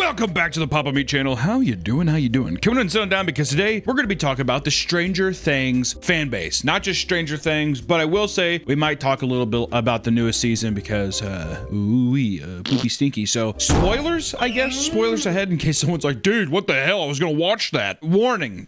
Welcome back to the Papa Meat channel. How you doing? How you doing? Coming in and settling down because today we're going to be talking about the Stranger Things fan base. Not just Stranger Things, but I will say we might talk a little bit about the newest season because, poopy stinky. So spoilers, I guess. Spoilers ahead in case someone's like, dude, what the hell? I was going to watch that. Warning.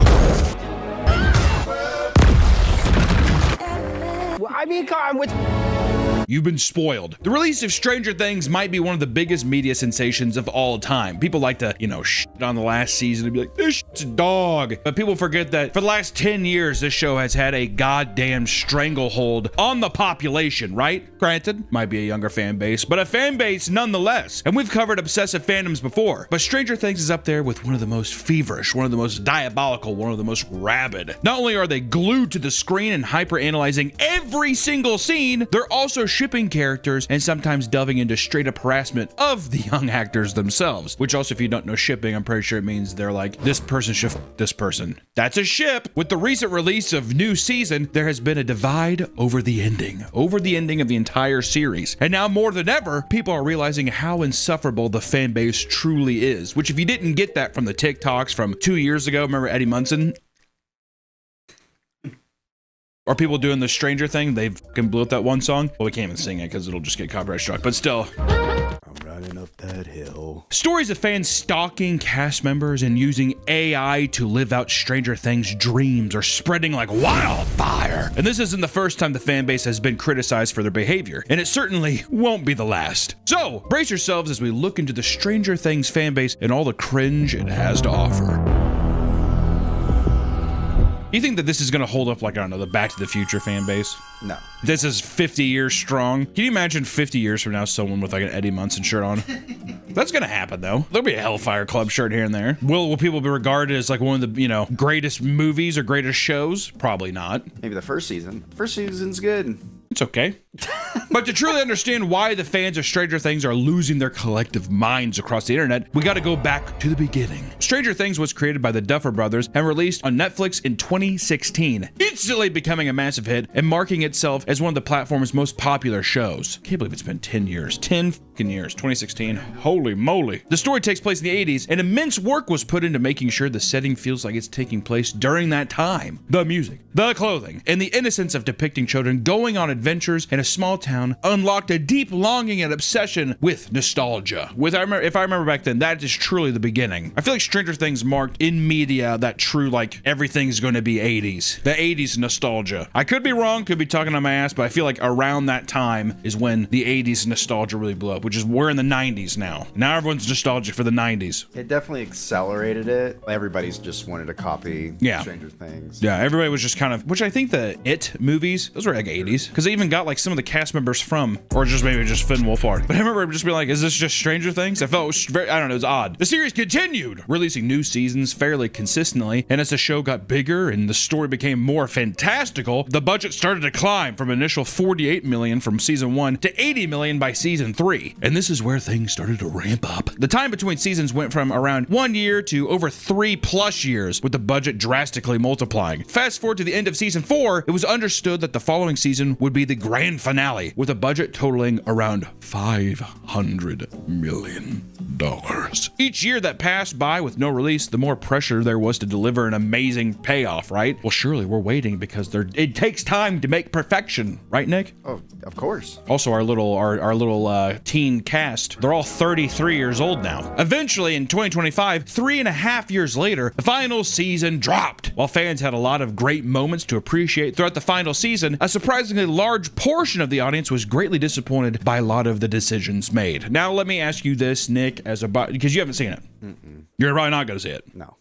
You've been spoiled. The release of Stranger Things might be one of the biggest media sensations of all time. People like to, shit on the last season and be like, this shit's a dog. But people forget that for the last 10 years, this show has had a goddamn stranglehold on the population, right? Granted, might be a younger fan base, but a fan base nonetheless. And we've covered obsessive fandoms before, but Stranger Things is up there with one of the most feverish, one of the most diabolical, one of the most rabid. Not only are they glued to the screen and hyper-analyzing every single scene, they're also shipping characters and sometimes delving into straight up harassment of the young actors themselves, which also, if you don't know shipping, I'm pretty sure it means they're like, this person should f this person. That's a ship. With the recent release of new season, there has been a divide over the ending of the entire series. And now more than ever, people are realizing how insufferable the fan base truly is, which if you didn't get that from the TikToks from 2 years ago, remember Eddie Munson? Or people doing the Stranger thing, they fucking blew up that one song. Well, we can't even sing it because it'll just get copyright struck, but still. I'm running up that hill. Stories of fans stalking cast members and using AI to live out Stranger Things dreams are spreading like wildfire. And this isn't the first time the fan base has been criticized for their behavior, and it certainly won't be the last. So, brace yourselves as we look into the Stranger Things fan base and all the cringe it has to offer. You think that this is going to hold up like, I don't know, the Back to the Future fan base? No. This is 50 years strong. Can you imagine 50 years from now someone with like an Eddie Munson shirt on? That's going to happen though. There'll be a Hellfire Club shirt here and there. Will people be regarded as like one of the, greatest movies or greatest shows? Probably not. Maybe the first season. First season's good. It's okay. But to truly understand why the fans of Stranger Things are losing their collective minds across the internet, we got to go back to the beginning. Stranger Things was created by the Duffer Brothers and released on Netflix in 2016, instantly becoming a massive hit and marking itself as one of the platform's most popular shows. Can't believe it's been 10 years. 10 fucking years. 2016. Holy moly. The story takes place in the 80s, and immense work was put into making sure the setting feels like it's taking place during that time. The music, the clothing, and the innocence of depicting children going on adventures in a small town unlocked a deep longing and obsession with nostalgia. If I remember back then, that is truly the beginning. I feel like Stranger Things marked in media that true, like, everything's going to be 80s. The 80s nostalgia. I could be wrong, could be talking on my ass, but I feel like around that time is when the 80s nostalgia really blew up, which is we're in the 90s now. Now everyone's nostalgic for the 90s. It definitely accelerated it. Everybody's just wanted to copy Stranger Things. Yeah, everybody was just kind of, which I think the It movies, those were like 80s, because they even got like some of the cast members from, or just maybe just Finn Wolfhard. But I remember just being like, is this just Stranger Things? I felt it was very, I don't know, it was odd. The series continued, releasing new seasons fairly consistently, and as the show got bigger and the story became more fantastical, the budget started to climb from initial $48 million from season 1 to $80 million by season 3. And this is where things started to ramp up. The time between seasons went from around 1 year to over 3+ years, with the budget drastically multiplying. Fast forward to the end of season 4, it was understood that the following season would be the grand finale, with a budget totaling around $500 million. Each year that passed by with no release, the more pressure there was to deliver an amazing payoff, right? Well, surely we're waiting because it takes time to make perfection, right, Nick? Oh, of course. Also, our little teen cast, they're all 33 years old now. Eventually, in 2025, 3.5 years later, the final season dropped. While fans had a lot of great moments to appreciate throughout the final season, a surprisingly large portion of the audience was greatly disappointed by a lot of the decisions made. Now, let me ask you this, Nick, because you haven't seen it. You're probably not going to see it. No.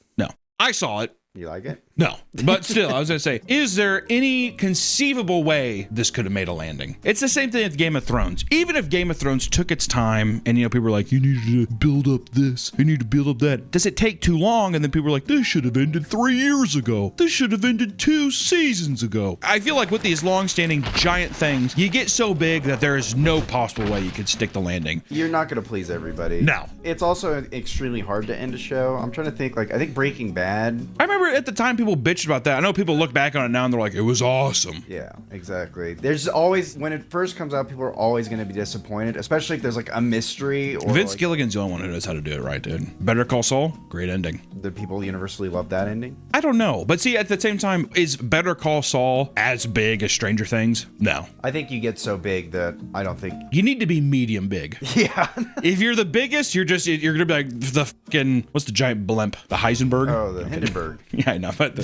I saw it. You like it? No, but still, I was going to say, is there any conceivable way this could have made a landing? It's the same thing with Game of Thrones. Even if Game of Thrones took its time and, people were like, you need to build up this, you need to build up that. Does it take too long? And then people were like, this should have ended 3 years ago. This should have ended 2 seasons ago. I feel like with these long-standing giant things, you get so big that there is no possible way you could stick the landing. You're not going to please everybody. No. It's also extremely hard to end a show. I'm trying to think, I think Breaking Bad. I remember remember at the time people bitched about that. I know people look back on it now and they're like, it was awesome. Yeah, exactly. There's always, when it first comes out, people are always going to be disappointed, especially if there's like a mystery. Or Vince like, Gilligan's the only one who knows how to do it right, dude. Better Call Saul, great ending. the people universally love that ending. I don't know. But see, at the same time, is Better Call Saul as big as Stranger Things? No. I think you get so big that I don't think. You need to be medium big. Yeah. If you're the biggest, you're gonna be like the fucking, what's the giant blimp? The Heisenberg? Oh, the Hindenburg. Yeah, I know. But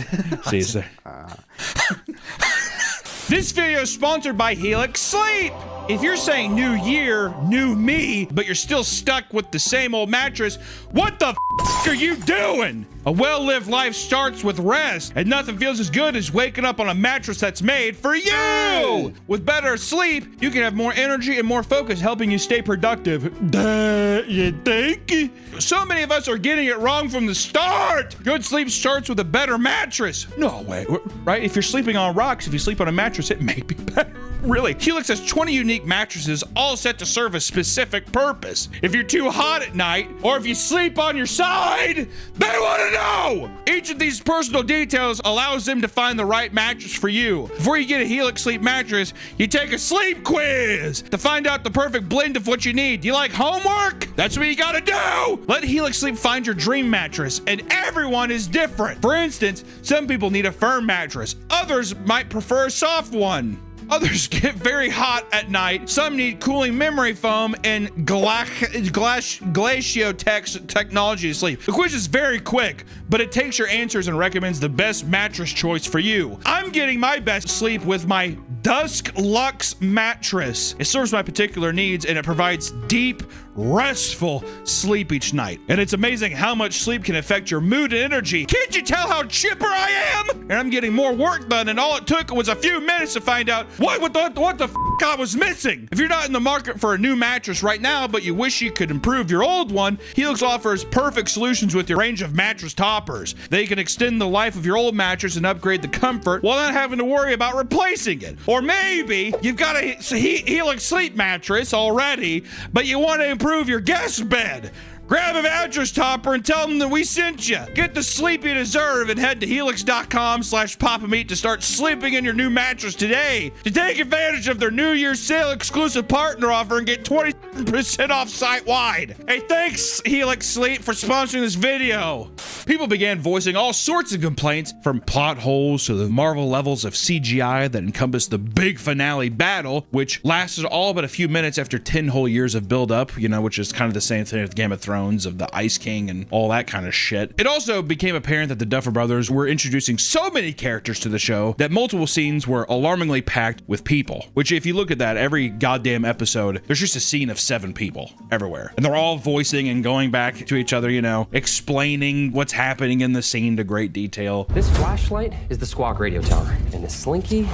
see, it's there. This video is sponsored by Helix Sleep. If you're saying new year, new me, but you're still stuck with the same old mattress, what the are you doing? A well-lived life starts with rest, and nothing feels as good as waking up on a mattress that's made for you. With better sleep, you can have more energy and more focus, helping you stay productive. Duh, you think? So many of us are getting it wrong from the start. Good sleep starts with a better mattress. No way, right? If you're sleeping on rocks, if you sleep on a mattress, it may be better. Really, Helix has 20 unique mattresses, all set to serve a specific purpose. If you're too hot at night, or if you sleep on your side, they want to know! Each of these personal details allows them to find the right mattress for you. Before you get a Helix Sleep mattress, you take a sleep quiz to find out the perfect blend of what you need. Do you like homework? That's what you gotta do! Let Helix Sleep find your dream mattress, and everyone is different. For instance, some people need a firm mattress. Others might prefer a soft one. Others get very hot at night. Some need cooling memory foam and Glaciotech technology to sleep. The quiz is very quick, but it takes your answers and recommends the best mattress choice for you. I'm getting my best sleep with my Dusk Lux mattress. It serves my particular needs and it provides deep, restful sleep each night. And it's amazing how much sleep can affect your mood and energy. Can't you tell how chipper I am? And I'm getting more work done, and all it took was a few minutes to find out what the f I was missing. If you're not in the market for a new mattress right now, but you wish you could improve your old one, Helix offers perfect solutions with your range of mattress toppers. They can extend the life of your old mattress and upgrade the comfort while not having to worry about replacing it. Or maybe you've got a Helix Sleep mattress already, but you want to improve your guest bed. Grab a mattress topper and tell them that we sent you. Get the sleep you deserve and head to helix.com/papameat to start sleeping in your new mattress today. To take advantage of their New Year's sale exclusive partner offer and get 20% off site-wide. Hey, thanks Helix Sleep for sponsoring this video. People began voicing all sorts of complaints, from plot holes to the Marvel levels of CGI that encompassed the big finale battle, which lasted all but a few minutes after 10 whole years of build-up, you know, which is kind of the same thing with Game of Thrones, of the Ice King and all that kind of shit. It also became apparent that the Duffer Brothers were introducing so many characters to the show that multiple scenes were alarmingly packed with people, which if you look at that, every goddamn episode, there's just a scene of 7 people everywhere. And they're all voicing and going back to each other, you know, explaining what's happening in the scene to great detail. This flashlight is the Squawk radio tower, and this slinky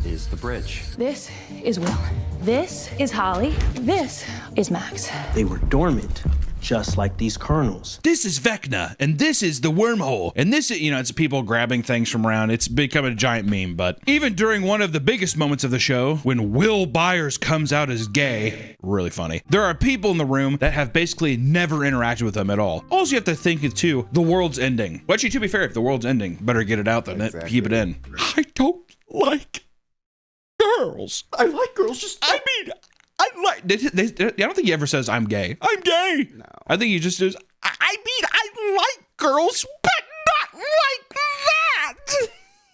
is the bridge. This is Will. This is Holly. This is Max. They were dormant, just like these kernels. This is Vecna, and this is the wormhole. And this, you know, it's people grabbing things from around. It's become a giant meme. But even during one of the biggest moments of the show, when Will Byers comes out as gay, really funny, there are people in the room that have basically never interacted with them at all. Also, you have to think of, too, the world's ending. Well, actually, to be fair, if the world's ending, better get it out than keep it in. I don't like girls. I like girls, just. I mean, I don't think he ever says I'm gay. I'm gay. No. I think he just says, I mean, I like girls, but not like that.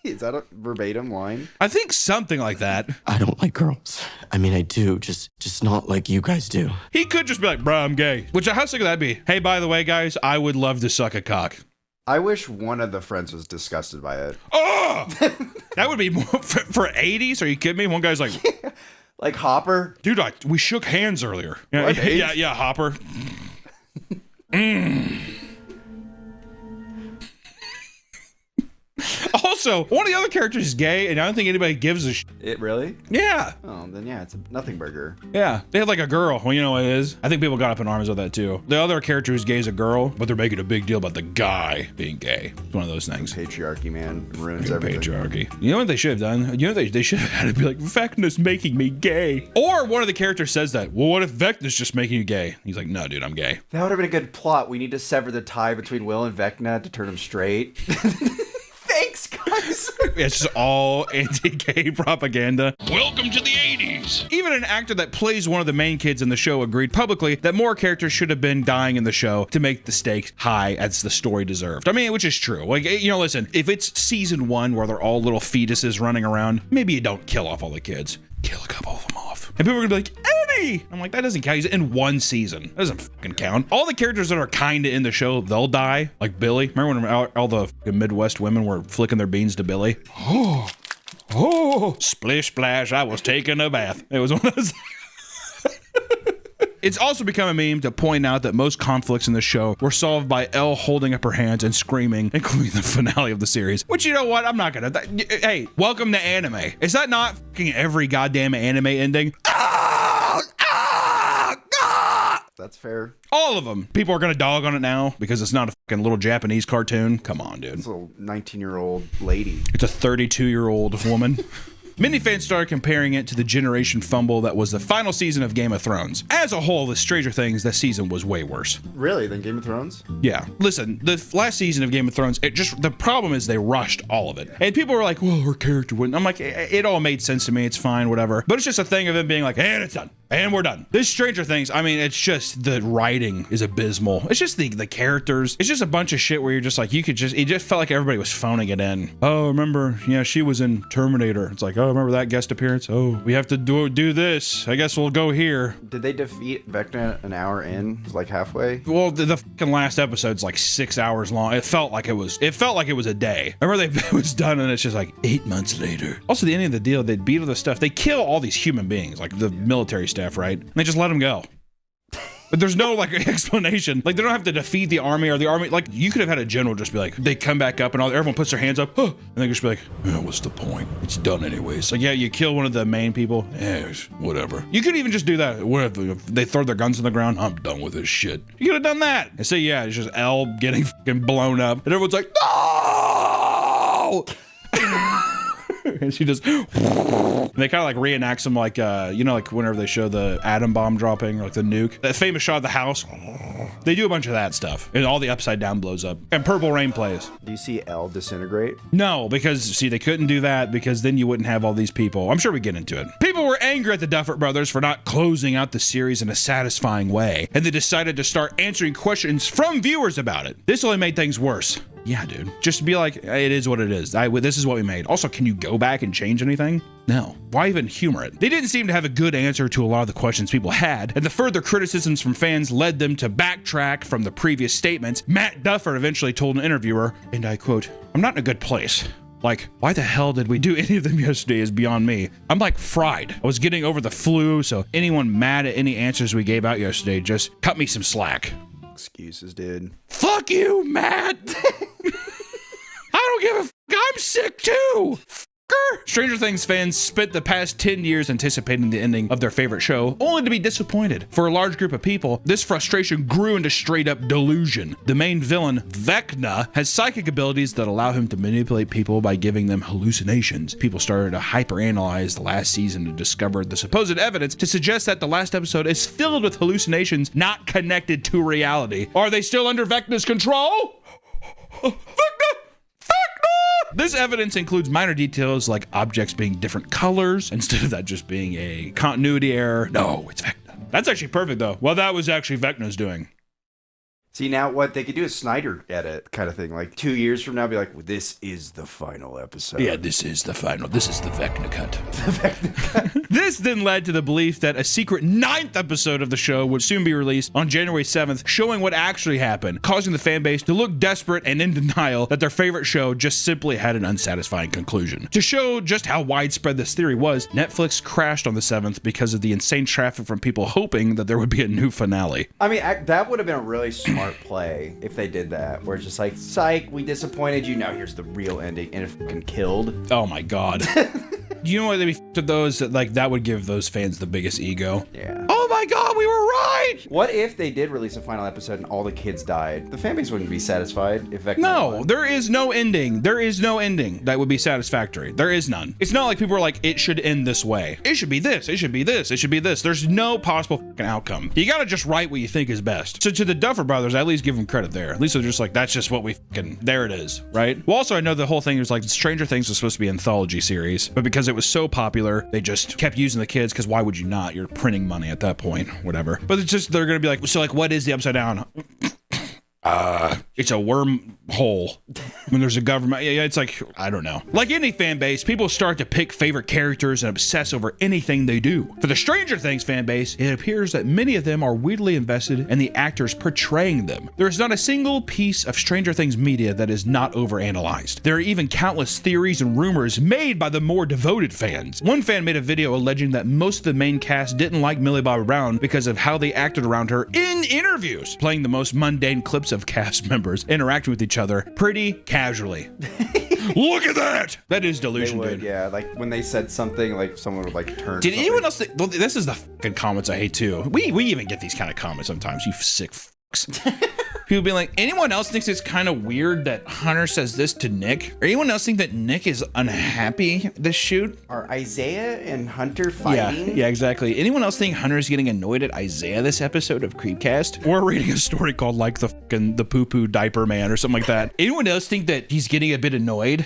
Is that a verbatim line? I think something like that. I don't like girls. I mean, I do, just not like you guys do. He could just be like, bro, I'm gay. Which, how sick would that be? Hey, by the way, guys, I would love to suck a cock. I wish one of the friends was disgusted by it. Oh! That would be more for 80s? Are you kidding me? One guy's like... Like Hopper? Dude, we shook hands earlier. What, Yeah, Hopper. Also, Also, one of the other characters is gay, and I don't think anybody gives a shit. It really? Yeah. Oh, then yeah, it's a nothing burger. Yeah. They had like a girl. Well, you know what it is? I think people got up in arms with that too. The other character who's gay is a girl, but they're making a big deal about the guy being gay. It's one of those things. Patriarchy, man, ruins everything. Patriarchy. You know what they should have done? You know they should have had to be like, Vecna's making me gay. Or one of the characters says that. Well, what if Vecna's just making you gay? He's like, no, dude, I'm gay. That would have been a good plot. We need to sever the tie between Will and Vecna to turn him straight. Thanks, guys. It's just all anti-gay propaganda. Welcome to the 80s. Even an actor that plays one of the main kids in the show agreed publicly that more characters should have been dying in the show to make the stakes high as the story deserved. I mean, which is true. Like, you know, listen, if it's season 1 where they're all little fetuses running around, maybe you don't kill off all the kids. Kill a couple of them off. And people are gonna be like, Eddie! I'm like, that doesn't count. He's in 1 season. That doesn't fucking count. All the characters that are kinda in the show, they'll die. Like Billy. Remember when all the Midwest women were flicking their beans to Billy? Oh, splish splash, I was taking a bath. It was one of those. It's also become a meme to point out that most conflicts in the show were solved by Elle holding up her hands and screaming, including the finale of the series. Which, you know what? I'm not gonna. Hey, welcome to anime. Is that not fucking every goddamn anime ending? That's fair. All of them. People are gonna dog on it now because it's not a fucking little Japanese cartoon. Come on, dude. It's a little 19-year-old lady. It's a 32-year-old woman. Many fans started comparing it to the generation fumble that was the final season of Game of Thrones. As a whole, the Stranger Things this season was way worse. Really? Than Game of Thrones? Yeah. Listen, the last season of Game of Thrones, the problem is they rushed all of it. And people were like, well, her character wouldn't. I'm like, it all made sense to me. It's fine, whatever. But it's just a thing of them being like, and it's done. And we're done. This Stranger Things, I mean, it's just the writing is abysmal. It's just the characters. It's just a bunch of shit where you're just like, it just felt like everybody was phoning it in. Oh, remember, yeah, she was in Terminator. It's like, oh, remember that guest appearance? Oh, we have to do this. I guess we'll go here. Did they defeat Vecna an hour in? Like halfway? Well, the fucking last episode's like 6 hours long. It felt like it was a day. Remember it was done and it's just like 8 months later. Also, the ending of the deal, they beat all the stuff. They kill all these human beings, like the military stuff, right? And they just let them go. But there's no like explanation. Like they don't have to defeat the army or the army. Like you could have had a general just be like, they come back up and everyone puts their hands up, huh, and they just be like, oh, what's the point? It's done anyways. Like, yeah, you kill one of the main people. Whatever. You could even just do that. Whatever. If they throw their guns on the ground, I'm done with this shit. You could have done that. And so yeah, it's just Elle getting fucking blown up, and everyone's like, no. And she just, and they kind of like reenact some like, you know, like whenever they show the atom bomb dropping or like the nuke, that famous shot of the house, they do a bunch of that stuff and all the upside down blows up and Purple Rain plays. Do you see Elle disintegrate? No, because see, they couldn't do that because then you wouldn't have all these people. I'm sure we get into it. People were angry at the Duffer Brothers for not closing out the series in a satisfying way, and they decided to start answering questions from viewers about it. This only made things worse. Yeah, dude. Just be like, it is what it is. This is what we made. Also, can you go back and change anything? No. Why even humor it? They didn't seem to have a good answer to a lot of the questions people had, and the further criticisms from fans led them to backtrack from the previous statements. Matt Duffer eventually told an interviewer, and I quote, "I'm not in a good place. Like, why the hell did we do any of them yesterday is beyond me. I'm like fried. I was getting over the flu, so anyone mad at any answers we gave out yesterday, just cut me some slack." Excuses, dude. Fuck you, Matt. I don't give a fuck. I'm sick too. Stranger Things fans spent the past 10 years anticipating the ending of their favorite show, only to be disappointed. For a large group of people, this frustration grew into straight up delusion. The main villain, Vecna, has psychic abilities that allow him to manipulate people by giving them hallucinations. People started to hyperanalyze the last season to discover the supposed evidence to suggest that the last episode is filled with hallucinations not connected to reality. Are they still under Vecna's control? Vecna! This evidence includes minor details like objects being different colors instead of that just being a continuity error. No, it's Vecna. That's actually perfect though. Well, that was actually Vecna's doing. See, now what they could do is Snyder edit kind of thing. Like 2 years from now, be like, well, this is the final episode. Yeah, this is the final. This is the Vecna cut. The Vecna cut. This then led to the belief that a secret 9th episode of the show would soon be released on January 7th, showing what actually happened, causing the fan base to look desperate and in denial that their favorite show just simply had an unsatisfying conclusion. To show just how widespread this theory was, Netflix crashed on the 7th because of the insane traffic from people hoping that there would be a new finale. I mean, that would have been a really smart play if they did that, where it's just like, psych, we disappointed you, now here's the real ending, and it fucking killed. Oh my god. You know what they'd be to those that like that would give those fans the biggest ego. Yeah. Oh my god, we were right! What if they did release a final episode and all the kids died? The fanbase wouldn't be satisfied if Vecna No, won. there is no ending. There is no ending that would be satisfactory. There is none. It's not like people are like, it should end this way. It should be this. It should be this. It should be this. There's no possible fucking outcome. You gotta just write what you think is best. So to the Duffer Brothers, I at least give them credit there. At least they're just like, that's just what we fucking, there it is, right? Well, also, I know the whole thing was like, Stranger Things was supposed to be an anthology series, but because it was so popular, they just kept using the kids, because why would you not? You're printing money at that point, whatever. But it's just, they're gonna be like, so like, what is the Upside Down? It's a wormhole when there's a government. Yeah, it's like, I don't know. Like any fan base, people start to pick favorite characters and obsess over anything they do. For the Stranger Things fan base, it appears that many of them are weirdly invested in the actors portraying them. There is not a single piece of Stranger Things media that is not overanalyzed. There are even countless theories and rumors made by the more devoted fans. One fan made a video alleging that most of the main cast didn't like Millie Bobby Brown because of how they acted around her in interviews, playing the most mundane clips of cast members interacting with each other pretty casually. Look at that! That is They delusion, would, dude. yeah. Like when they said something, like someone would like turn. Did something. anyone else think, well, this is the fucking comments I hate too. We even get these kind of comments sometimes, you sick fucks. People be like, anyone else thinks it's kind of weird that Hunter says this to Nick? Or anyone else think that Nick is unhappy this shoot? Are Isaiah and Hunter fighting? Yeah, exactly. Anyone else think Hunter's getting annoyed at Isaiah this episode of Creepcast? We're reading a story called like the poo-poo diaper man or something like that. Anyone else think that he's getting a bit annoyed?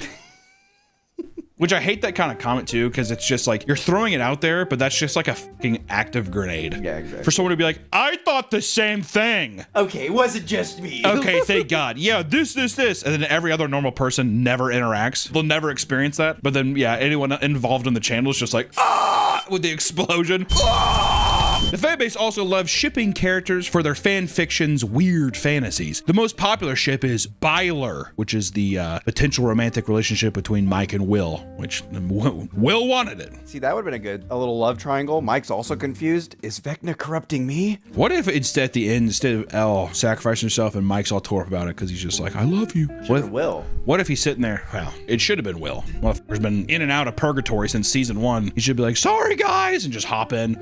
Which I hate that kind of comment too, because it's just like, you're throwing it out there, but that's just like a fucking active grenade. Yeah, exactly. For someone to be like, I thought the same thing. Okay, it wasn't just me. Okay, thank God. Yeah, this. And then every other normal person never interacts. They'll never experience that. But then, yeah, anyone involved in the channel is just like, ah, with the explosion. Ah! The fanbase also loves shipping characters for their fan fiction's weird fantasies. The most popular ship is Byler, which is the potential romantic relationship between Mike and Will, which Will wanted it. See, that would have been a little love triangle. Mike's also confused. Is Vecna corrupting me? What if instead at the end, instead of Elle sacrificing herself and Mike's all tore up about it because he's just like, I love you. Will. What if he's sitting there? Well, it should have been Will. Motherfucker's been in and out of purgatory since season 1. He should be like, sorry guys, and just hop in,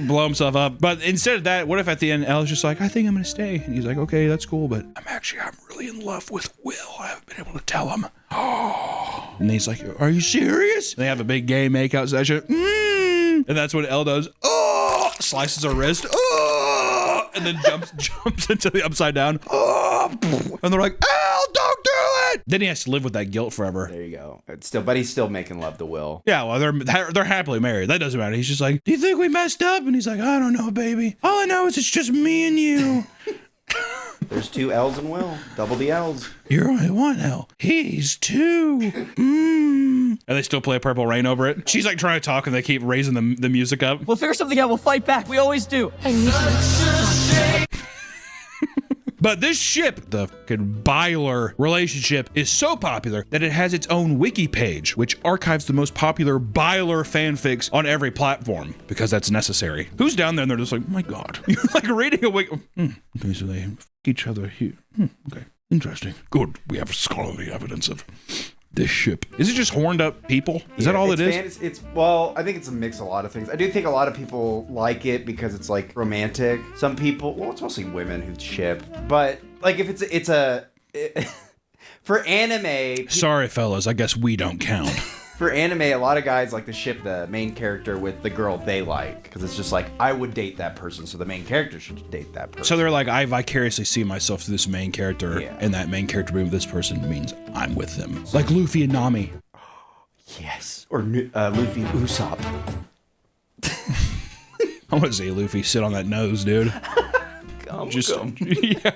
blow himself up. But instead of that, what if at the end Elle's just like, I think I'm gonna stay, and he's like, okay, that's cool, but I'm really in love with Will. I haven't been able to tell him. Oh, and he's like, are you serious? And they have a big gay makeout session. And that's what Elle does. Oh, slices her wrist. Oh, and then jumps into the upside down. Oh, and they're like, Elle, don't do it. Then he has to live with that guilt forever. There you go. But he's still making love to Will. Yeah, well, they're happily married. That doesn't matter. He's just like, do you think we messed up? And he's like, I don't know, baby. All I know is it's just me and you. There's 2 L's in Will. Double the L's. You're only 1 L. He's 2. And they still play Purple Rain over it. She's like trying to talk and they keep raising the music up. We'll figure something out. We'll fight back. We always do. But this ship, the fucking Byler relationship, is so popular that it has its own wiki page, which archives the most popular Byler fanfics on every platform, because that's necessary. Who's down there and they're just like, oh my God. You're like reading a wiki. Okay, so they f each other here. Okay, interesting. Good. We have scholarly evidence of this ship. Is it just horned up people? Is that all it is? Well, I think it's a mix of a lot of things. I do think a lot of people like it because it's like romantic. Some people, well, it's mostly women who ship, but like if it's a for anime. Sorry, fellas, I guess we don't count. For anime, a lot of guys like to ship the main character with the girl they like because it's just like, I would date that person, so the main character should date that person. So they're like, I vicariously see myself through this main character, and that main character being with this person means I'm with them. Like Luffy and Nami. Yes. Or Luffy and Usopp. I want to see Luffy sit on that nose, dude. Come Yeah.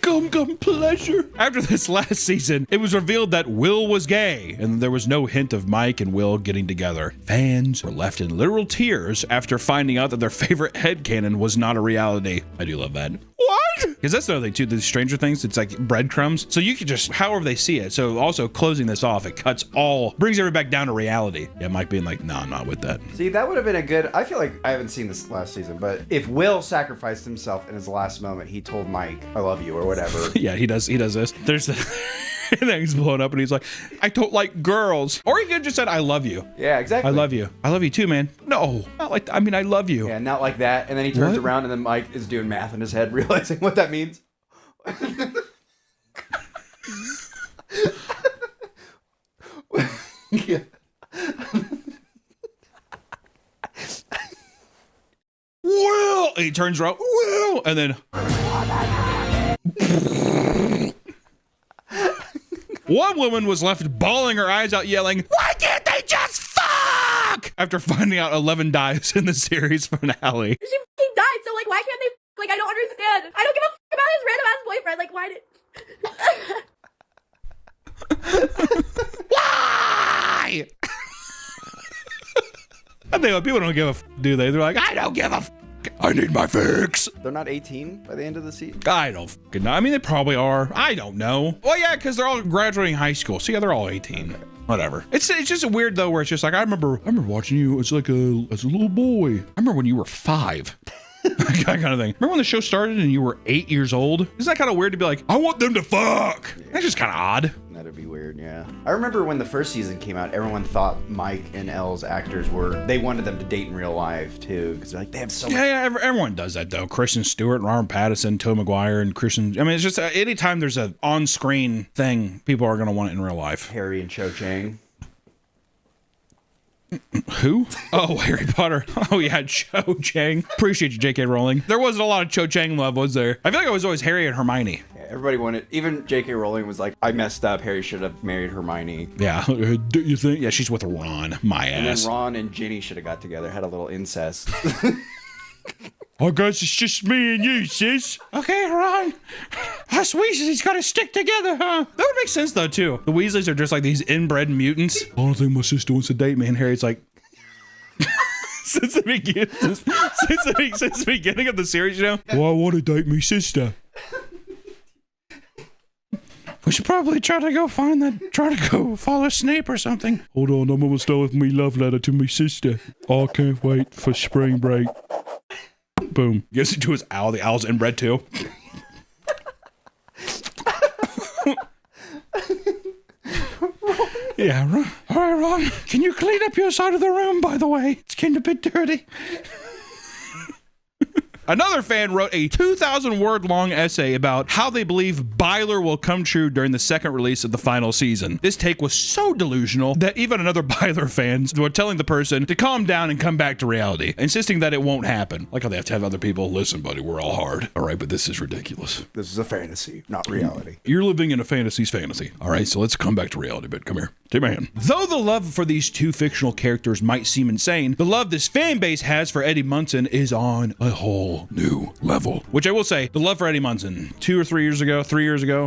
Gum pleasure. After this last season, it was revealed that Will was gay, and there was no hint of Mike and Will getting together. Fans were left in literal tears after finding out that their favorite headcanon was not a reality. I do love that. What? Because that's the other thing too, the Stranger Things, it's like breadcrumbs. So you can just, however they see it. So also closing this off, it brings everybody back down to reality. Yeah, Mike being like, nah, I'm not with that. See, that would have been a good, I feel like I haven't seen this last season, but if Will sacrificed himself in his last moment, he told Mike, I love you, or whatever. Yeah, he does this. There's the... and then he's blown up and he's like, I don't like girls. Or he could have just said, I love you. Yeah, exactly. I love you. I love you too, man. No, not like, I mean, I love you. Yeah, not like that. And then he turns around and then Mike is doing math in his head, realizing what that means. Yeah. Will! And he turns around, Will! And then... one woman was left bawling her eyes out yelling, why can't they just fuck? After finding out 11 dies in the series finale. She f***ing died, so like why can't they like I don't understand. I don't give a f*** about his random ass boyfriend. Like why did Why? I think people don't give a f, do they? They're like, I don't give a f. I need my fix. They're not 18 by the end of the season? I don't fucking know. I mean, they probably are. I don't know. Well, yeah, because they're all graduating high school. So yeah, they're all 18. Okay. Whatever. It's just weird though, where it's just like, I remember watching you as a little boy. I remember when you were 5. That kind of thing. Remember when the show started and you were 8 years old? Isn't that kind of weird to be like, I want them to fuck? Yeah. That's just kind of odd. That'd be weird, yeah. I remember when the first season came out, everyone thought Mike and Elle's actors they wanted them to date in real life too, because like they have so much. Yeah, everyone does that though. Kristen Stewart, Robert Pattinson, Tobey Maguire, and Christian. I mean, it's just anytime there's an on-screen thing, people are gonna want it in real life. Harry and Cho Chang. Who? Oh, Harry Potter. Oh yeah, Cho Chang. Appreciate you, J.K. Rowling. There wasn't a lot of Cho Chang love, was there? I feel like it was always Harry and Hermione. Yeah, everybody wanted. Even J.K. Rowling was like, I messed up. Harry should have married Hermione. Yeah. Do you think? Yeah, she's with Ron. My ass. And then Ron and Ginny should have got together, had a little incest. I guess it's just me and you, sis. Okay, Ron. Us Weasleys gotta stick together, huh? That would make sense, though, too. The Weasleys are just like these inbred mutants. I don't think my sister wants to date me. And Harry's like... since the beginning of the series, you know? Well, I want to date me sister. We should probably try to go follow Snape or something. Hold on, I'm almost done with me love letter to me sister. I can't wait for spring break. Boom. Gives it to his owl. The owl's inbred too. Yeah, Ron. All right, Ron. Can you clean up your side of the room, by the way? It's getting a bit dirty. Another fan wrote a 2,000-word long essay about how they believe Byler will come true during the second release of the final season. This take was so delusional that even another Byler fans were telling the person to calm down and come back to reality, insisting that it won't happen. Like how they have to have other people, listen, buddy, we're all hard. All right, but this is ridiculous. This is a fantasy, not reality. You're living in a fantasy's fantasy. All right, so let's come back to reality, but come here. Take my hand. Though the love for these two fictional characters might seem insane, the love this fan base has for Eddie Munson is on a whole new level. Which I will say, the love for Eddie Munson, 3 years ago,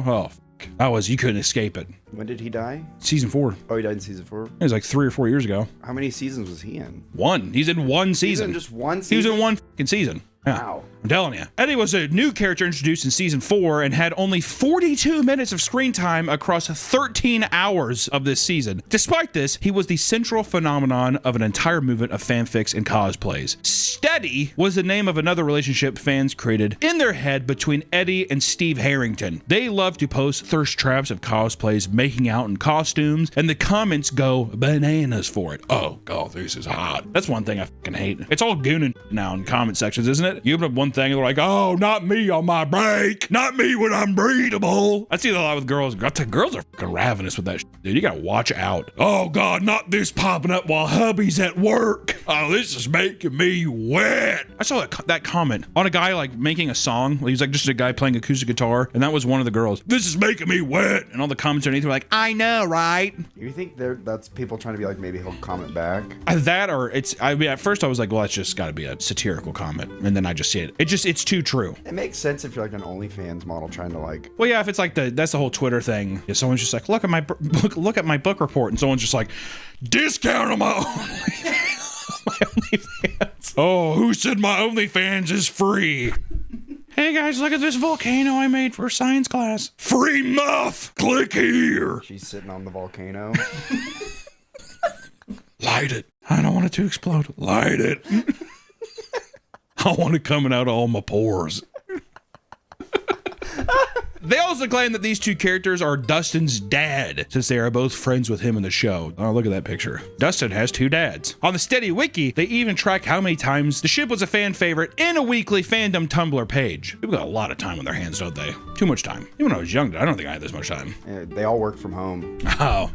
oh, that was, you couldn't escape it. When did he die? Season 4. Oh, he died in season 4? It was like 3 or 4 years ago. How many seasons was he in? 1. He's in 1 season. He's in just 1 season? He was in 1 fucking season. Yeah. Wow. I'm telling you. Eddie was a new character introduced in season 4 and had only 42 minutes of screen time across 13 hours of this season. Despite this, he was the central phenomenon of an entire movement of fanfics and cosplays. Steady was the name of another relationship fans created in their head between Eddie and Steve Harrington. They love to post thirst traps of cosplays making out in costumes, and the comments go bananas for it. Oh, God, this is hot. That's one thing I fucking hate. It's all gooning now in comment sections, isn't it? You open up one thing and they're like, oh, not me on my break. Not me when I'm breedable. I see that a lot with girls. Girls are fucking ravenous with that shit, dude. You gotta watch out. Oh, God, not this popping up while hubby's at work. Oh, this is making me wet. I saw that comment on a guy like making a song. He was like just a guy playing acoustic guitar, and that was one of the girls. This is making me wet. And all the comments underneath were like, I know, right? You think that's people trying to be like, maybe he'll comment back? That or it's, I mean, at first I was like, well, that's just gotta be a satirical comment. And then I just see it It's too true. It makes sense if you're like an OnlyFans model trying to like. Well, yeah, if it's like that's the whole Twitter thing. If someone's just like, look at my book report, and someone's just like, discount on my OnlyFans. Oh, who said my OnlyFans is free? Hey guys, look at this volcano I made for science class. Free muff. Click here. She's sitting on the volcano. Light it. I don't want it to explode. Light it. I want it coming out of all my pores. They also claim that these two characters are Dustin's dad, since they are both friends with him in the show. Oh, look at that picture. Dustin has two dads. On the Steady Wiki, they even track how many times the ship was a fan favorite in a weekly fandom Tumblr page. People got a lot of time on their hands, don't they? Too much time. Even when I was young, I don't think I had this much time. Yeah, they all work from home. Oh.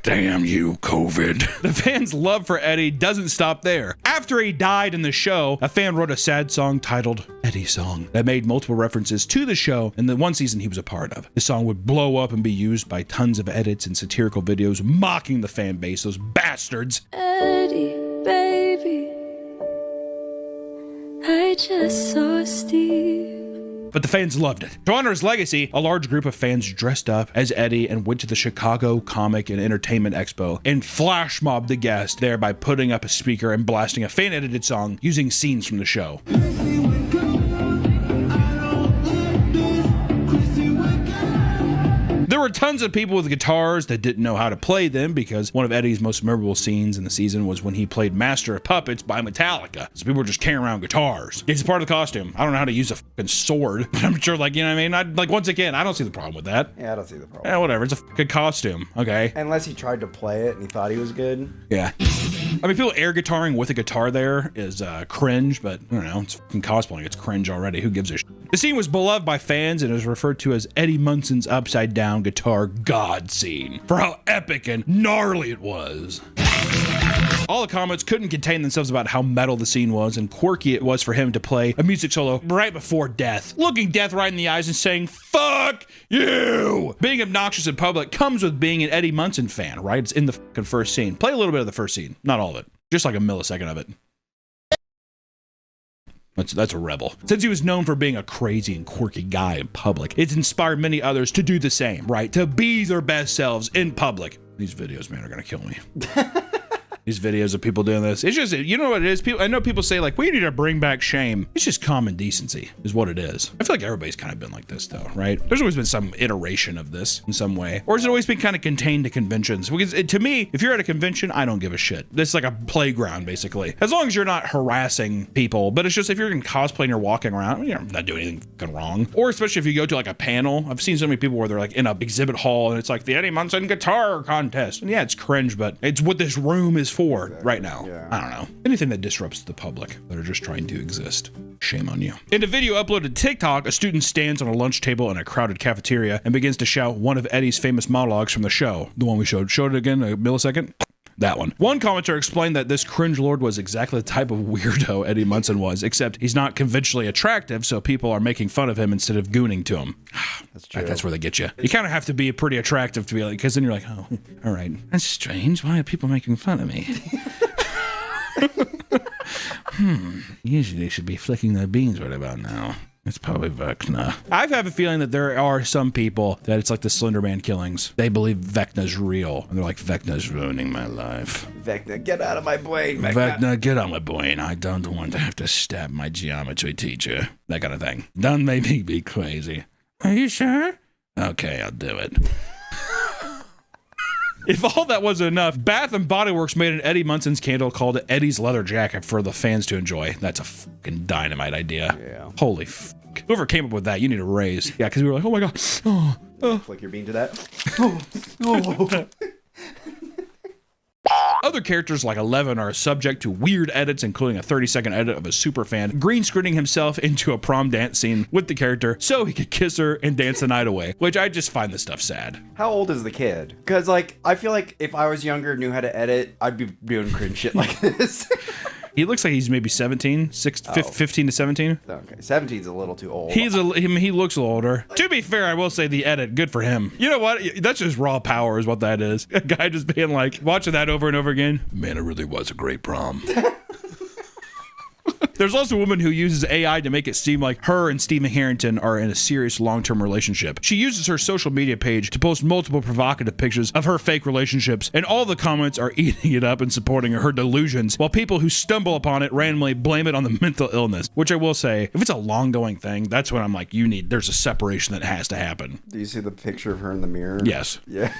Damn you, COVID. The fans' love for Eddie doesn't stop there. After he died in the show, a fan wrote a sad song titled Eddie Song that made multiple references to the show and the one season he was a part of. The song would blow up and be used by tons of edits and satirical videos mocking the fan base, those bastards. Eddie, baby, I just saw Steve. But the fans loved it. To honor his legacy, a large group of fans dressed up as Eddie and went to the Chicago Comic and Entertainment Expo and flash mobbed the guest there by putting up a speaker and blasting a fan-edited song using scenes from the show. There were tons of people with guitars that didn't know how to play them because one of Eddie's most memorable scenes in the season was when he played Master of Puppets by Metallica. So people were just carrying around guitars. It's part of the costume. I don't know how to use a fucking sword, but I'm sure, like, you know what I mean? Once again, I don't see the problem with that. Yeah, I don't see the problem. Yeah, whatever. It's a fucking costume, okay? Unless he tried to play it and he thought he was good. Yeah. I mean, people air guitaring with a guitar there is cringe, but I don't know, it's fucking cosplaying. It's cringe already. Who gives a shit? The scene was beloved by fans and is referred to as Eddie Munson's upside down guitar god scene for how epic and gnarly it was. All the comments couldn't contain themselves about how metal the scene was and quirky it was for him to play a music solo right before death, looking death right in the eyes and saying, "Fuck you!" Being obnoxious in public comes with being an Eddie Munson fan, right? It's in the fucking first scene. Play a little bit of the first scene, not all of it, just like a millisecond of it. That's a rebel. Since he was known for being a crazy and quirky guy in public, it's inspired many others to do the same, right? To be their best selves in public. These videos, man, are gonna kill me. These videos of people doing this. It's just, you know what it is? People, I know people say like, we need to bring back shame. It's just common decency is what it is. I feel like everybody's kind of been like this though, right? There's always been some iteration of this in some way. Or has it always been kind of contained to conventions? Because to me, if you're at a convention, I don't give a shit. It's like a playground basically. As long as you're not harassing people, but it's just if you're in cosplay and you're walking around, you're not doing anything fucking wrong. Or especially if you go to like a panel. I've seen so many people where they're like in a exhibit hall and it's like the Eddie Munson guitar contest. And yeah, it's cringe, but it's what this room is for right now. Yeah. I don't know. Anything that disrupts the public that are just trying to exist. Shame on you. In a video uploaded to TikTok, a student stands on a lunch table in a crowded cafeteria and begins to shout one of Eddie's famous monologues from the show. The one we showed. Showed it again, a millisecond. That one. One commenter explained that this cringe lord was exactly the type of weirdo Eddie Munson was, except he's not conventionally attractive, so people are making fun of him instead of gooning to him. That's true. That's where they get you. You kind of have to be pretty attractive to be like, because then you're like, oh, all right. That's strange. Why are people making fun of me? Usually they should be flicking their beans right about now. It's probably Vecna. I have a feeling that there are some people that it's like the Slender Man killings. They believe Vecna's real. And they're like, Vecna's ruining my life. Vecna, get out of my brain, Vecna, get on my brain. I don't want to have to stab my geometry teacher. That kind of thing. Don't make me be crazy. Are you sure? Okay, I'll do it. If all that wasn't enough, Bath & Body Works made an Eddie Munson's candle called Eddie's Leather Jacket for the fans to enjoy. That's a fucking dynamite idea. Yeah. Holy fuck. Whoever came up with that, you need a raise. Yeah, because we were like, oh my god. Flick your bean to that. Other characters like Eleven are subject to weird edits, including a 30-second edit of a superfan green screening himself into a prom dance scene with the character so he could kiss her and dance the night away, which I just find this stuff sad. How old is the kid? Because, like, I feel like if I was younger and knew how to edit, I'd be doing cringe shit like this. He looks like he's maybe 17, 15 to 17. Okay, 17's a little too old. He looks a little older. To be fair, I will say the edit, good for him. You know what? That's just raw power is what that is. A guy just being like, watching that over and over again. Man, it really was a great prom. There's also a woman who uses AI to make it seem like her and Stephen Harrington are in a serious long-term relationship. She uses her social media page to post multiple provocative pictures of her fake relationships, and all the comments are eating it up and supporting her delusions, while people who stumble upon it randomly blame it on the mental illness. Which I will say, if it's a long-going thing, that's when I'm like, there's a separation that has to happen. Do you see the picture of her in the mirror? Yes. Yeah.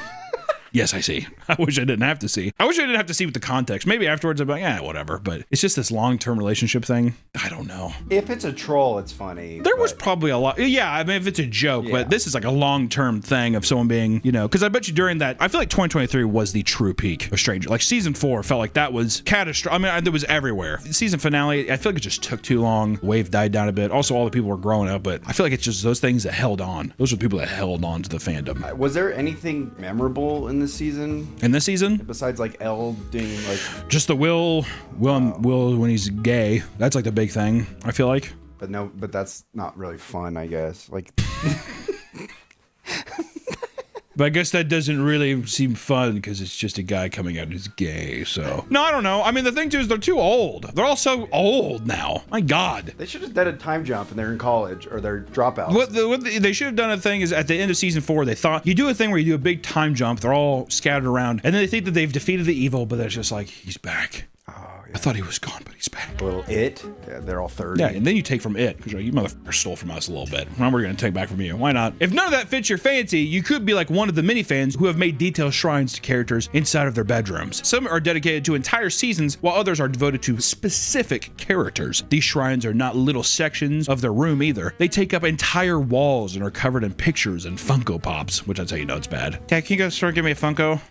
Yes, I see. I wish I didn't have to see. I wish I didn't have to see with the context. Maybe afterwards I'd be like, whatever. But it's just this long-term relationship thing. I don't know. If it's a troll, it's funny. There was probably a lot. Yeah, I mean, if it's a joke, but this is like a long-term thing of someone being, because I bet you during that, I feel like 2023 was the true peak of Stranger. Like season 4 felt like that was catastrophic. I mean, it was everywhere. Season finale, I feel like it just took too long. The wave died down a bit. Also, all the people were growing up, but I feel like it's just those things that held on. Those are the people that held on to the fandom. Was there anything memorable in this season? In this season? Besides like Elle doing like... Just the Will when he's gay. That's like the big thing, I feel like. But that's not really fun, I guess. Like... But I guess that doesn't really seem fun because it's just a guy coming out as gay, so. No, I don't know. I mean, the thing too is they're too old. They're all so old now. My God. They should have done a time jump and they're in college or they're dropouts. What they should have done a thing is at the end of season 4, they thought you do a thing where you do a big time jump. They're all scattered around and then they think that they've defeated the evil, but it's just like, he's back. I thought he was gone, but he's back. A little It. Yeah, they're all 30. Yeah, and then you take from It, because you motherfucker stole from us a little bit. Now we're going to take back from you. Why not? If none of that fits your fancy, you could be like one of the many fans who have made detailed shrines to characters inside of their bedrooms. Some are dedicated to entire seasons, while others are devoted to specific characters. These shrines are not little sections of their room either. They take up entire walls and are covered in pictures and Funko Pops, which that's how you know it's bad. Okay, can you guys start giving me a Funko?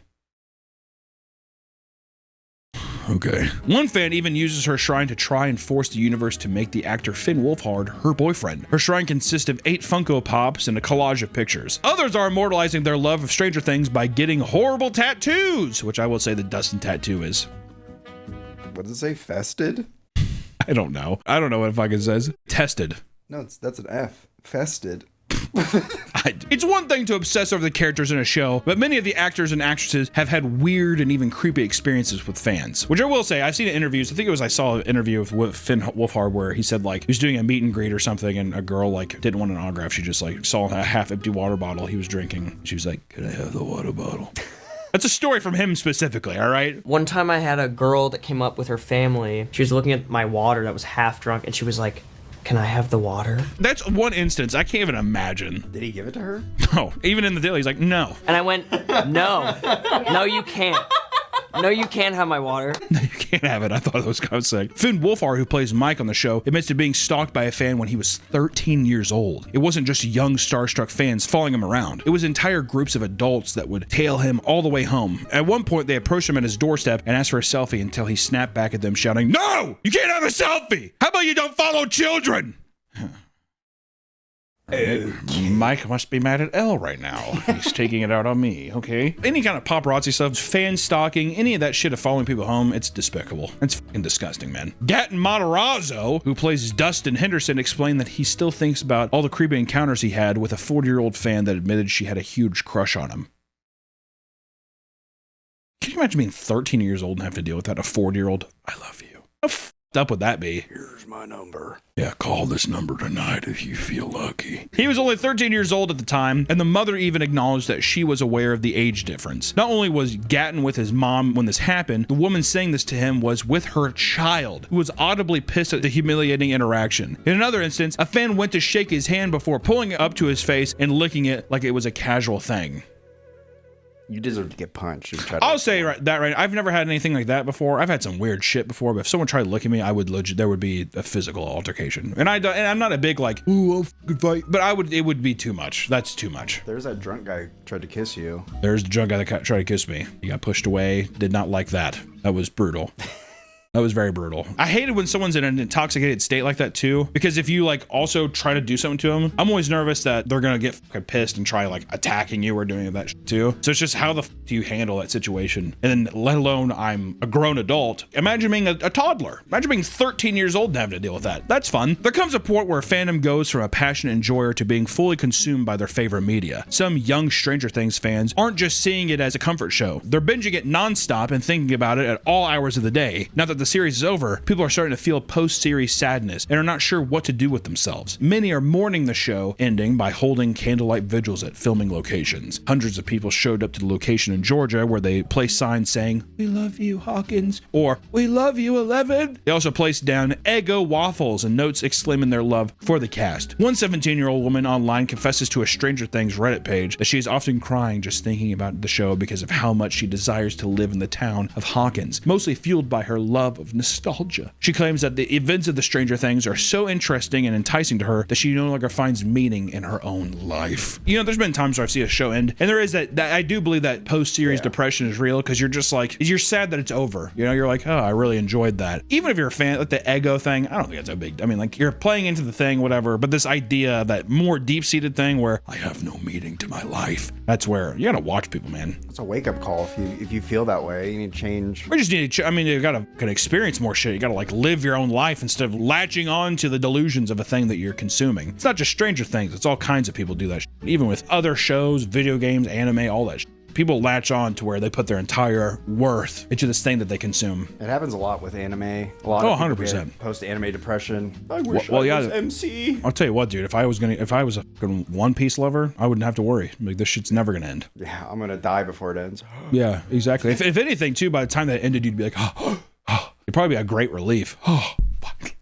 Okay. One fan even uses her shrine to try and force the universe to make the actor Finn Wolfhard her boyfriend. Her shrine consists of 8 Funko Pops and a collage of pictures. Others are immortalizing their love of Stranger Things by getting horrible tattoos, which I will say the Dustin tattoo is. What does it say? Fested? I don't know. I don't know what it fucking says. Tested. No, that's an F. Fested. It's one thing to obsess over the characters in a show, but many of the actors and actresses have had weird and even creepy experiences with fans. Which I will say, I've seen interviews. I saw an interview with Finn Wolfhard where he said like he was doing a meet and greet or something, and a girl like didn't want an autograph. She just like saw a half-empty water bottle he was drinking. She was like, "Could I have the water bottle?" That's a story from him specifically, all right? One time I had a girl that came up with her family. She was looking at my water that was half drunk, and she was like, "Can I have the water?" That's one instance. I can't even imagine. Did he give it to her? No. Even in the deal, he's like, no. And I went, "No. No, you can't. No, you can't have my water." No, you can't have it. I thought it was kind of sick. Finn Wolfhard, who plays Mike on the show, admits to being stalked by a fan when he was 13 years old. It wasn't just young starstruck fans following him around. It was entire groups of adults that would tail him all the way home. At one point, they approached him at his doorstep and asked for a selfie until he snapped back at them shouting, "No! You can't have a selfie! How about you don't follow children?" Mike must be mad at Elle right now. He's taking it out on me, okay? Any kind of paparazzi stuff, fan stalking, any of that shit of following people home, it's despicable. It's fucking disgusting, man. Gatton Matarazzo, who plays Dustin Henderson, explained that he still thinks about all the creepy encounters he had with a 40-year-old fan that admitted she had a huge crush on him. Can you imagine being 13 years old and have to deal with that? A 40-year-old, "I love you." How f***ed up would that be? "Here's my number. Yeah, call this number tonight if you feel lucky." He was only 13 years old at the time, and the mother even acknowledged that she was aware of the age difference. Not only was Gatton with his mom when this happened, the woman saying this to him was with her child, who was audibly pissed at the humiliating interaction. In another instance, a fan went to shake his hand before pulling it up to his face and licking it like it was a casual thing. You deserve to get punched. I'll say that right. I've never had anything like that before. I've had some weird shit before, but if someone tried to look at me, I would there would be a physical altercation. And I'm not a big like, "Ooh, I'll fucking fight," but it would be too much. That's too much. There's that drunk guy tried to kiss you. There's the drunk guy that tried to kiss me. He got pushed away. Did not like that. That was brutal. That was very brutal. I hated when someone's in an intoxicated state like that too, because if you like also try to do something to them, I'm always nervous that they're gonna get fucking pissed and try like attacking you or doing that shit too. So it's just how the f do you handle that situation? And then let alone I'm a grown adult. Imagine being a toddler. Imagine being 13 years old and having to deal with that. That's fun. There comes a point where fandom goes from a passionate enjoyer to being fully consumed by their favorite media. Some young Stranger Things fans aren't just seeing it as a comfort show. They're binging it nonstop and thinking about it at all hours of the day. Not that the series is over, people are starting to feel post-series sadness and are not sure what to do with themselves. Many are mourning the show ending by holding candlelight vigils at filming locations. Hundreds of people showed up to the location in Georgia where they placed signs saying, "We love you, Hawkins," or "We love you, 11." They also placed down Eggo waffles and notes exclaiming their love for the cast. One 17-year-old woman online confesses to a Stranger Things Reddit page that she is often crying just thinking about the show because of how much she desires to live in the town of Hawkins, mostly fueled by her love of nostalgia. She claims that the events of the Stranger Things are so interesting and enticing to her that she no longer finds meaning in her own life. You know, there's been times where I've seen a show end, and there is that I do believe that post-series depression is real, because you're just like, you're sad that it's over. You know, you're like, oh, I really enjoyed that. Even if you're a fan, like the Eggo thing, I don't think it's a big, I mean, like, you're playing into the thing, whatever, but this idea, that more deep-seated thing where I have no meaning to my life, that's where you gotta watch people, man. It's a wake-up call if you feel that way. You need to change. We just need to, I mean, you gotta experience more shit. You gotta like live your own life instead of latching on to the delusions of a thing that you're consuming. It's not just Stranger Things, it's all kinds of people do that shit. Even with other shows, video games, anime, all that shit. People latch on to where they put their entire worth into this thing that they consume. It happens a lot with anime. A lot of 100%. Post-anime depression. I wish Well, I yeah, was MC. I'll tell you what, dude, if I was a fucking One Piece lover, I wouldn't have to worry. Like, this shit's never gonna end. Yeah, I'm gonna die before it ends. Yeah, exactly. If anything, too, by the time that ended, you'd be like, oh, it'd probably be a great relief. Oh, fuck.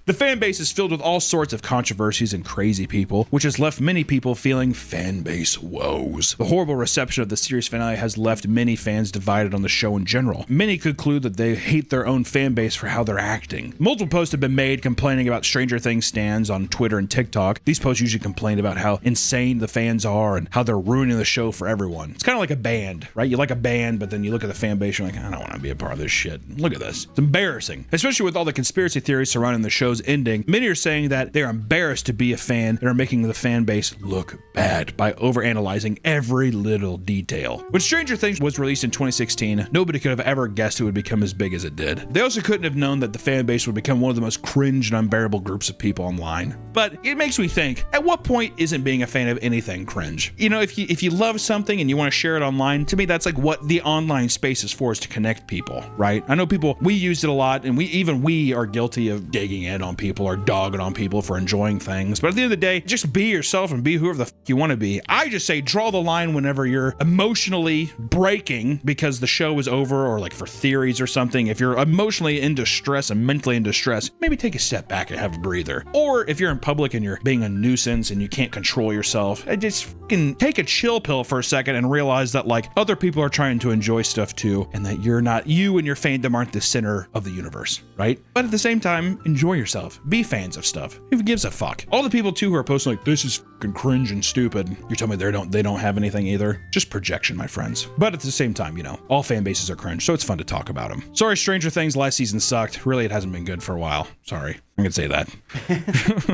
The fan base is filled with all sorts of controversies and crazy people, which has left many people feeling fan base woes. The horrible reception of the series finale has left many fans divided on the show in general. Many conclude that they hate their own fan base for how they're acting. Multiple posts have been made complaining about Stranger Things stans on Twitter and TikTok. These posts usually complain about how insane the fans are and how they're ruining the show for everyone. It's kind of like a band, right? You like a band, but then you look at the fan base, you're like, I don't want to be a part of this shit. Look at this. It's embarrassing. Especially with all the conspiracy theories surrounding the show's ending. Many are saying that they're embarrassed to be a fan and are making the fan base look bad by overanalyzing every little detail. When Stranger Things was released in 2016, nobody could have ever guessed it would become as big as it did. They also couldn't have known that the fan base would become one of the most cringe and unbearable groups of people online. But it makes me think, at what point isn't being a fan of anything cringe? You know, if you love something and you want to share it online, to me that's like what the online space is for, is to connect people, right? I know people, we used it a lot, and we are guilty of digging in on people or dogging on people for enjoying things. But at the end of the day, just be yourself and be whoever the fuck you want to be. I just say draw the line whenever you're emotionally breaking because the show is over, or like for theories or something. If you're emotionally in distress and mentally in distress, maybe take a step back and have a breather. Or if you're in public and you're being a nuisance and you can't control yourself, just fucking take a chill pill for a second and realize that like other people are trying to enjoy stuff too, and that you and your fandom aren't the center of the universe, right? But at the same time, enjoy yourself. Be fans of stuff. Who gives a fuck? All the people too who are posting like, this is fucking cringe and stupid, you're telling me they don't have anything either? Just projection, my friends. But at the same time, you know, all fan bases are cringe, so it's fun to talk about them. Sorry, Stranger Things last season sucked. Really, it hasn't been good for a while. Sorry. I can say that.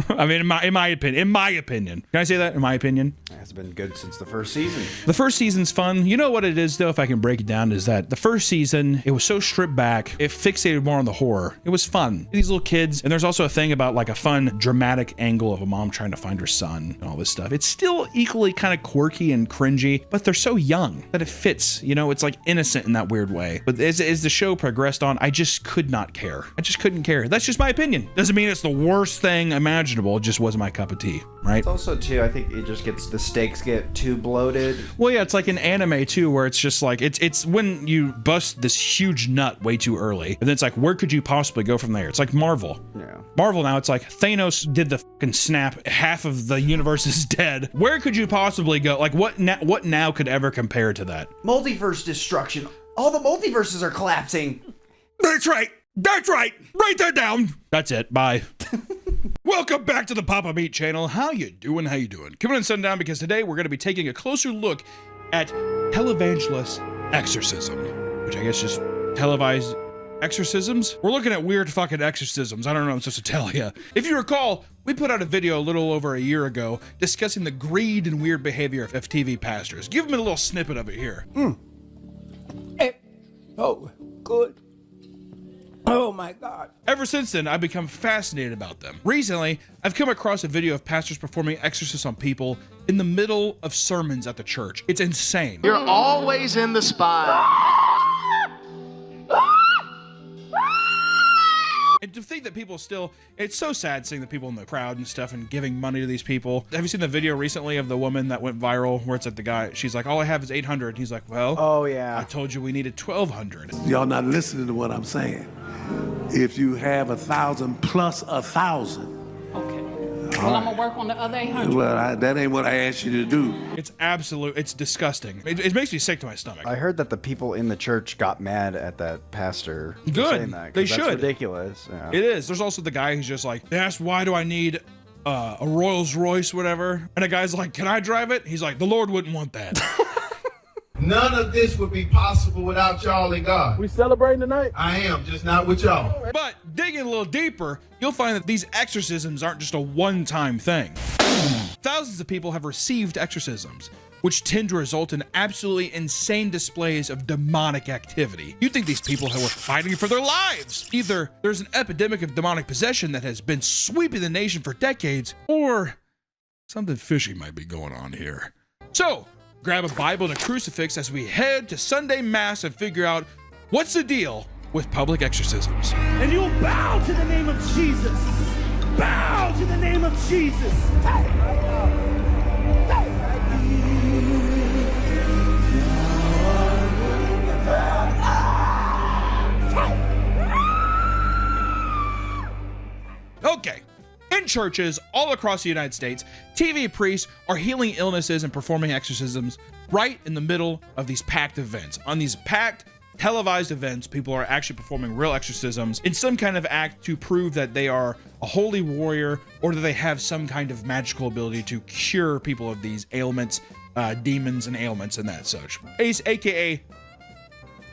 I mean, in my opinion. Can I say that? In my opinion? It's been good since the first season. The first season's fun. You know what it is, though, if I can break it down, is that the first season, it was so stripped back. It fixated more on the horror. It was fun. These little kids, and there's also a thing about like a fun, dramatic angle of a mom trying to find her son and all this stuff. It's still equally kind of quirky and cringy, but they're so young that it fits. You know, it's like innocent in that weird way. But as the show progressed on, I just could not care. I just couldn't care. That's just my opinion. Doesn't mean it's the worst thing imaginable. It just wasn't my cup of tea, right? It's also too, I think it just gets, the stakes get too bloated. Well, yeah, it's like an anime too, where it's just like, it's when you bust this huge nut way too early, and then it's like, where could you possibly go from there? It's like Marvel. Yeah. Marvel now, it's like Thanos did the fucking snap, half of the universe is dead. Where could you possibly go? Like what now could ever compare to that? Multiverse destruction. All the multiverses are collapsing. That's right. That's right. Write that down. That's it. Bye. Welcome back to the Papa Meat channel. How you doing? How you doing? Come on and sit down, because today we're going to be taking a closer look at televangelist exorcism, which I guess just televised exorcisms. We're looking at weird fucking exorcisms. I don't know what I'm supposed to tell you. If you recall, we put out a video a little over a year ago discussing the greed and weird behavior of TV pastors. Give them a little snippet of it here. Oh, good. Oh my God. Ever since then, I've become fascinated about them. Recently, I've come across a video of pastors performing exorcisms on people in the middle of sermons at the church. It's insane. You're always in the spot. And to think that people still, it's so sad seeing the people in the crowd and stuff and giving money to these people. Have you seen the video recently of the woman that went viral where it's like the guy, she's like, all I have is 800. And he's like, well, Oh yeah. I told you we needed 1,200. Y'all not listening to what I'm saying. If you have 1,000 plus 1,000, Okay. Well, I'm gonna work on the other 800. well, that ain't what I asked you to do. It's absolute, it's disgusting. It makes me sick to my stomach. I heard that the people in the church got mad at that pastor for Good. saying that, 'cause They that's should. ridiculous. Yeah. It is. There's also the guy who's just like, they asked, why do I need a Rolls Royce, whatever? And a guy's like, can I drive it? He's like, the Lord wouldn't want that. None of this would be possible without y'all and God. We celebrating tonight? I am, just not with y'all. But digging a little deeper, you'll find that these exorcisms aren't just a one-time thing. Thousands of people have received exorcisms, which tend to result in absolutely insane displays of demonic activity. You think these people who are fighting for their lives. Either there's an epidemic of demonic possession that has been sweeping the nation for decades, or something fishy might be going on here. So, grab a Bible and a crucifix as we head to Sunday Mass and figure out what's the deal with public exorcisms. And you'll bow to the name of Jesus. Bow to the name of Jesus. Okay. In churches all across the United States, TV priests are healing illnesses and performing exorcisms right in the middle of these packed events. On these packed, televised events, people are actually performing real exorcisms in some kind of act to prove that they are a holy warrior or that they have some kind of magical ability to cure people of these ailments, demons and ailments and that such. AKA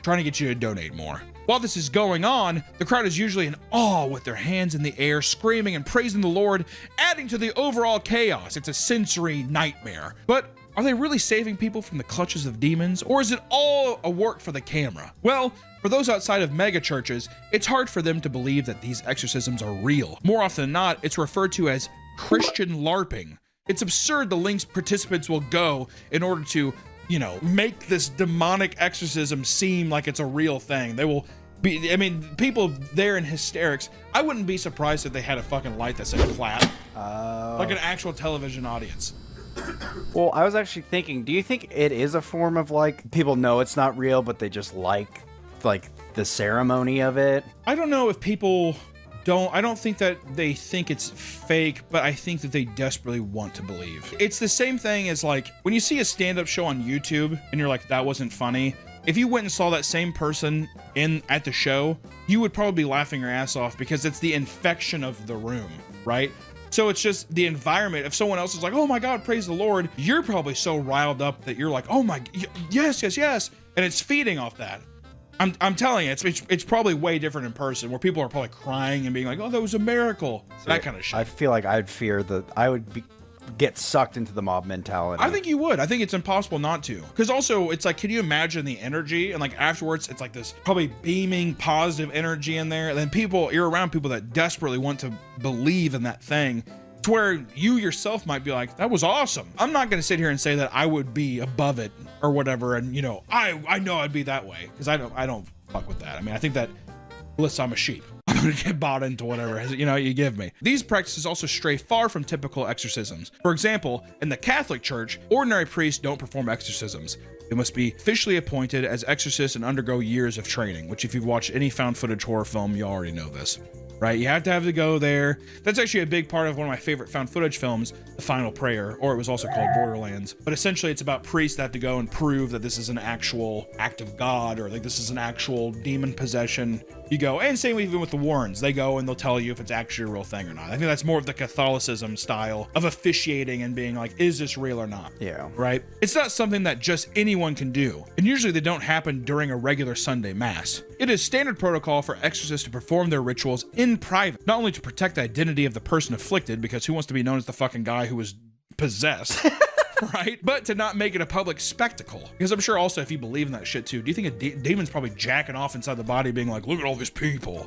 trying to get you to donate more. While this is going on, the crowd is usually in awe with their hands in the air, screaming and praising the Lord, adding to the overall chaos. It's a sensory nightmare. But are they really saving people from the clutches of demons, or is it all a work for the camera? Well, for those outside of mega churches, it's hard for them to believe that these exorcisms are real. More often than not, it's referred to as Christian LARPing. It's absurd the lengths participants will go in order to, you know, make this demonic exorcism seem like it's a real thing. They will be, I mean, people there in hysterics. I wouldn't be surprised if they had a fucking light that said clap. Like an actual television audience. Well, I was actually thinking, do you think it is a form of like people know it's not real, but they just like the ceremony of it? I don't know if people I don't think that they think it's fake, but I think that they desperately want to believe. It's the same thing as like when you see a stand-up show on YouTube and you're like, that wasn't funny. If you went and saw that same person at the show, you would probably be laughing your ass off because it's the infection of the room, right? So it's just the environment. If someone else is like, oh my God, praise the Lord, you're probably so riled up that you're like, oh my, yes. And it's feeding off that. I'm telling you, it's probably way different in person where people are probably crying and being like, oh, that was a miracle. So that kind of shit. I feel like I'd fear that I would get sucked into the mob mentality. I think you would. I think it's impossible not to. Because also, it's like, can you imagine the energy? And like afterwards, it's like this probably beaming positive energy in there. And then you're around people that desperately want to believe in that thing. To where you yourself might be like, that was awesome. I'm not going to sit here and say that I would be above it or whatever. And you know, I know I'd be that way because I don't fuck with that. I mean, I think that, listen, I'm a sheep. I'm going to get bought into whatever, you know, you give me. These practices also stray far from typical exorcisms. For example, in the Catholic Church, ordinary priests don't perform exorcisms. They must be officially appointed as exorcists and undergo years of training, which if you've watched any found footage horror film, you already know this. Right? You have to go there. That's actually a big part of one of my favorite found footage films, The Final Prayer, or it was also called Borderlands. But essentially it's about priests that have to go and prove that this is an actual act of God, or like this is an actual demon possession. You go, and same even with the Warrens. They go and they'll tell you if it's actually a real thing or not. I think that's more of the Catholicism style of officiating and being like, is this real or not? Yeah. Right? It's not something that just anyone can do. And usually they don't happen during a regular Sunday Mass. It is standard protocol for exorcists to perform their rituals in private, not only to protect the identity of the person afflicted, because who wants to be known as the fucking guy who was possessed, right? But to not make it a public spectacle. Because I'm sure also if you believe in that shit too, do you think a demon's probably jacking off inside the body being like, look at all these people.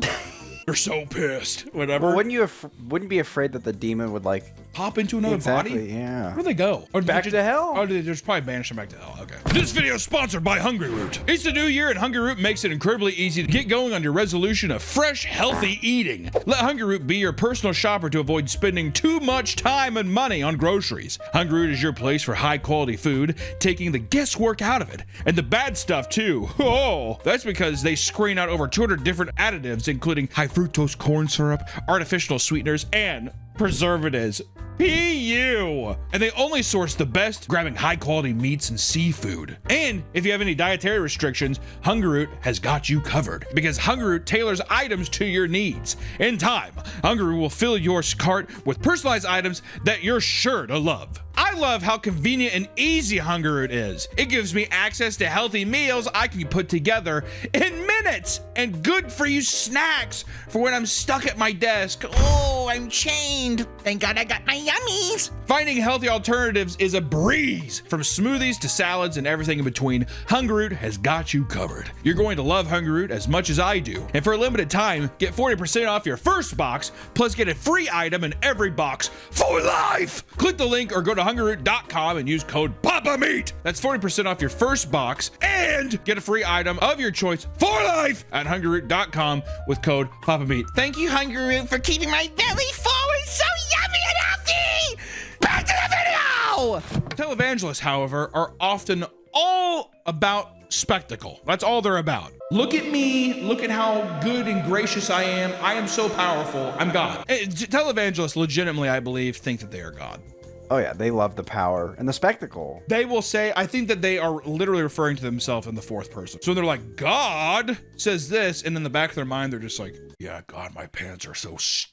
They're so pissed, whatever. Well, wouldn't you be afraid that the demon would like pop into another body? Yeah. Where do they go? Or Back to hell. Oh, they just probably banish them back to hell. Okay. This video is sponsored by Hungry Root. It's the new year, and Hungry Root makes it incredibly easy to get going on your resolution of fresh, healthy eating. Let Hungry Root be your personal shopper to avoid spending too much time and money on groceries. Hungry Root is your place for high-quality food, taking the guesswork out of it, and the bad stuff too. Oh, that's because they screen out over 200 different additives, including high fructose corn syrup, artificial sweeteners, and preservatives. PU! And they only source the best, grabbing high quality meats and seafood. And if you have any dietary restrictions, Hungry Root has got you covered, because Hungry Root tailors items to your needs. In time, Hungry Root will fill your cart with personalized items that you're sure to love. I love how convenient and easy Hungry Root is. It gives me access to healthy meals I can put together in minutes, and good for you snacks for when I'm stuck at my desk. Oh, I'm chained. Thank God I got my yummies. Finding healthy alternatives is a breeze. From smoothies to salads and everything in between, Hungry Root has got you covered. You're going to love Hungry Root as much as I do. And for a limited time, get 40% off your first box, plus get a free item in every box for life. Click the link or go to hungryroot.com and use code PAPAMEAT. That's 40% off your first box and get a free item of your choice for life at hungryroot.com with code PAPAMEAT. Thank you, Hungry Root, for keeping my belly full and so yummy and healthy. Back to the video! Televangelists, however, are often all about spectacle. That's all they're about. Look at me. Look at how good and gracious I am. I am so powerful. I'm God. Televangelists legitimately, I believe, think that they are God. Oh yeah, they love the power and the spectacle. They will say, I think that they are literally referring to themselves in the fourth person. So they're like, God says this, and in the back of their mind, they're just like, yeah, God, my pants are so stiff.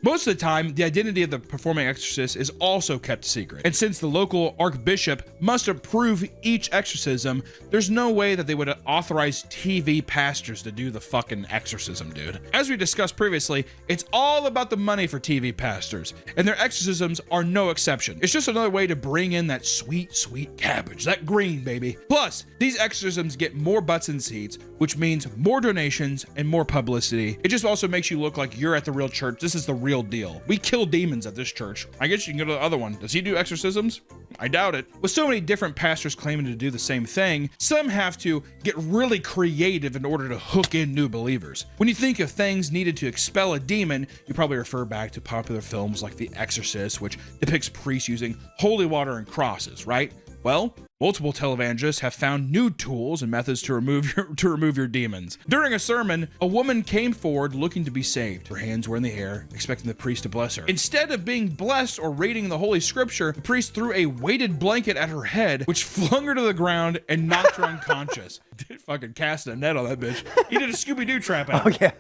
Most of the time, the identity of the performing exorcist is also kept secret. And since the local archbishop must approve each exorcism, there's no way that they would authorize TV pastors to do the fucking exorcism, dude. As we discussed previously, it's all about the money for TV pastors, and their exorcisms are no exception. It's just another way to bring in that sweet, sweet cabbage, that green, baby. Plus, these exorcisms get more butts in seats, which means more donations and more publicity. It just also makes you look like you're at the real church. This is the real deal. We kill demons at this church. I guess you can go to the other one. Does he do exorcisms? I doubt it. With so many different pastors claiming to do the same thing, some have to get really creative in order to hook in new believers. When you think of things needed to expel a demon, you probably refer back to popular films like The Exorcist, which depicts priests using holy water and crosses, right? Well, multiple televangelists have found new tools and methods to remove your demons. During a sermon, a woman came forward looking to be saved. Her hands were in the air, expecting the priest to bless her. Instead of being blessed or reading the Holy Scripture, the priest threw a weighted blanket at her head, which flung her to the ground and knocked her unconscious. Dude, fucking cast a net on that bitch. He did a Scooby-Doo trap out. Oh yeah.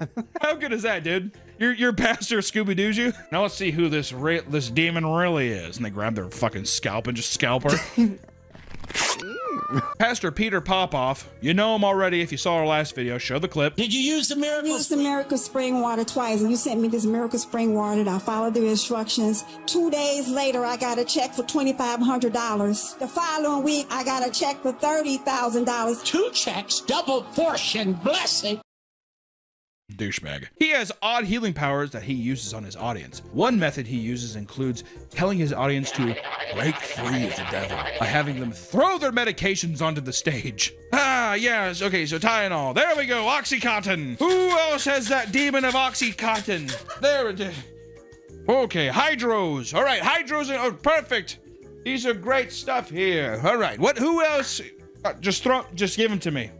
How good is that, dude? Your pastor Scooby-Doo's you? Now let's see who this demon really is. And they grab their fucking scalp and just scalp her. Pastor Peter Popoff, you know him already if you saw our last video. Show the clip. Did you use the miracle? I used the miracle spring water twice, and you sent me this miracle spring water, and I followed the instructions. 2 days later, I got a check for $2,500. The following week, I got a check for $30,000. 2 checks, double portion blessing. Douchebag. He has odd healing powers that he uses on his audience. One method he uses includes telling his audience to break free of the devil by having them throw their medications onto the stage. Ah, yes. Okay, so Tylenol. There we go. Oxycontin. Who else has that demon of Oxycontin? There it is. Okay, Hydros. All right, Hydros. Oh, perfect. These are great stuff here. All right. Who else? Just give them to me.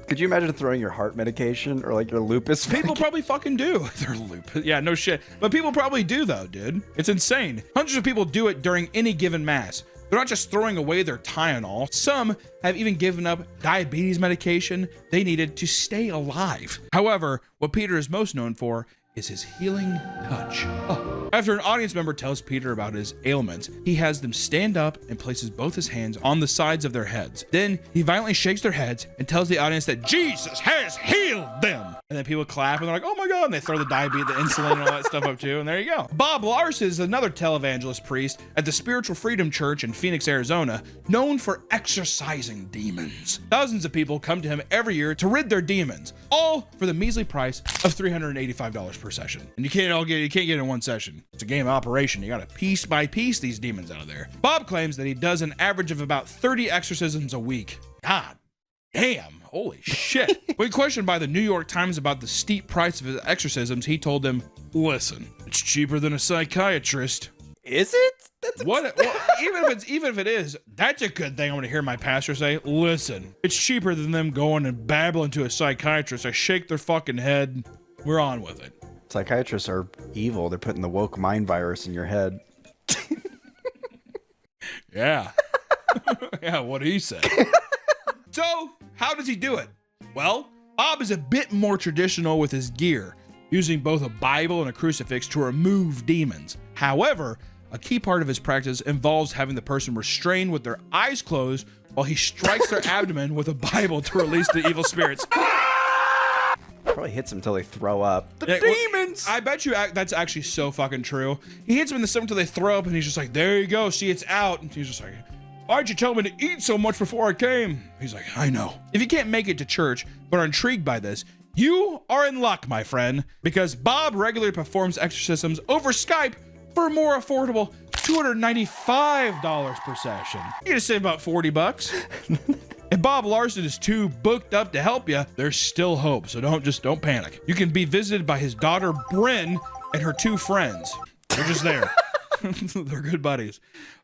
Could you imagine throwing your heart medication or like your lupus? People probably fucking do. Their lupus. Yeah, no shit. But people probably do though, dude. It's insane. Hundreds of people do it during any given mass. They're not just throwing away their Tylenol. Some have even given up diabetes medication they needed to stay alive. However, what Peter is most known for is his healing touch. Oh. After an audience member tells Peter about his ailments, he has them stand up and places both his hands on the sides of their heads. Then he violently shakes their heads and tells the audience that Jesus has healed them. And then people clap and they're like, oh my God. And they throw the diabetes, the insulin and all that stuff up too. And there you go. Bob Larson is another televangelist priest at the Spiritual Freedom Church in Phoenix, Arizona, known for exorcising demons. Thousands of people come to him every year to rid their demons, all for the measly price of $385 per session. And you can't get it in one session. game. It's a game operation. You gotta piece by piece these demons out of there. Bob claims that he does an average of about 30 exorcisms a week. God damn, holy shit. When questioned by the New York Times about the steep price of his exorcisms, he told them, listen, it's cheaper than a psychiatrist. Is it? That's Well, even if it is, that's a good thing. I'm gonna hear my pastor say, listen, it's cheaper than them going and babbling to a psychiatrist. I shake their fucking head. We're on with it. Psychiatrists are evil. They're putting the woke mind virus in your head. Yeah. Yeah, what he said. So, how does he do it? Well, Bob is a bit more traditional with his gear, using both a Bible and a crucifix to remove demons. However, a key part of his practice involves having the person restrained with their eyes closed while he strikes their abdomen with a Bible to release the evil spirits. Probably hits them until they throw up. Yeah, demons! I bet you that's actually so fucking true. He hits them in the stomach until they throw up, and he's just like, there you go, see, it's out. And he's just like, why'd you tell me to eat so much before I came? He's like, I know. If you can't make it to church, but are intrigued by this, you are in luck, my friend, because Bob regularly performs exorcisms over Skype for a more affordable $295 per session. You just save about 40 bucks. If Bob Larson is too booked up to help you, there's still hope, so don't panic. You can be visited by his daughter Bryn and her 2 friends. They're just there. They're good buddies.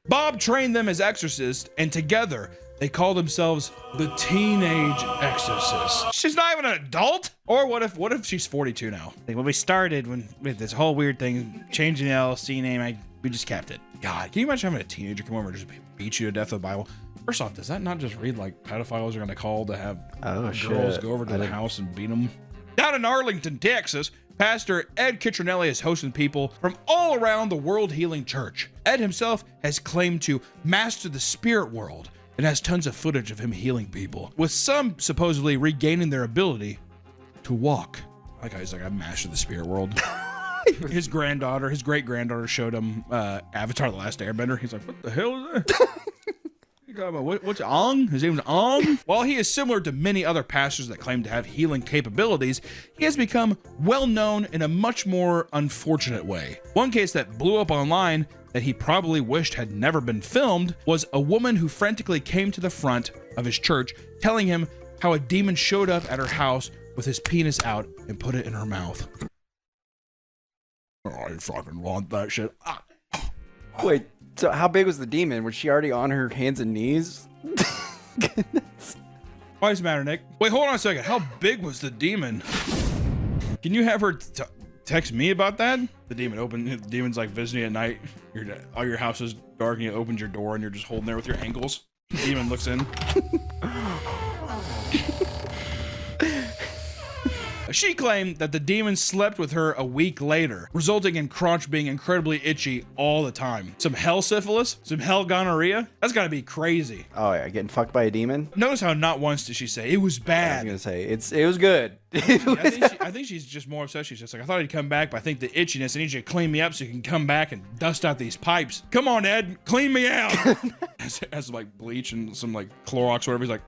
Bob trained them as exorcists, and together they call themselves the Teenage Exorcists. She's not even an adult? Or what if she's 42 now? Like when we started with this whole weird thing, changing the LLC name, we just kept it. God, can you imagine having a teenager come over and just beat you to death with the Bible? First off, does that not just read like pedophiles are gonna call to have girls go over to the house and beat them? Down in Arlington, Texas, Pastor Ed Kitronelli is hosting people from all around the World Healing Church. Ed himself has claimed to master the spirit world and has tons of footage of him healing people, with some supposedly regaining their ability to walk. Like he's like, I've mastered the spirit world. His great-granddaughter showed him Avatar: The Last Airbender. He's like, what the hell is that? What's Ong? His name's Ong? While he is similar to many other pastors that claim to have healing capabilities, he has become well known in a much more unfortunate way. One case that blew up online that he probably wished had never been filmed was a woman who frantically came to the front of his church telling him how a demon showed up at her house with his penis out and put it in her mouth. Oh, I fucking want that shit. Ah. Wait, so how big was the demon? Was she already on her hands and knees? Why does it matter, Nick? Wait, hold on a second. How big was the demon? Can you have her text me about that? The demon's like visiting at night. All your house is dark and you opened your door and you're just holding there with your ankles. The demon looks in. She claimed that the demon slept with her a week later, resulting in crotch being incredibly itchy all the time. Some hell syphilis? Some hell gonorrhea? That's gotta be crazy. Oh yeah, getting fucked by a demon? Notice how not once did she say, it was bad. I was gonna say, it was good. I think she's just more upset. She's just like, I thought he'd come back, but I think the itchiness, I need you to clean me up so you can come back and dust out these pipes. Come on, Ed, clean me out. Has like bleach and some like Clorox or whatever. He's like...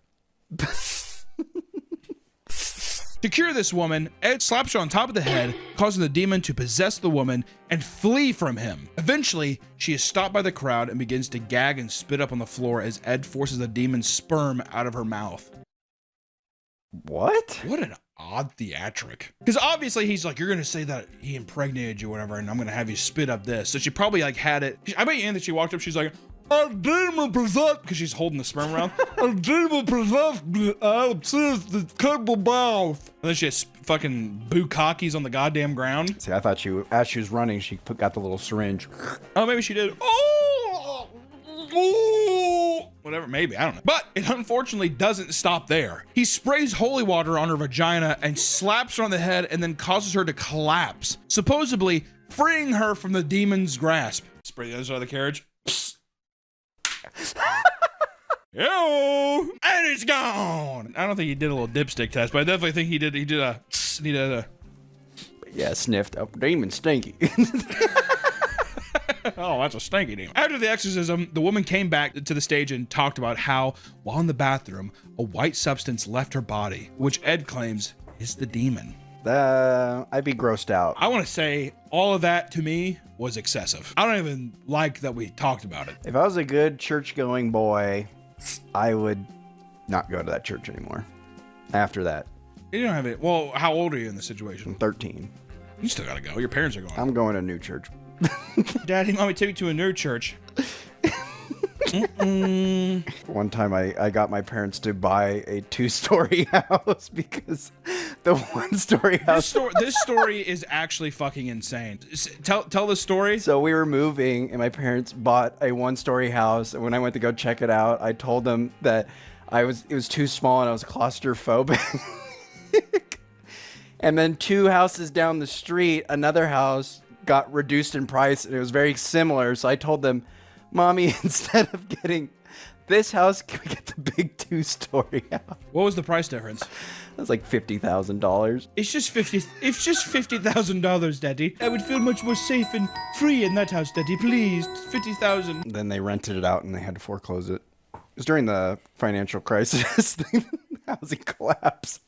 To cure this woman, Ed slaps her on top of the head, causing the demon to possess the woman and flee from him. Eventually, she is stopped by the crowd and begins to gag and spit up on the floor as Ed forces the demon's sperm out of her mouth. What? What an odd theatric. Because obviously he's like, you're going to say that he impregnated you or whatever, and I'm going to have you spit up this. So she probably like had it. I bet you that she walked up, she's like, a demon possessed, because she's holding the sperm around. A demon possessed me, the couple mouth. And then she has fucking bukkakis on the goddamn ground. See, I thought as she was running, she got the little syringe. Oh, maybe she did. Oh, whatever, maybe, I don't know. But it unfortunately doesn't stop there. He sprays holy water on her vagina and slaps her on the head and then causes her to collapse, supposedly freeing her from the demon's grasp. Spray the other side of the carriage. Yo, and it's gone. I don't think he did a little dipstick test, but I definitely think he did a yeah, sniffed up. Demon stinky. Oh, that's a stinky demon. After the exorcism, the woman came back to the stage and talked about how, while in the bathroom, a white substance left her body, which Ed claims is the demon. I'd be grossed out. I want to say all of that to me was excessive. I don't even like that we talked about it. If I was a good church-going boy, I would not go to that church anymore. After that, You don't have it. Well, how old are you in the situation? I'm 13. You still gotta go. Your parents are going. I'm going to a new church. Daddy, mommy, take me to a new church. One time I got my parents to buy a 2-story house because the 1-story house. This story is actually fucking insane. Tell the story. So we were moving and my parents bought a 1-story house, and when I went to go check it out, I told them that it was too small and I was claustrophobic. And then 2 houses down the street, another house got reduced in price and it was very similar. So I told them, Mommy, instead of getting this house, can we get the big 2-story house? What was the price difference? It was like $50,000. It's just $50,000, Daddy. I would feel much more safe and free in that house, Daddy. Please, $50,000. Then they rented it out and they had to foreclose it. It was during the financial crisis, the housing collapse.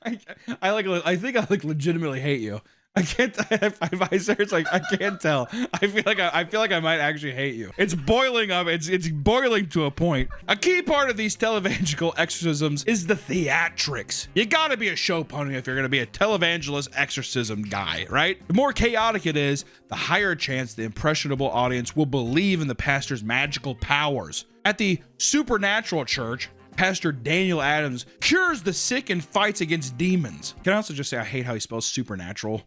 I think I legitimately hate you. I can't. I search like I can't tell. I feel like I might actually hate you. It's boiling up. It's boiling to a point. A key part of these televangelical exorcisms is the theatrics. You gotta be a show pony if you're gonna be a televangelist exorcism guy, right? The more chaotic it is, the higher chance the impressionable audience will believe in the pastor's magical powers. At the Supernatural Church, Pastor Daniel Adams cures the sick and fights against demons. Can I also just say I hate how he spells supernatural?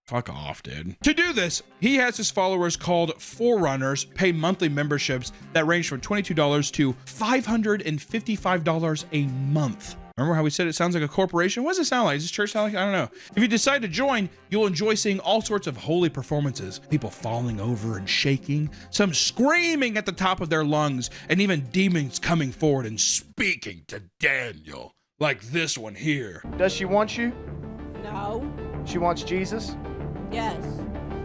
Fuck off, dude. To do this, he has his followers called Forerunners pay monthly memberships that range from $22 to $555 a month. Remember how we said it sounds like a corporation? What does it sound like? Does this church sound like? I don't know. If you decide to join, you'll enjoy seeing all sorts of holy performances. People falling over and shaking, some screaming at the top of their lungs, and even demons coming forward and speaking to Daniel. Like this one here. Does she want you? No. She wants Jesus? Yes.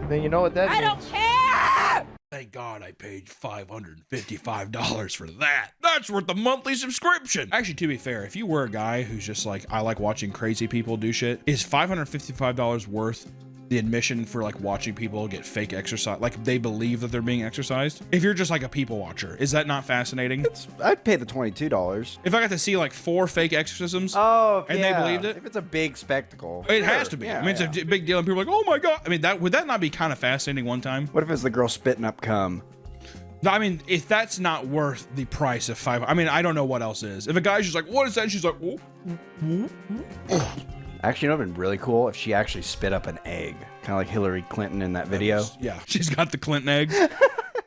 Then you know what that means. I don't care! Thank God I paid $555 for that. That's worth the monthly subscription. Actually, to be fair, if you were a guy who's just like, I like watching crazy people do shit, is $555 worth the admission for like watching people get fake exercise? Like they believe that they're being exercised? If you're just like a people watcher, is that not fascinating? I'd pay the $22. If I got to see like 4 fake exorcisms and they believed it? If it's a big spectacle. It has to be. Yeah, I mean, it's a big deal and people are like, oh my God. I mean, would that not be kind of fascinating one time? What if it's the girl spitting up cum? No, I mean, if that's not worth the price of I mean, I don't know what else is. If a guy's just like, what is that? She's like, oh. Actually, it would have been really cool if she actually spit up an egg. Kind of like Hillary Clinton in that video. Yeah, she's got the Clinton egg.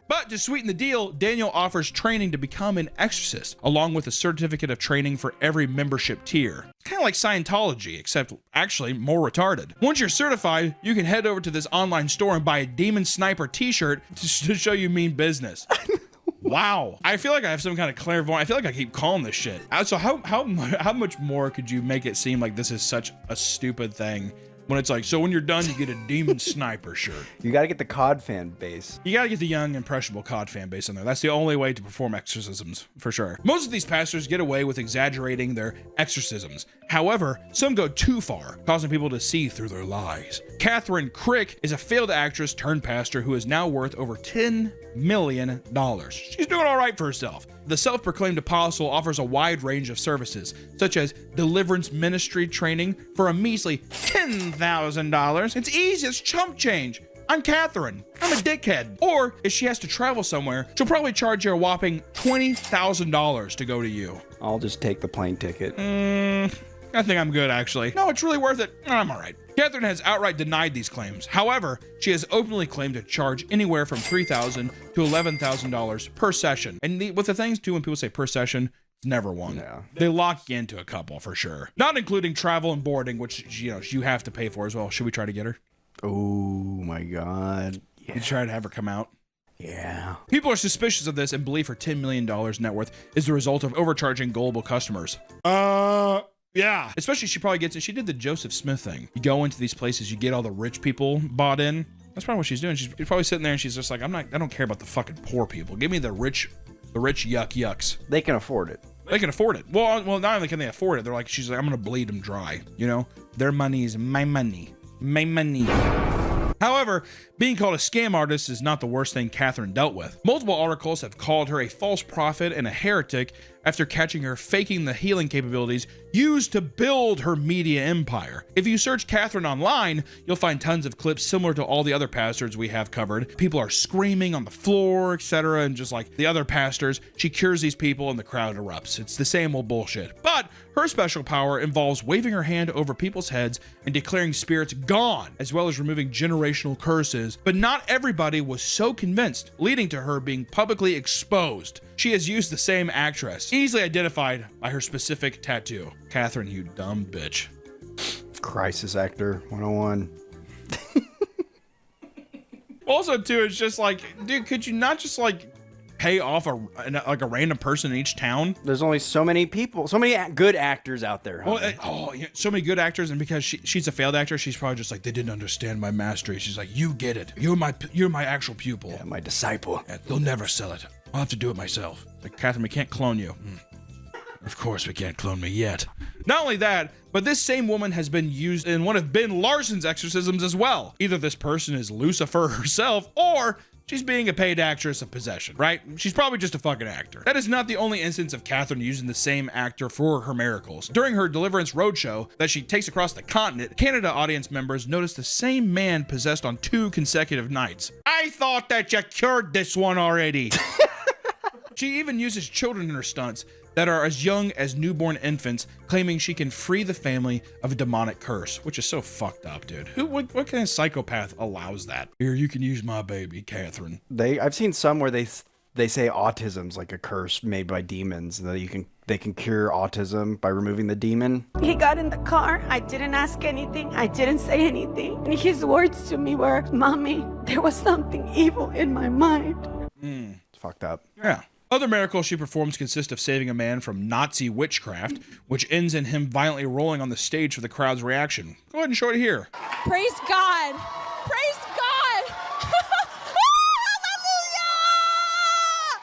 But to sweeten the deal, Daniel offers training to become an exorcist, along with a certificate of training for every membership tier. It's kind of like Scientology, except actually more retarded. Once you're certified, you can head over to this online store and buy a Demon Sniper t-shirt to show you mean business. Wow. I feel like I have some kind of clairvoyant. I feel like I keep calling this shit. So how much more could you make it seem like this is such a stupid thing when it's like, so when you're done, you get a Demon Sniper shirt. You got to get the COD fan base. You got to get the young, impressionable COD fan base in there. That's the only way to perform exorcisms, for sure. Most of these pastors get away with exaggerating their exorcisms. However, some go too far, causing people to see through their lies. Catherine Crick is a failed actress turned pastor who is now worth over $10 million. She's doing all right for herself. The self-proclaimed apostle offers a wide range of services, such as deliverance ministry training for a measly $10,000. It's easy, it's chump change. I'm Catherine. I'm a dickhead. Or if she has to travel somewhere, she'll probably charge you a whopping $20,000 to go to you. I'll just take the plane ticket. I think I'm good, actually. No, it's really worth it. I'm all right. Catherine has outright denied these claims. However, she has openly claimed to charge anywhere from $3,000 to $11,000 per session. And with the things too, when people say per session, it's never one. Yeah. They lock you into a couple for sure. Not including travel and boarding, which you have to pay for as well. Should we try to get her? Oh my God. Yeah. You try to have her come out? Yeah. People are suspicious of this and believe her $10 million net worth is the result of overcharging gullible customers. Yeah. Especially she probably gets it. She did the Joseph Smith thing. You go into these places, you get all the rich people bought in. That's probably what she's doing. She's probably sitting there and she's just like, I don't care about the fucking poor people. Give me the rich yucks. They can afford it. They can afford it. Well, not only can they afford it, they're like, she's like, I'm gonna bleed them dry. You know, their money is my money, my money. However, being called a scam artist is not the worst thing Catherine dealt with. Multiple articles have called her a false prophet and a heretic after catching her faking the healing capabilities used to build her media empire. If you search Catherine online, you'll find tons of clips similar to all the other pastors we have covered. People are screaming on the floor, etc., and just like the other pastors, she cures these people and the crowd erupts. It's the same old bullshit. But her special power involves waving her hand over people's heads and declaring spirits gone, as well as removing generational curses. But not everybody was so convinced, leading to her being publicly exposed. She has used the same actress, easily identified by her specific tattoo. Catherine, you dumb bitch. Crisis actor 101. Also, too, it's just like, dude, could you not just like pay off a random person in each town? There's only so many people, so many good actors out there. Well, yeah, so many good actors, and because she's a failed actress, she's probably just like, they didn't understand my mastery. She's like, you get it. You're my actual pupil. Yeah, my disciple. Yeah, they'll never sell it. I'll have to do it myself. Like, Catherine, we can't clone you. Of course we can't clone me yet. Not only that, but this same woman has been used in one of Ben Larson's exorcisms as well. Either this person is Lucifer herself, or she's being a paid actress of possession, right? She's probably just a fucking actor. That is not the only instance of Catherine using the same actor for her miracles. During her Deliverance Roadshow that she takes across the continent, Canada audience members noticed the same man possessed on 2 consecutive nights. I thought that you cured this one already. She even uses children in her stunts that are as young as newborn infants, claiming she can free the family of a demonic curse, which is so fucked up, dude. What kind of psychopath allows that? Here, you can use my baby, Catherine. I've seen some where they say autism's like a curse made by demons, and that they can cure autism by removing the demon. He got in the car. I didn't ask anything. I didn't say anything. And his words to me were, "Mommy, there was something evil in my mind." It's fucked up. Yeah. Other miracles she performs consist of saving a man from Nazi witchcraft, which ends in him violently rolling on the stage for the crowd's reaction. Go ahead and show it here. Praise God. Praise God. Hallelujah!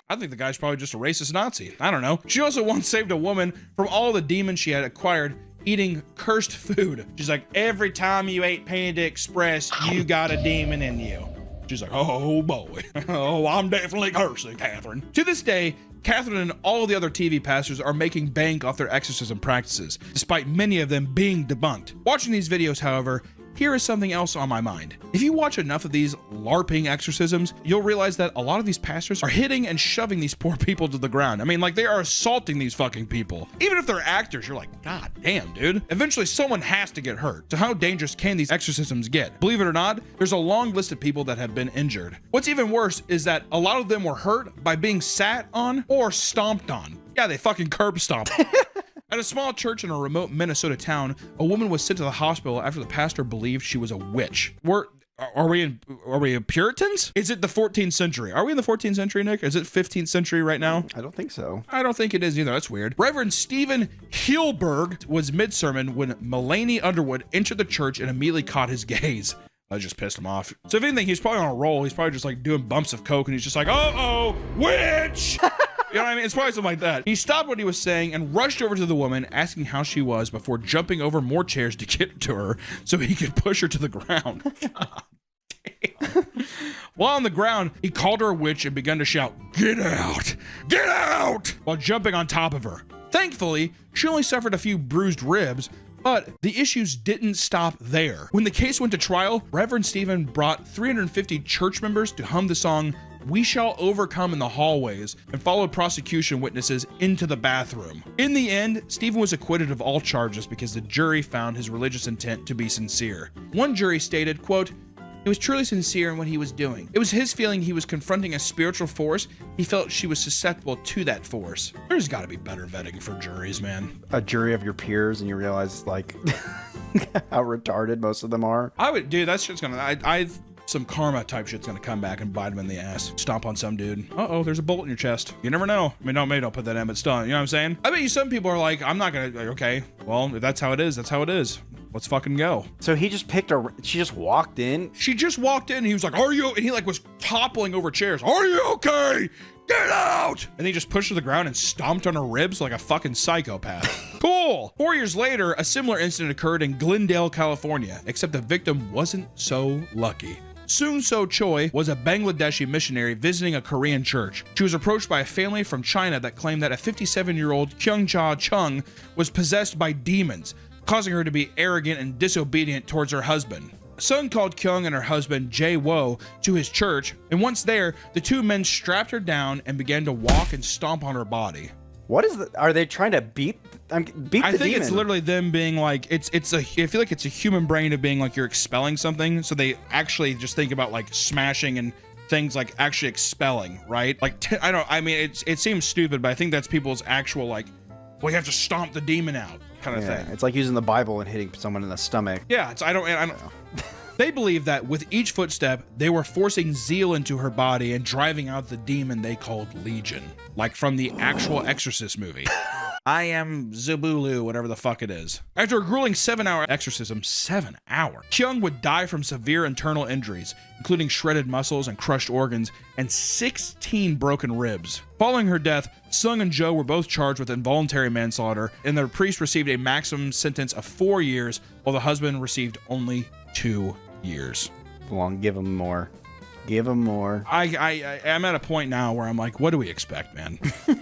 I think the guy's probably just a racist Nazi. I don't know. She also once saved a woman from all the demons she had acquired eating cursed food. She's like, every time you ate Panda Express, you got a demon in you. She's like, oh boy, oh, I'm definitely cursing, Catherine. To this day, Catherine and all the other TV pastors are making bank off their exorcism practices, despite many of them being debunked. Watching these videos, however, here is something else on my mind. If you watch enough of these LARPing exorcisms, you'll realize that a lot of these pastors are hitting and shoving these poor people to the ground. I mean, like, they are assaulting these fucking people. Even if they're actors, you're like, God damn, dude. Eventually, someone has to get hurt. So how dangerous can these exorcisms get? Believe it or not, there's a long list of people that have been injured. What's even worse is that a lot of them were hurt by being sat on or stomped on. Yeah, they fucking curb stomped. At a small church in a remote Minnesota town, a woman was sent to the hospital after the pastor believed she was a witch. Are we Puritans? Is it the 14th century? Are we in the 14th century, Nick? Is it 15th century right now? I don't think so. I don't think it is either. That's weird. Reverend Stephen Heelberg was mid-sermon when Mulaney Underwood entered the church and immediately caught his gaze. That just pissed him off. So if anything, he's probably on a roll. He's probably just like doing bumps of coke and he's just like, uh-oh, witch! You know what I mean? It's probably something like that. He stopped what he was saying and rushed over to the woman, asking how she was before jumping over more chairs to get to her so he could push her to the ground. God damn. While on the ground, he called her a witch and began to shout, "Get out! Get out!" while jumping on top of her. Thankfully, she only suffered a few bruised ribs, but the issues didn't stop there. When the case went to trial, Reverend Stephen brought 350 church members to hum the song "We Shall Overcome" in the hallways and followed prosecution witnesses into the bathroom. In the end, Stephen was acquitted of all charges because the jury found his religious intent to be sincere. One jury stated, quote, "He was truly sincere in what he was doing. It was his feeling he was confronting a spiritual force. He felt she was susceptible to that force." There's got to be better vetting for juries, man. A jury of your peers, and you realize like how retarded most of them are. Dude, that shit's gonna, some karma type shit's gonna come back and bite him in the ass. Stomp on some dude. Uh-oh, there's a bullet in your chest. You never know. I mean, maybe don't put that in, but still, you know what I'm saying? I bet you some people are like, I'm not gonna, okay, well, if that's how it is, that's how it is. Let's fucking go. So he just she just walked in? She just walked in and he was like, are you, and he like was toppling over chairs. Are you okay? get out! And he just pushed her to the ground and stomped on her ribs like a fucking psychopath. Cool! 4 years later, a similar incident occurred in Glendale, California, except the victim wasn't so lucky. Soon So Choi was a Bangladeshi missionary visiting a Korean church. She was approached by a family from China that claimed that a 57-year-old Kyung Cha Chung was possessed by demons, causing her to be arrogant and disobedient towards her husband. Sun called Kyung and her husband Jae Wo to his church, and once there, the two men strapped her down and began to walk and stomp on her body. What is the? Are they trying to beat the demon? I think it's literally them being like, I feel like it's a human brain of being like you're expelling something, so they actually just think about like smashing and things like actually expelling, right? Like it seems stupid, but I think that's people's actual like, well, you have to stomp the demon out kind of thing. It's like using the Bible and hitting someone in the stomach. Yeah, I don't know. They believe that with each footstep, they were forcing zeal into her body and driving out the demon they called Legion, like from the actual Exorcist movie. I am Zubulu, whatever the fuck it is. After a grueling 7-hour exorcism, 7 hours, Kyung would die from severe internal injuries, including shredded muscles and crushed organs, and 16 broken ribs. Following her death, Sung and Jo were both charged with involuntary manslaughter, and the priest received a maximum sentence of 4 years, while the husband received only 2 years. Come on, give him more. Give him more. I'm at a point now where I'm like, what do we expect, man?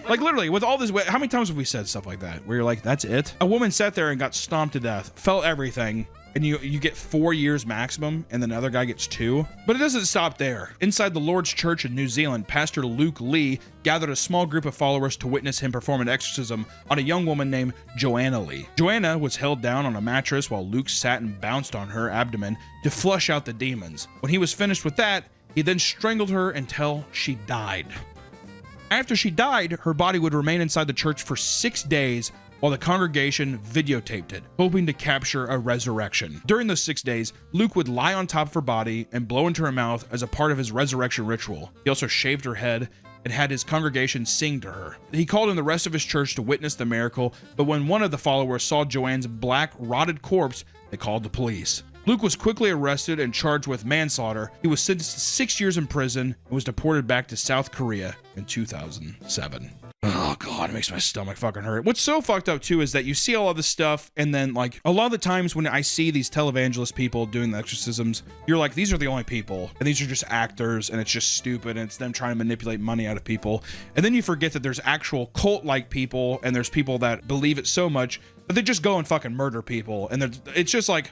Like literally, with all this, how many times have we said stuff like that? Where you're like, that's it? A woman sat there and got stomped to death, felt everything, and you get 4 years maximum, and then the other guy gets 2. But it doesn't stop there. Inside the Lord's Church in New Zealand, Pastor Luke Lee gathered a small group of followers to witness him perform an exorcism on a young woman named Joanna Lee. Joanna was held down on a mattress while Luke sat and bounced on her abdomen to flush out the demons. When he was finished with that, he then strangled her until she died. After she died, her body would remain inside the church for 6 days while the congregation videotaped it, hoping to capture a resurrection. During those 6 days, Luke would lie on top of her body and blow into her mouth as a part of his resurrection ritual. He also shaved her head and had his congregation sing to her. He called in the rest of his church to witness the miracle, but when one of the followers saw Joanne's black, rotted corpse, they called the police. Luke was quickly arrested and charged with manslaughter. He was sentenced to 6 years in prison and was deported back to South Korea in 2007. Oh God, it makes my stomach fucking hurt. What's so fucked up too is that you see all of this stuff, and then like a lot of the times when I see these televangelist people doing the exorcisms, you're like, these are the only people, and these are just actors, and it's just stupid, and it's them trying to manipulate money out of people. And then you forget that there's actual cult-like people, and there's people that believe it so much that they just go and fucking murder people, and it's just like,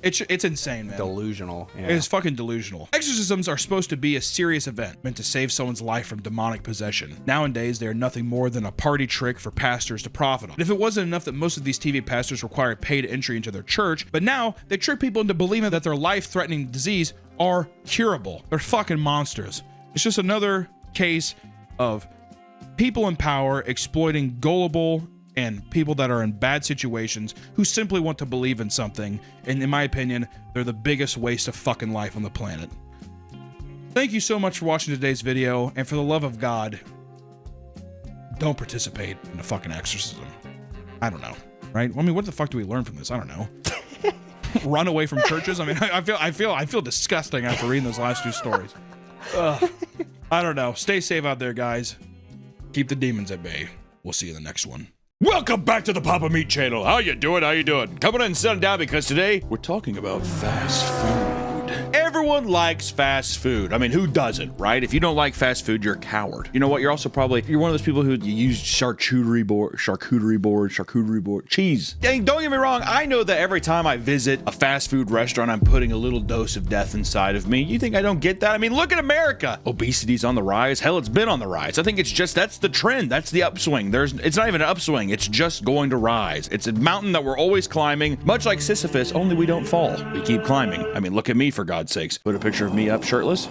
it's insane, man. Delusional. Yeah. It's fucking delusional. Exorcisms are supposed to be a serious event meant to save someone's life from demonic possession. Nowadays, they are nothing more than a party trick for pastors to profit on. And if it wasn't enough that most of these TV pastors require paid entry into their church, but now they trick people into believing that their life-threatening disease are curable. They're fucking monsters. It's just another case of people in power exploiting gullible and people that are in bad situations who simply want to believe in something, and in my opinion, they're the biggest waste of fucking life on the planet. Thank you so much for watching today's video, and for the love of God, don't participate in a fucking exorcism. I don't know, right? I mean, what the fuck do we learn from this? I don't know. Run away from churches? I mean, I feel disgusting after reading those last 2 stories. I don't know. Stay safe out there, guys. Keep the demons at bay. We'll see you in the next one. Welcome back to the Papa Meat channel. How you doing? How you doing? Coming in and sitting down because today we're talking about fast food. Everyone likes fast food. I mean, who doesn't, right? If you don't like fast food, you're a coward. You know what? You're also probably, you're one of those people who use charcuterie board, cheese. Dang, don't get me wrong. I know that every time I visit a fast food restaurant, I'm putting a little dose of death inside of me. You think I don't get that? I mean, look at America. Obesity's on the rise. Hell, it's been on the rise. I think it's just, that's the trend. That's the upswing. It's not even an upswing. It's just going to rise. It's a mountain that we're always climbing, much like Sisyphus, only we don't fall. We keep climbing. I mean, look at me, for God's sakes. Put a picture of me up shirtless.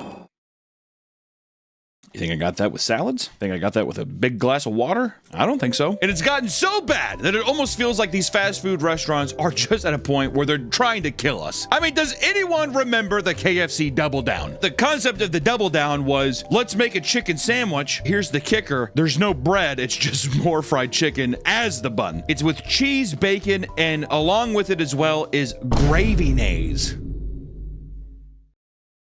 You think I got that with salads? Think I got that with a big glass of water? I don't think so. And it's gotten so bad that it almost feels like these fast food restaurants are just at a point where they're trying to kill us. I mean, does anyone remember the KFC Double Down? The concept of the Double Down was, let's make a chicken sandwich. Here's the kicker. There's no bread. It's just more fried chicken as the bun. It's with cheese, bacon, and along with it as well is gravy-nays.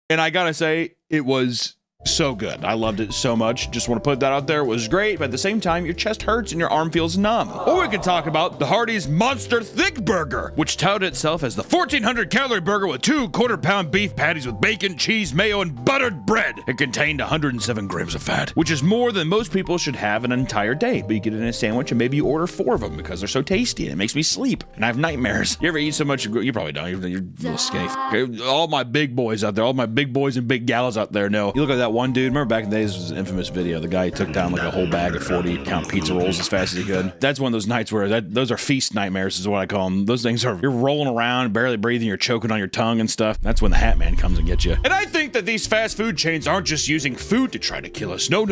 And I gotta say, it was So good. I loved it so much. Just want to put that out there. It was great, but at the same time, your chest hurts and your arm feels numb. Or we could talk about the Hardee's Monster Thick Burger, which touted itself as the 1,400 calorie burger with 2 quarter-pound beef patties with bacon, cheese, mayo, and buttered bread. It contained 107 grams of fat, which is more than most people should have an entire day. But you get it in a sandwich and maybe you order 4 of them because they're so tasty and it makes me sleep. And I have nightmares. You ever eat so much? You probably don't. You're a little skinny. Okay? All my big boys out there, all my big boys and big gals out there know. You look at that one dude. Remember back in the days, this was an infamous video. The guy took down like a whole bag of 40-count pizza rolls as fast as he could. That's one of those nights where those are feast nightmares is what I call them. Those things are, you're rolling around, barely breathing, you're choking on your tongue and stuff. That's when the Hat Man comes and gets you. And I think that these fast food chains aren't just using food to try to kill us. No.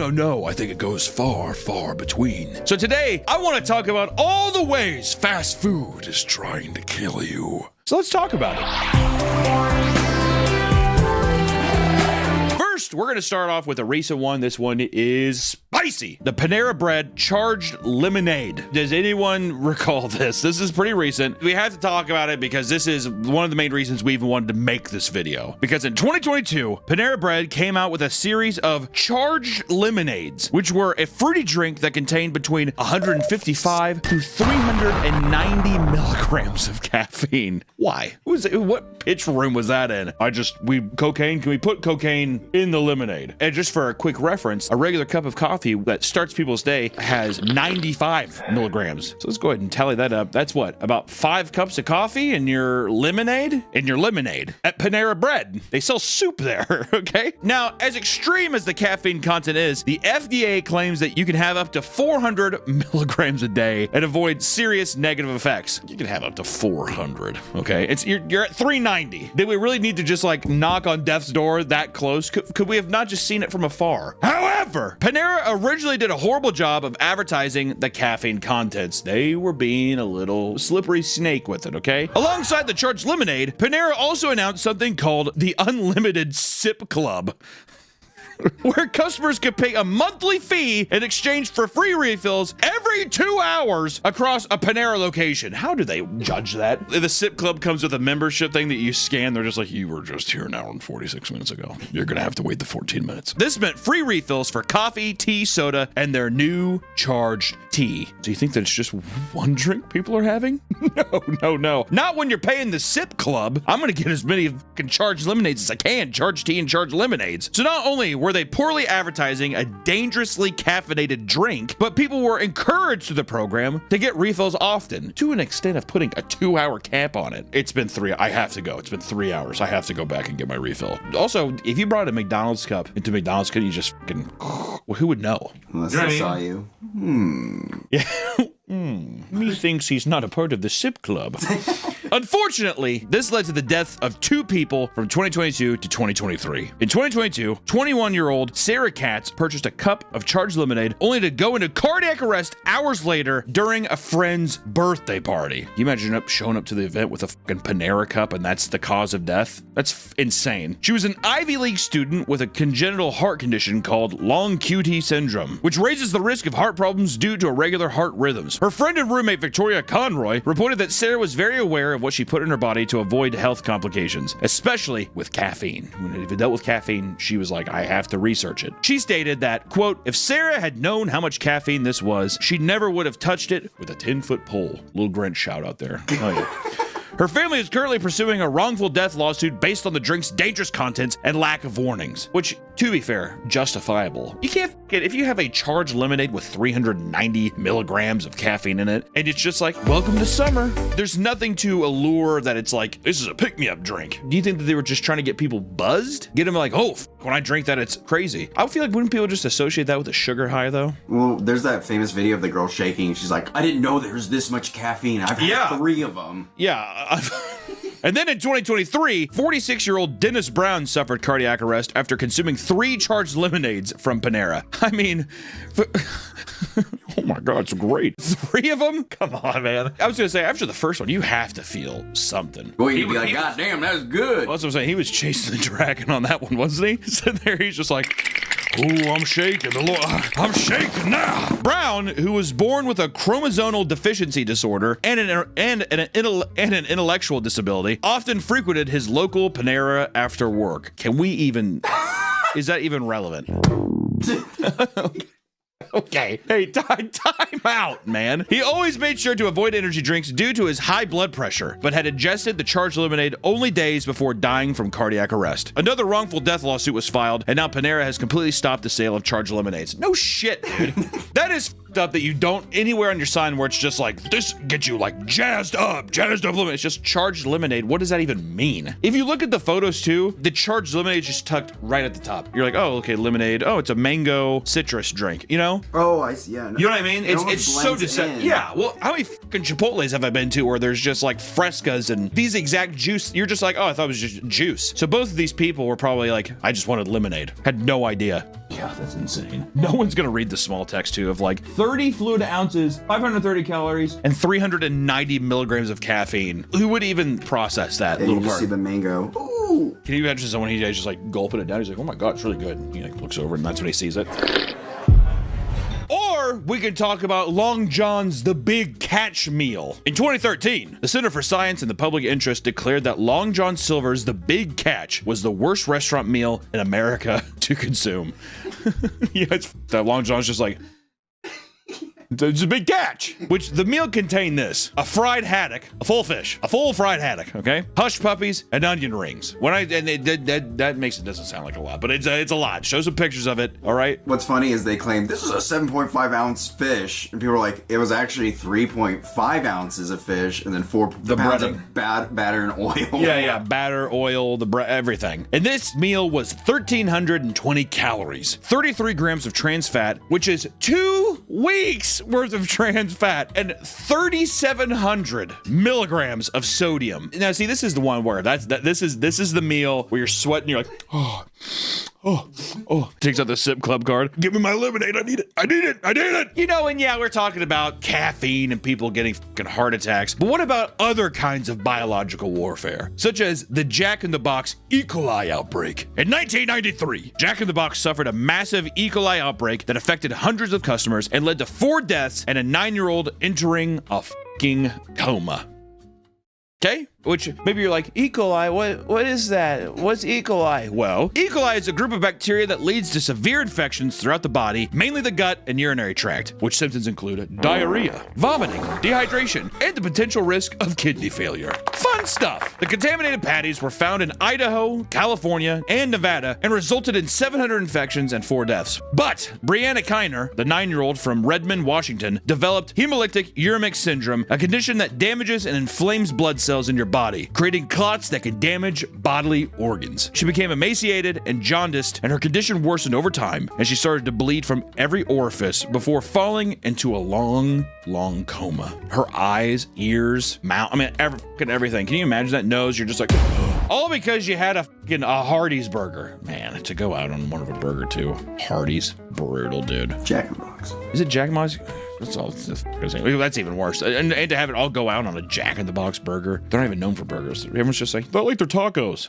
I think it goes far, far between. So today, I want to talk about all the ways fast food is trying to kill you. So let's talk about it. First, we're going to start off with a recent one. This one is spicy. The Panera Bread Charged Lemonade. Does anyone recall this? This is pretty recent. We have to talk about it because this is one of the main reasons we even wanted to make this video. Because in 2022, Panera Bread came out with a series of charged lemonades, which were a fruity drink that contained between 155 to 390 milligrams of caffeine. Why? What pitch room was that in? Cocaine? Can we put cocaine in the lemonade? And just for a quick reference, a regular cup of coffee that starts people's day has 95 milligrams. So let's go ahead and tally that up. That's what? About 5 cups of coffee in your lemonade? In your lemonade at Panera Bread. They sell soup there, okay? Now, as extreme as the caffeine content is, the FDA claims that you can have up to 400 milligrams a day and avoid serious negative effects. You can have up to 400, okay? You're at 390. Did we really need to just like knock on death's door that close? Could we have not just seen it from afar? However, Panera originally did a horrible job of advertising the caffeine contents. They were being a little slippery snake with it, okay? Alongside the charged lemonade, Panera also announced something called the Unlimited Sip Club, where customers could pay a monthly fee in exchange for free refills every 2 hours across a Panera location. How do they judge that? The Sip Club comes with a membership thing that you scan. They're just like, you were just here an hour and 46 minutes ago. You're gonna have to wait the 14 minutes. This meant free refills for coffee, tea, soda, and their new charged tea. Do you think that it's just one drink people are having? No. Not when you're paying the Sip Club. I'm gonna get as many fucking charged lemonades as I can. Charged tea and charged lemonades. So not only were they poorly advertising a dangerously caffeinated drink, but people were encouraged through the program to get refills often, to an extent of putting a 2-hour cap on it. It's been 3. I have to go. It's been 3 hours. I have to go back and get my refill. Also, if you brought a McDonald's cup into McDonald's, could you just fucking, well, who would know? Unless I saw you. Yeah. Methinks he's not a part of the Sip Club. Unfortunately, this led to the deaths of 2 people from 2022 to 2023. In 2022, 21-year-old Sarah Katz purchased a cup of charged lemonade only to go into cardiac arrest hours later during a friend's birthday party. Can you imagine showing up to the event with a fucking Panera cup and that's the cause of death? That's insane. She was an Ivy League student with a congenital heart condition called long QT syndrome, which raises the risk of heart problems due to irregular heart rhythms. Her friend and roommate Victoria Conroy reported that Sarah was very aware of what she put in her body to avoid health complications, especially with caffeine. When it dealt with caffeine, she was like, I have to research it. She stated that, quote, if Sarah had known how much caffeine this was, she never would have touched it with a 10-foot pole. Little Grinch shout out there. Oh, yeah. Her family is currently pursuing a wrongful death lawsuit based on the drink's dangerous contents and lack of warnings, which, to be fair, justifiable. You can't get, if you have a charged lemonade with 390 milligrams of caffeine in it, and it's just like, welcome to summer. There's nothing to allure that it's like, this is a pick-me-up drink. Do you think that they were just trying to get people buzzed? Get them like, oh, when I drink that, it's crazy. I feel like, wouldn't people just associate that with a sugar high, though? Well, there's that famous video of the girl shaking. She's like, I didn't know there was this much caffeine. I've had 3 of them. Yeah. And then in 2023, 46-year-old Dennis Brown suffered cardiac arrest after consuming 3 charged lemonades from Panera. I mean, oh my God, it's great. 3 of them? Come on, man. I was going to say, after the first one, you have to feel something. Well, you'd be like, God damn, that was good. Well, that's what I'm saying. He was chasing the dragon on that one, wasn't he? Sitting there, he's just like, ooh, I'm shaking. I'm shaking now. Brown, who was born with a chromosomal deficiency disorder and an intellectual disability, often frequented his local Panera after work. Can we even... is that even relevant? Okay. Hey, time out, man. He always made sure to avoid energy drinks due to his high blood pressure, but had ingested the charged lemonade only days before dying from cardiac arrest. Another wrongful death lawsuit was filed, and now Panera has completely stopped the sale of charged lemonades. No shit, dude. That is f***ed up that you don't anywhere on your sign where it's just like, this gets you like jazzed up lemonade. It's just charged lemonade. What does that even mean? If you look at the photos too, the charged lemonade is just tucked right at the top. You're like, oh, okay, lemonade. Oh, it's a mango citrus drink, you know? Oh, I see. Yeah. No. You know what I mean? It's so blends deceptive. in. Yeah. Well, how many fucking Chipotles have I been to where there's just like frescas and these exact juice? You're just like, oh, I thought it was just juice. So both of these people were probably like, I just wanted lemonade. Had no idea. Yeah, that's insane. No one's gonna read the small text too of like 30 fluid ounces, 530 calories, and 390 milligrams of caffeine. Who would even process that And little you just part? see the mango. Ooh. Can you imagine someone, he's just like gulping it down? He's like, oh my God, it's really good. He like looks over and that's when he sees it. Or we could talk about Long John's The Big Catch Meal. In 2013, the Center for Science and the Public Interest declared that Long John Silver's The Big Catch was the worst restaurant meal in America to consume. Yeah, it's that Long John's just like, it's a big catch. Which the meal contained this: a fried haddock, a full fish, a full fried haddock, okay, hush puppies, and onion rings. That makes it doesn't sound like a lot, but it's a lot. Show some pictures of it. All right. What's funny is they claim this is a 7.5 ounce fish, and people are like, it was actually 3.5 ounces of fish, and then 4 pounds of batter and oil. Yeah, batter, oil, everything. And this meal was 1,320 calories, 33 grams of trans fat, which is 2 weeks worth of trans fat, and 3,700 milligrams of sodium. Now, see, this is the one where this is the meal where you're sweating. You're like, oh. Takes out the Sip Club card. Give me my lemonade. I need it. You know, and yeah, we're talking about caffeine and people getting fucking heart attacks. But what about other kinds of biological warfare, such as the Jack in the Box E. coli outbreak? In 1993, Jack in the Box suffered a massive E. coli outbreak that affected hundreds of customers and led to 4 deaths and a 9-year-old entering a fucking coma. Okay? Which maybe you're like, E. coli, what is that? What's E. coli? Well, E. coli is a group of bacteria that leads to severe infections throughout the body, mainly the gut and urinary tract, which symptoms include diarrhea, vomiting, dehydration, and the potential risk of kidney failure. Fun stuff! The contaminated patties were found in Idaho, California, and Nevada, and resulted in 700 infections and 4 deaths. But Brianna Kiner, the 9-year-old from Redmond, Washington, developed hemolytic uremic syndrome, a condition that damages and inflames blood cells in your body, creating clots that can damage bodily organs. She became emaciated and jaundiced, and her condition worsened over time, and she started to bleed from every orifice before falling into a long coma. Her eyes, ears, mouth, everything. Can you imagine that nose? You're just like, all because you had a Hardee's burger. Man, to go out on one of a burger too. Hardee's, brutal, dude. Jack in the Box. Is it Jack in the Box? That's even worse. And to have it all go out on a Jack in the Box burger. They're not even known for burgers. Everyone's just like, they like their tacos.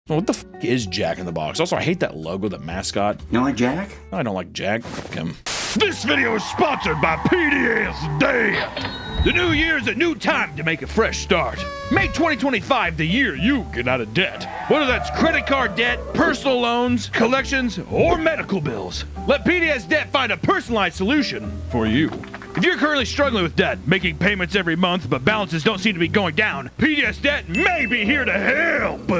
Well, what the f is Jack in the Box? Also, I hate that logo, that mascot. You don't like Jack? No, I don't like Jack. Fuck him. This video is sponsored by PDS Debt. The new year is a new time to make a fresh start. Make 2025 the year you get out of debt. Whether that's credit card debt, personal loans, collections, or medical bills, let PDS Debt find a personalized solution for you. If you're currently struggling with debt, making payments every month, but balances don't seem to be going down, PDS Debt may be here to help.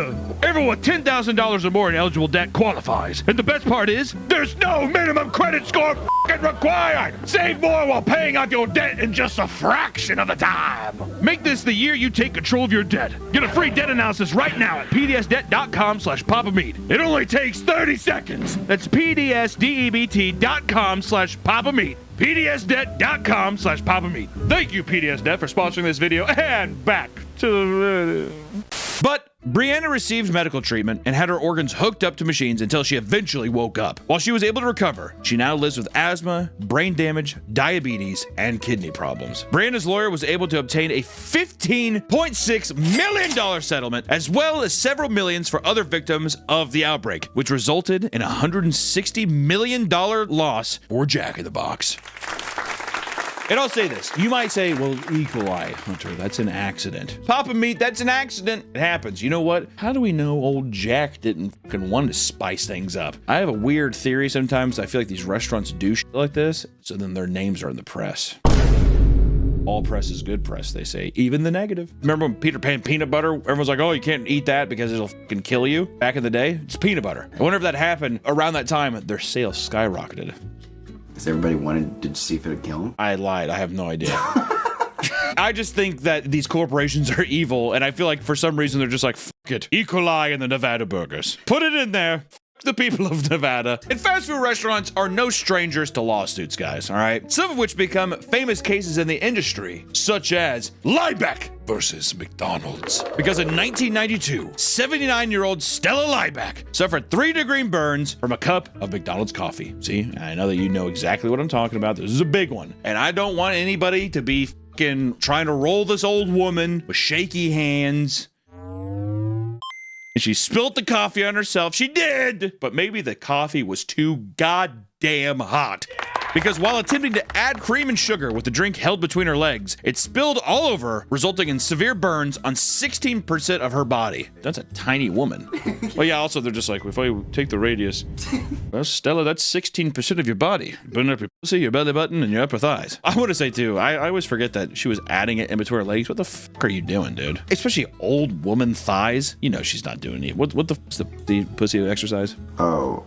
Everyone with $10,000 or more in eligible debt qualifies. And the best part is, there's no minimum credit score required. Save more while paying off your debt in just a fraction of the time. Make this the year you take control of your debt. Get a free debt analysis right now at pdsdebt.com/papameat. It only takes 30 seconds. That's pdsdebt.com/papameat. pdsdebt.com/papameat. Thank you, PDS Debt, for sponsoring this video, and back to the... But Brianna received medical treatment and had her organs hooked up to machines until she eventually woke up. While she was able to recover, she now lives with asthma, brain damage, diabetes, and kidney problems. Brianna's lawyer was able to obtain a $15.6 million settlement, as well as several millions for other victims of the outbreak, which resulted in a $160 million loss for Jack in the Box. And I'll say this. You might say, well, E. coli, Hunter, that's an accident. Papa meat, that's an accident. It happens. You know what? How do we know old Jack didn't fucking want to spice things up? I have a weird theory sometimes. I feel like these restaurants do shit like this, so then their names are in the press. All press is good press, they say. Even the negative. Remember when Peter Pan peanut butter? Everyone's like, oh, you can't eat that because it'll fucking kill you. Back in the day, it's peanut butter. And whenever that happened, around that time, their sales skyrocketed. Because everybody wanted to see if it would kill him? I lied. I have no idea. I just think that these corporations are evil, and I feel like for some reason they're just like, fuck it. E. coli in the Nevada burgers. Put it in there. The people of Nevada. And fast food restaurants are no strangers to lawsuits, guys, all right? Some of which become famous cases in the industry, such as Liebeck versus McDonald's. Because in 1992, 79-year-old Stella Liebeck suffered 3-degree burns from a cup of McDonald's coffee. See, I know that you know exactly what I'm talking about. This is a big one. And I don't want anybody to be fucking trying to roll this old woman with shaky hands. And she spilled the coffee on herself. She did! But maybe the coffee was too goddamn hot. Because while attempting to add cream and sugar with the drink held between her legs, it spilled all over, resulting in severe burns on 16% of her body. That's a tiny woman. Well, yeah, also they're just like, if I take the radius, well, Stella, that's 16% of your body. Burn up your pussy, your belly button, and your upper thighs. I want to say, too, I always forget that she was adding it in between her legs. What the fuck are you doing, dude? Especially old woman thighs. You know she's not doing it. What the fuck's the pussy exercise? Oh,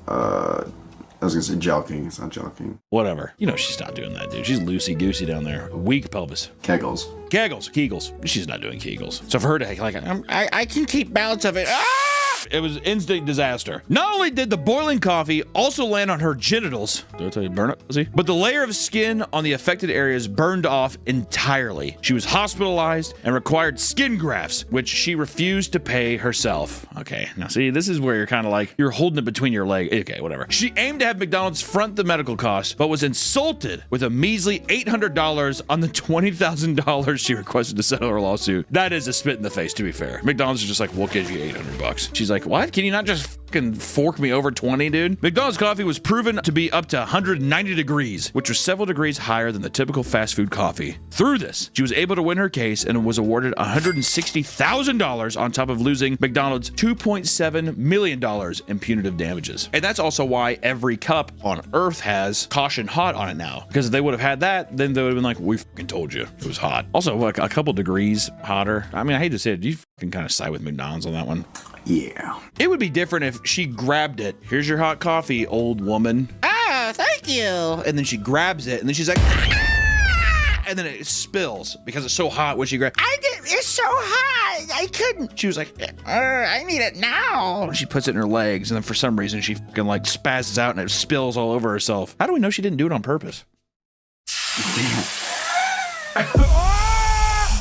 I was gonna say jelking. It's not jelking. Whatever. You know she's not doing that, dude. She's loosey-goosey down there. Weak pelvis. Kegels. Kegels. She's not doing Kegels. So for her to like, I can keep balance of it. Ah! It was instant disaster. Not only did the boiling coffee also land on her genitals, did I tell you burn it, pussy? But the layer of skin on the affected areas burned off entirely. She was hospitalized and required skin grafts, which she refused to pay herself. Okay, now see, this is where you're kind of like, you're holding it between your legs. Okay, whatever. She aimed to have McDonald's front the medical costs, but was insulted with a measly $800 on the $20,000 she requested to settle her lawsuit. That is a spit in the face, to be fair. McDonald's is just like, we'll give you $800. She's like, what? Can you not just fucking fork me over 20, dude? McDonald's coffee was proven to be up to 190 degrees, which was several degrees higher than the typical fast food coffee. Through this, she was able to win her case and was awarded $160,000 on top of losing McDonald's $2.7 million in punitive damages. And that's also why every cup on Earth has caution hot on it now. Because if they would have had that, then they would have been like, we fucking told you it was hot. Also, like a couple degrees hotter. I mean, I hate to say it, you fucking kind of side with McDonald's on that one. Yeah. It would be different if she grabbed it. Here's your hot coffee, old woman. Ah, thank you. And then she grabs it, and then she's like, ah! And then it spills because it's so hot when she grabs. It's so hot. I couldn't. She was like, I need it now. She puts it in her legs, and then for some reason she fucking like spazzes out and it spills all over herself. How do we know she didn't do it on purpose?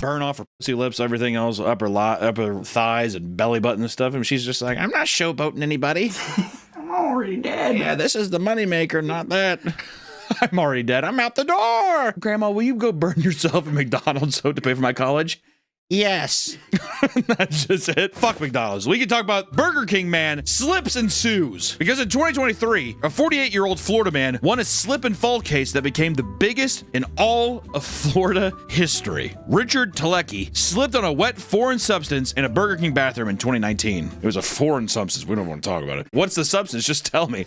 Burn off her pussy lips, everything else, upper thighs and belly button and stuff. And she's just like, I'm not showboating anybody. I'm already dead. Yeah, this is the moneymaker, not that. I'm already dead. I'm out the door. Grandma, will you go burn yourself at McDonald's to pay for my college? Yes. That's just it. Fuck McDonald's. We can talk about Burger King, man. Slips and sues. Because in 2023, a 48-year-old Florida man won a slip and fall case that became the biggest in all of Florida history. Richard Telecki slipped on a wet foreign substance in a Burger King bathroom in 2019. It was a foreign substance. We don't want to talk about it. What's the substance? Just tell me.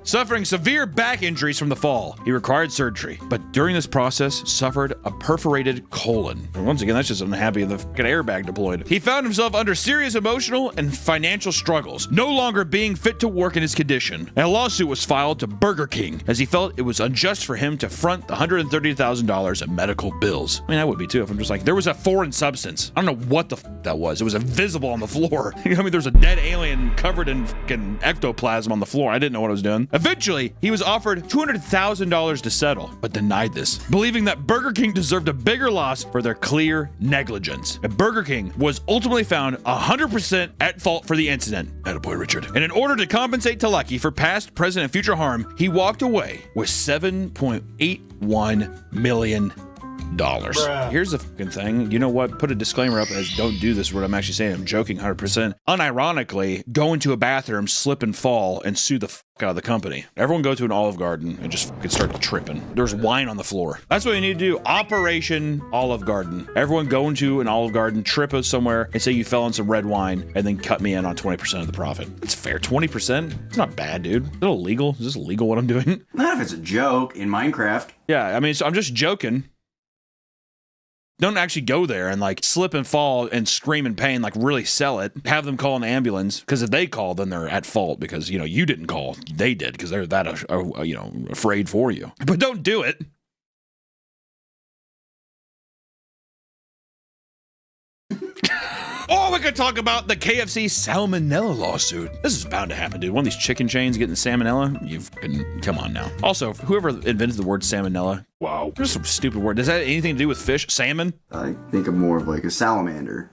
Suffering severe back injuries from the fall, he required surgery, but during this process suffered a perforated colon. And once again, that's just unhappy the fucking airbag deployed. He found himself under serious emotional and financial struggles, no longer being fit to work in his condition. And a lawsuit was filed to Burger King as he felt it was unjust for him to front the $130,000 in medical bills. I mean, I would be too if I'm just like, there was a foreign substance. I don't know what the fuck that was. It was invisible on the floor. I mean, there's a dead alien covered in fucking ectoplasm on the floor. I didn't know what I was doing. Eventually, he was offered $200,000 to settle, but denied this, believing that Burger King deserved a bigger loss for their clear negligence. And Burger King was ultimately found 100% at fault for the incident. Attaboy, Richard. And in order to compensate Telecki for past, present, and future harm, he walked away with $7.81 million. Here's the fucking thing. You know what? Put a disclaimer up as don't do this, what I'm actually saying. I'm joking 100%. Unironically, go into a bathroom, slip and fall, and sue the fuck out of the company. Everyone go to an Olive Garden and just fucking start tripping. There's wine on the floor. That's what you need to do. Operation Olive Garden. Everyone go into an Olive Garden, trip us somewhere, and say you fell on some red wine, and then cut me in on 20% of the profit. It's fair. 20%? It's not bad, dude. Is it illegal? Is this illegal what I'm doing? Not if it's a joke in Minecraft. Yeah, I mean, so I'm just joking. Don't actually go there and like slip and fall and scream in pain, like really sell it. Have them call an ambulance, because if they call, then they're at fault because, you know, you didn't call. They did because they're that, you know, afraid for you. But don't do it. Oh, we could talk about the KFC salmonella lawsuit. This is bound to happen, dude. One of these chicken chains getting salmonella. You've been, come on now. Also, whoever invented the word salmonella, wow, there's some stupid word. Does that have anything to do with fish? Salmon? I think of more of like a salamander.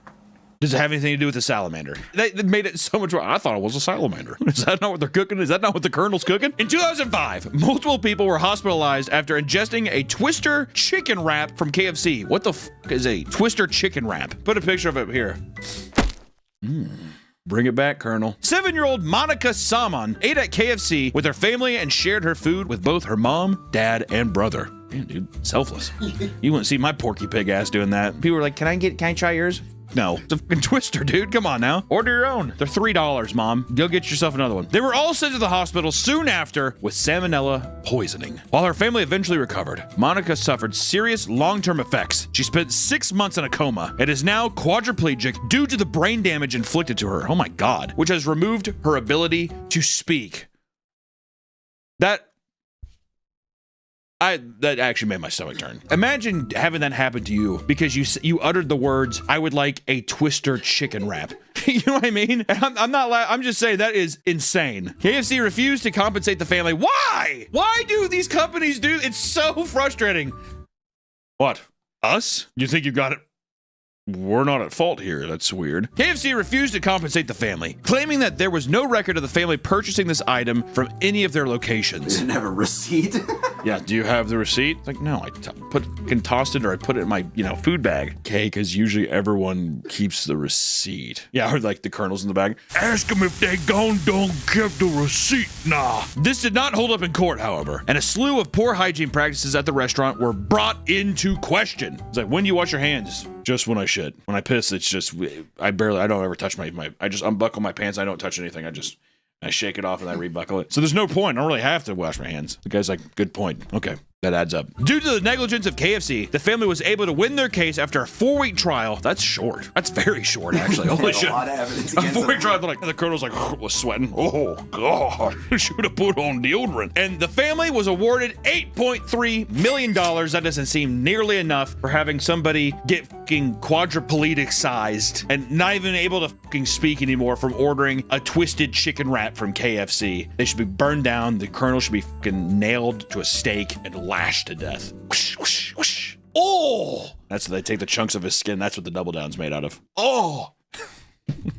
Does it have anything to do with the salamander? They made it so much wrong. I thought it was a salamander. Is that not what they're cooking? Is that not what the Colonel's cooking? In 2005, multiple people were hospitalized after ingesting a Twister chicken wrap from KFC. What the f is a Twister chicken wrap? Put a picture of it here. Bring it back, Colonel. 7-year-old Monica Saman ate at KFC with her family and shared her food with both her mom, dad, and brother. Man, dude, selfless. You wouldn't see my Porky Pig ass doing that. People were like, can I try yours? No, it's a fucking Twister, dude. Come on now. Order your own. They're $3, Mom. Go get yourself another one. They were all sent to the hospital soon after with salmonella poisoning. While her family eventually recovered, Monica suffered serious long-term effects. She spent 6 months in a coma and is now quadriplegic due to the brain damage inflicted to her. Oh my God. Which has removed her ability to speak. That actually made my stomach turn. Imagine having that happen to you because you uttered the words, I would like a Twister chicken wrap. You know what I mean? And I'm just saying that is insane. KFC refused to compensate the family. Why? Why do these companies do? It's so frustrating. What? Us? You think you got it? We're not at fault here. That's weird. KFC refused to compensate the family, claiming that there was no record of the family purchasing this item from any of their locations. They didn't have a receipt. Yeah, do you have the receipt? It's like, no, I tossed it or I put it in my, food bag. Okay, because usually everyone keeps the receipt. Yeah, or like the Colonel's in the bag. Ask them if they done kept the receipt. Nah. This did not hold up in court, however, and a slew of poor hygiene practices at the restaurant were brought into question. It's like, when do you wash your hands? Just when I shit. When I piss, it's just, I don't ever touch I just unbuckle my pants. I don't touch anything. I shake it off and I rebuckle it. So there's no point. I don't really have to wash my hands. The guy's like, good point. Okay. That adds up. Due to the negligence of KFC, the family was able to win their case after a 4-week trial. That's short. That's very short, actually. Holy shit. A lot of evidence A against 4-week trial, the Colonel's like, was sweating. Oh, God. Should have put on deodorant. And the family was awarded $8.3 million. That doesn't seem nearly enough for having somebody get fucking quadriplegic-sized and not even able to fucking speak anymore from ordering a twisted chicken wrap from KFC. They should be burned down. The Colonel should be fucking nailed to a stake and lashed to death. Whoosh, whoosh, whoosh. Oh! That's what they take the chunks of his skin. That's what the double down's made out of. Oh!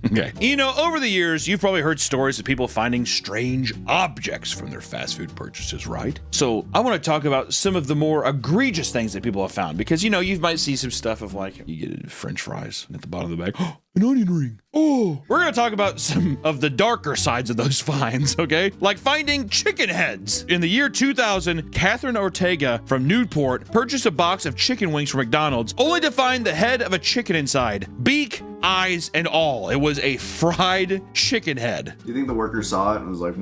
Okay. Over the years, you've probably heard stories of people finding strange objects from their fast food purchases, right? So I want to talk about some of the more egregious things that people have found because, you might see some stuff of like, you get French fries at the bottom of the bag. Oh, an onion ring. Oh, we're going to talk about some of the darker sides of those finds, okay? Like finding chicken heads. In the year 2000, Catherine Ortega from Newport purchased a box of chicken wings from McDonald's only to find the head of a chicken inside. Beak, eyes, and all. It was a fried chicken head. Do you think the worker saw it and was like,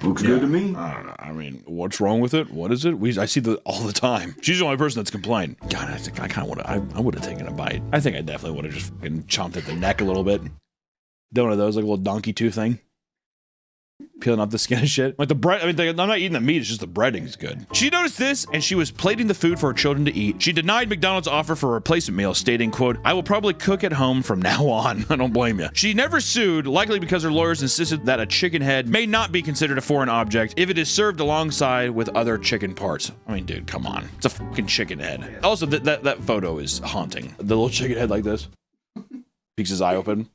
looks good to me? I don't know. I mean, what's wrong with it? What is it? I see that all the time. She's the only person that's complained. God, I think I kind of would have. I would have taken a bite. I think I definitely would have just fucking chomped at the neck a little bit. Done one of those, like a little donkey tooth thing. Peeling off the skin and shit. Like the bread, I'm not eating the meat, it's just the breading's good. She noticed this and she was plating the food for her children to eat. She denied McDonald's offer for a replacement meal, stating, quote, I will probably cook at home from now on. I don't blame you. She never sued, likely because her lawyers insisted that a chicken head may not be considered a foreign object if it is served alongside with other chicken parts. I mean, dude, come on. It's a fucking chicken head. Also, that photo is haunting. The little chicken head like this. Peeks his eye open.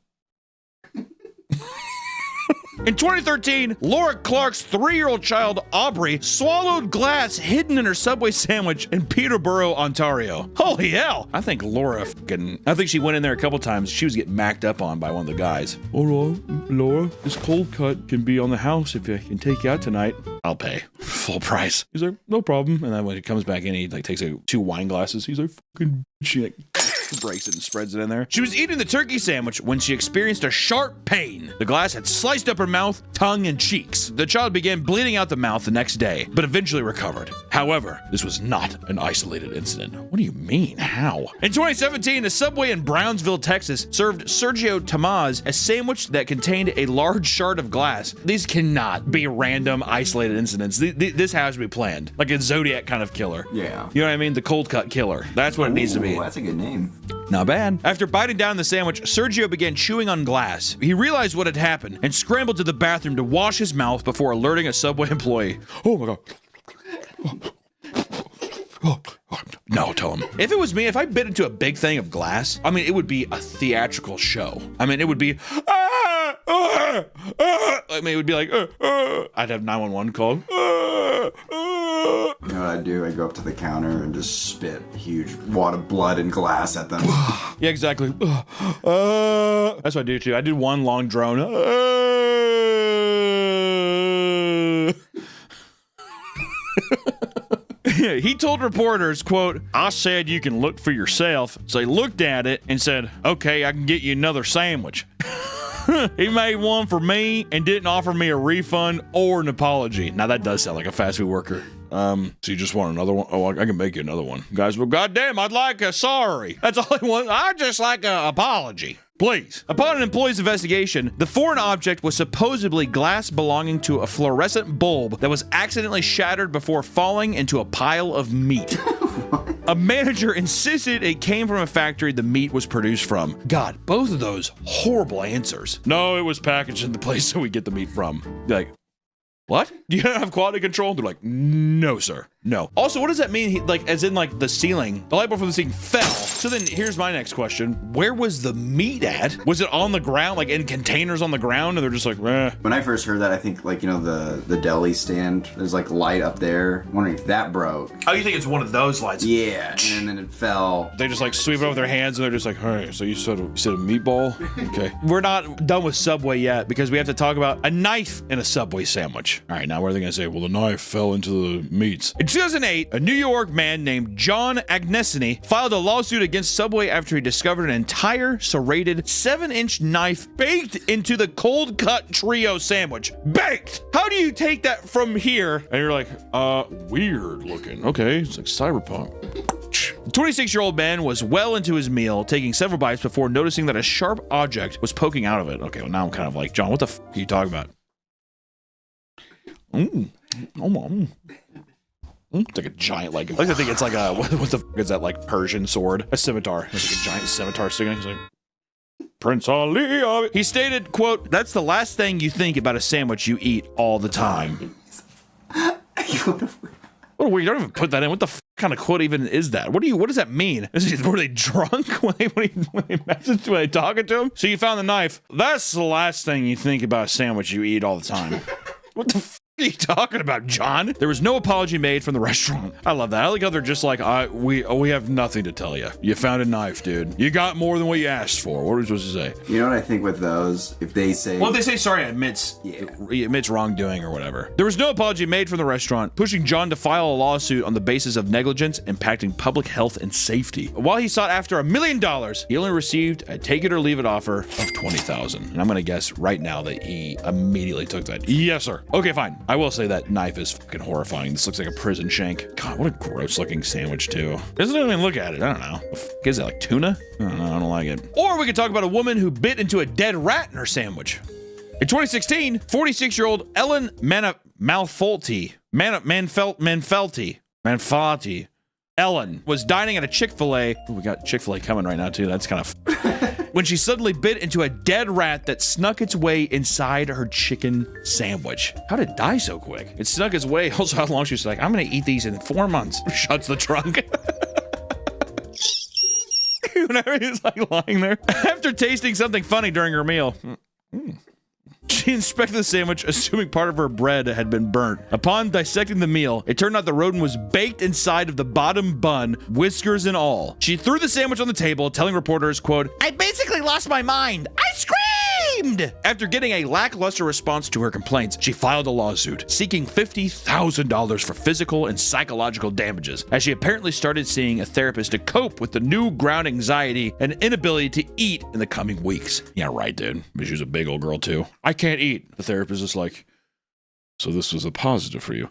In 2013, Laura Clark's 3-year-old child, Aubrey, swallowed glass hidden in her Subway sandwich in Peterborough, Ontario. Holy hell! I think she went in there a couple times. She was getting macked up on by one of the guys. All right, Laura, this cold cut can be on the house if you can take you out tonight. I'll pay full price. He's like, no problem. And then when he comes back in, he like takes like 2 wine glasses. He's like, fucking, she like breaks it and spreads it in there. She was eating the turkey sandwich when she experienced a sharp pain. The glass had sliced up her mouth, tongue, and cheeks. The child began bleeding out the mouth the next day, but eventually recovered. However, this was not an isolated incident. What do you mean? How? In 2017, a Subway in Brownsville, Texas, served Sergio Tomás a sandwich that contained a large shard of glass. These cannot be random, isolated incidents. This has to be planned, like a Zodiac kind of killer. Yeah. You know what I mean? The cold cut killer. That's what it needs to be. That's a good name. Not bad. After biting down the sandwich, Sergio began chewing on glass. He realized what had happened and scrambled to the bathroom to wash his mouth before alerting a Subway employee. Oh my God. No, tell him. If it was me, if I bit into a big thing of glass, I mean, it would be a theatrical show. I mean, it would be, I mean, it would be like, I'd have 911 called. You know what I do? I go up to the counter and just spit a huge wad of blood and glass at them. Yeah, exactly. That's what I do too. I did one long drone. He told reporters, quote, I said you can look for yourself. So he looked at it and said, okay, I can get you another sandwich. He made one for me and didn't offer me a refund or an apology. Now that does sound like a fast food worker. So you just want another one? Oh, I can make you another one. Guys, well, goddamn, I'd like a sorry. That's all I want. I'd just like an apology. Please. Upon an employee's investigation, the foreign object was supposedly glass belonging to a fluorescent bulb that was accidentally shattered before falling into a pile of meat. A manager insisted it came from a factory the meat was produced from. God, both of those horrible answers. No, it was packaged in the place that we get the meat from. Like, what? Do you have quality control? They're like, no, sir. No. Also, what does that mean? Like, as in, like, the ceiling, the light bulb from the ceiling fell. So then here's my next question. Where was the meat at? Was it on the ground, like in containers on the ground? And they're just like, eh. When I first heard that, I think, like, you know, the deli stand, there's like light up there. I'm wondering if that broke. Oh, you think it's one of those lights? Yeah. And then it fell. They just like sweep it over their hands and they're just like, all right, so you said a meatball? Okay. We're not done with Subway yet because we have to talk about a knife in a Subway sandwich. All right, now what are they going to say? Well, the knife fell into the meats. In 2008, a New York man named John Agnesini filed a lawsuit against Subway after he discovered an entire serrated 7-inch knife baked into the cold cut trio sandwich. Baked! How do you take that from here? And you're like, weird looking. Okay, it's like cyberpunk. The 26-year-old man was well into his meal, taking several bites before noticing that a sharp object was poking out of it. Okay, well now I'm kind of like, John, what the f are you talking about? It's like a giant, like I think it's like a, what the f is that, like Persian sword? A scimitar. It's like a giant scimitar sticking. He's like, Prince Ali. He stated, quote, that's the last thing you think about a sandwich you eat all the time. What, you don't even put that in. What the f kind of quote even is that? What does that mean? Were they drunk when they messaged, when they talking to him? So you found the knife. That's the last thing you think about a sandwich you eat all the time. What the f are you talking about, John? There was no apology made from the restaurant. I love that. I like how they're just like, we have nothing to tell you. You found a knife, dude. You got more than what you asked for. What are we supposed to say? You know what I think with those? If they say... Well, if they say sorry, admits wrongdoing or whatever. There was no apology made from the restaurant, pushing John to file a lawsuit on the basis of negligence impacting public health and safety. While he sought after $1 million, he only received a take it or leave it offer of $20,000. And I'm gonna guess right now that he immediately took that. Yes, sir. Okay, fine. I will say that knife is fucking horrifying. This looks like a prison shank. God, what a gross looking sandwich too. Doesn't even look at it. I don't know. What the fuck is that, like tuna? I don't know. I don't like it. Or we could talk about a woman who bit into a dead rat in her sandwich. In 2016, 46-year-old Ellen Manfelti Ellen was dining at a Chick-fil-A. Ooh, we got Chick-fil-A coming right now too. That's kind of when she suddenly bit into a dead rat that snuck its way inside her chicken sandwich. How did it die so quick? It snuck its way. Also, how long she was like, I'm gonna eat these in 4 months. Shuts the trunk. Whenever he's like lying there. After tasting something funny during her meal. She inspected the sandwich, assuming part of her bread had been burnt. Upon dissecting the meal, it turned out the rodent was baked inside of the bottom bun, whiskers and all. She threw the sandwich on the table, telling reporters, quote, "I basically lost my mind. I screamed!" After getting a lackluster response to her complaints, she filed a lawsuit, seeking $50,000 for physical and psychological damages, as she apparently started seeing a therapist to cope with the new ground anxiety and inability to eat in the coming weeks. Yeah, right, dude. But she was a big old girl, too. I can't eat. The therapist is like, so this was a positive for you.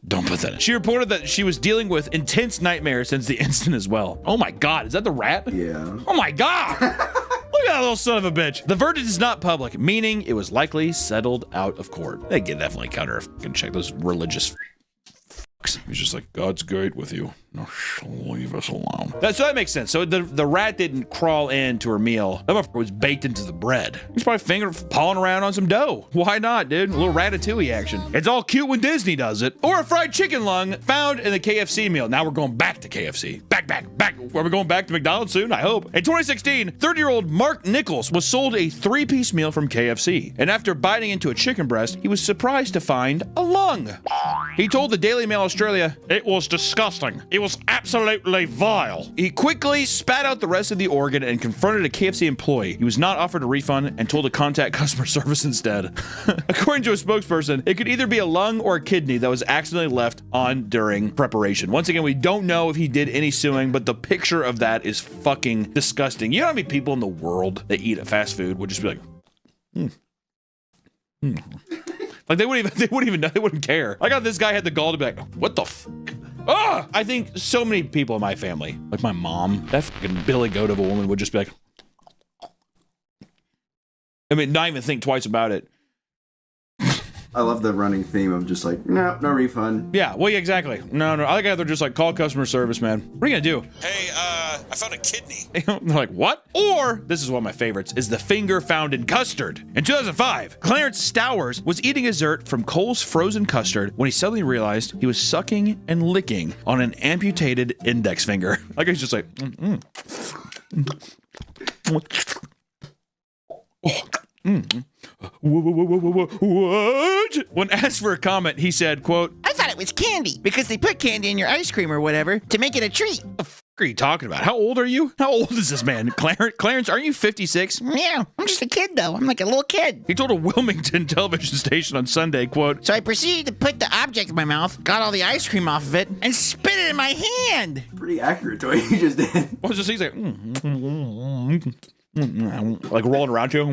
Don't put that in. She reported that she was dealing with intense nightmares since the incident as well. Oh my God, is that the rat? Yeah. Oh my God! Look at that little son of a bitch. The verdict is not public, meaning it was likely settled out of court. They can definitely counter if you can check those religious fucks. He's just like, God's great with you. No, leave us alone. So that makes sense. So the rat didn't crawl into her meal. That motherfucker was baked into the bread. He's probably pawing around on some dough. Why not, dude? A little ratatouille action. It's all cute when Disney does it. Or a fried chicken lung found in the KFC meal. Now we're going back to KFC. Back. Are we going back to McDonald's soon? I hope. In 2016, 30-year-old Mark Nichols was sold a 3-piece meal from KFC. And after biting into a chicken breast, he was surprised to find a lung. He told the Daily Mail Australia, "It was disgusting. It was absolutely vile." He quickly spat out the rest of the organ and confronted a KFC employee. He was not offered a refund and told to contact customer service instead. According to a spokesperson, it could either be a lung or a kidney that was accidentally left on during preparation. Once again, we don't know if he did any suing, but the picture of that is fucking disgusting. You know how many people in the world that eat at fast food would just be like, Like they wouldn't even know, they wouldn't care. I got this guy had the gall to be like, what the f? Ah! I think so many people in my family, like my mom, that fucking billy goat of a woman would just be like, I mean, not even think twice about it. I love the running theme of just like, no refund. Yeah, well, yeah, exactly. No. I think they're just like, call customer service, man. What are you gonna do? Hey, I found a kidney. They're like, what? Or, this is one of my favorites, is the finger found in custard. In 2005, Clarence Stowers was eating dessert from Cole's frozen custard when he suddenly realized he was sucking and licking on an amputated index finger. Like he's just like, What? When asked for a comment, he said, quote, I thought it was candy because they put candy in your ice cream or whatever to make it a treat. What the f are you talking about? How old are you? How old is this man? Clarence, aren't you 56? Yeah, I'm just a kid though. I'm like a little kid. He told a Wilmington television station on Sunday, quote, so I proceeded to put the object in my mouth, got all the ice cream off of it, and spit it in my hand. Pretty accurate to what you just did. Well, just he's like, like rolling around you.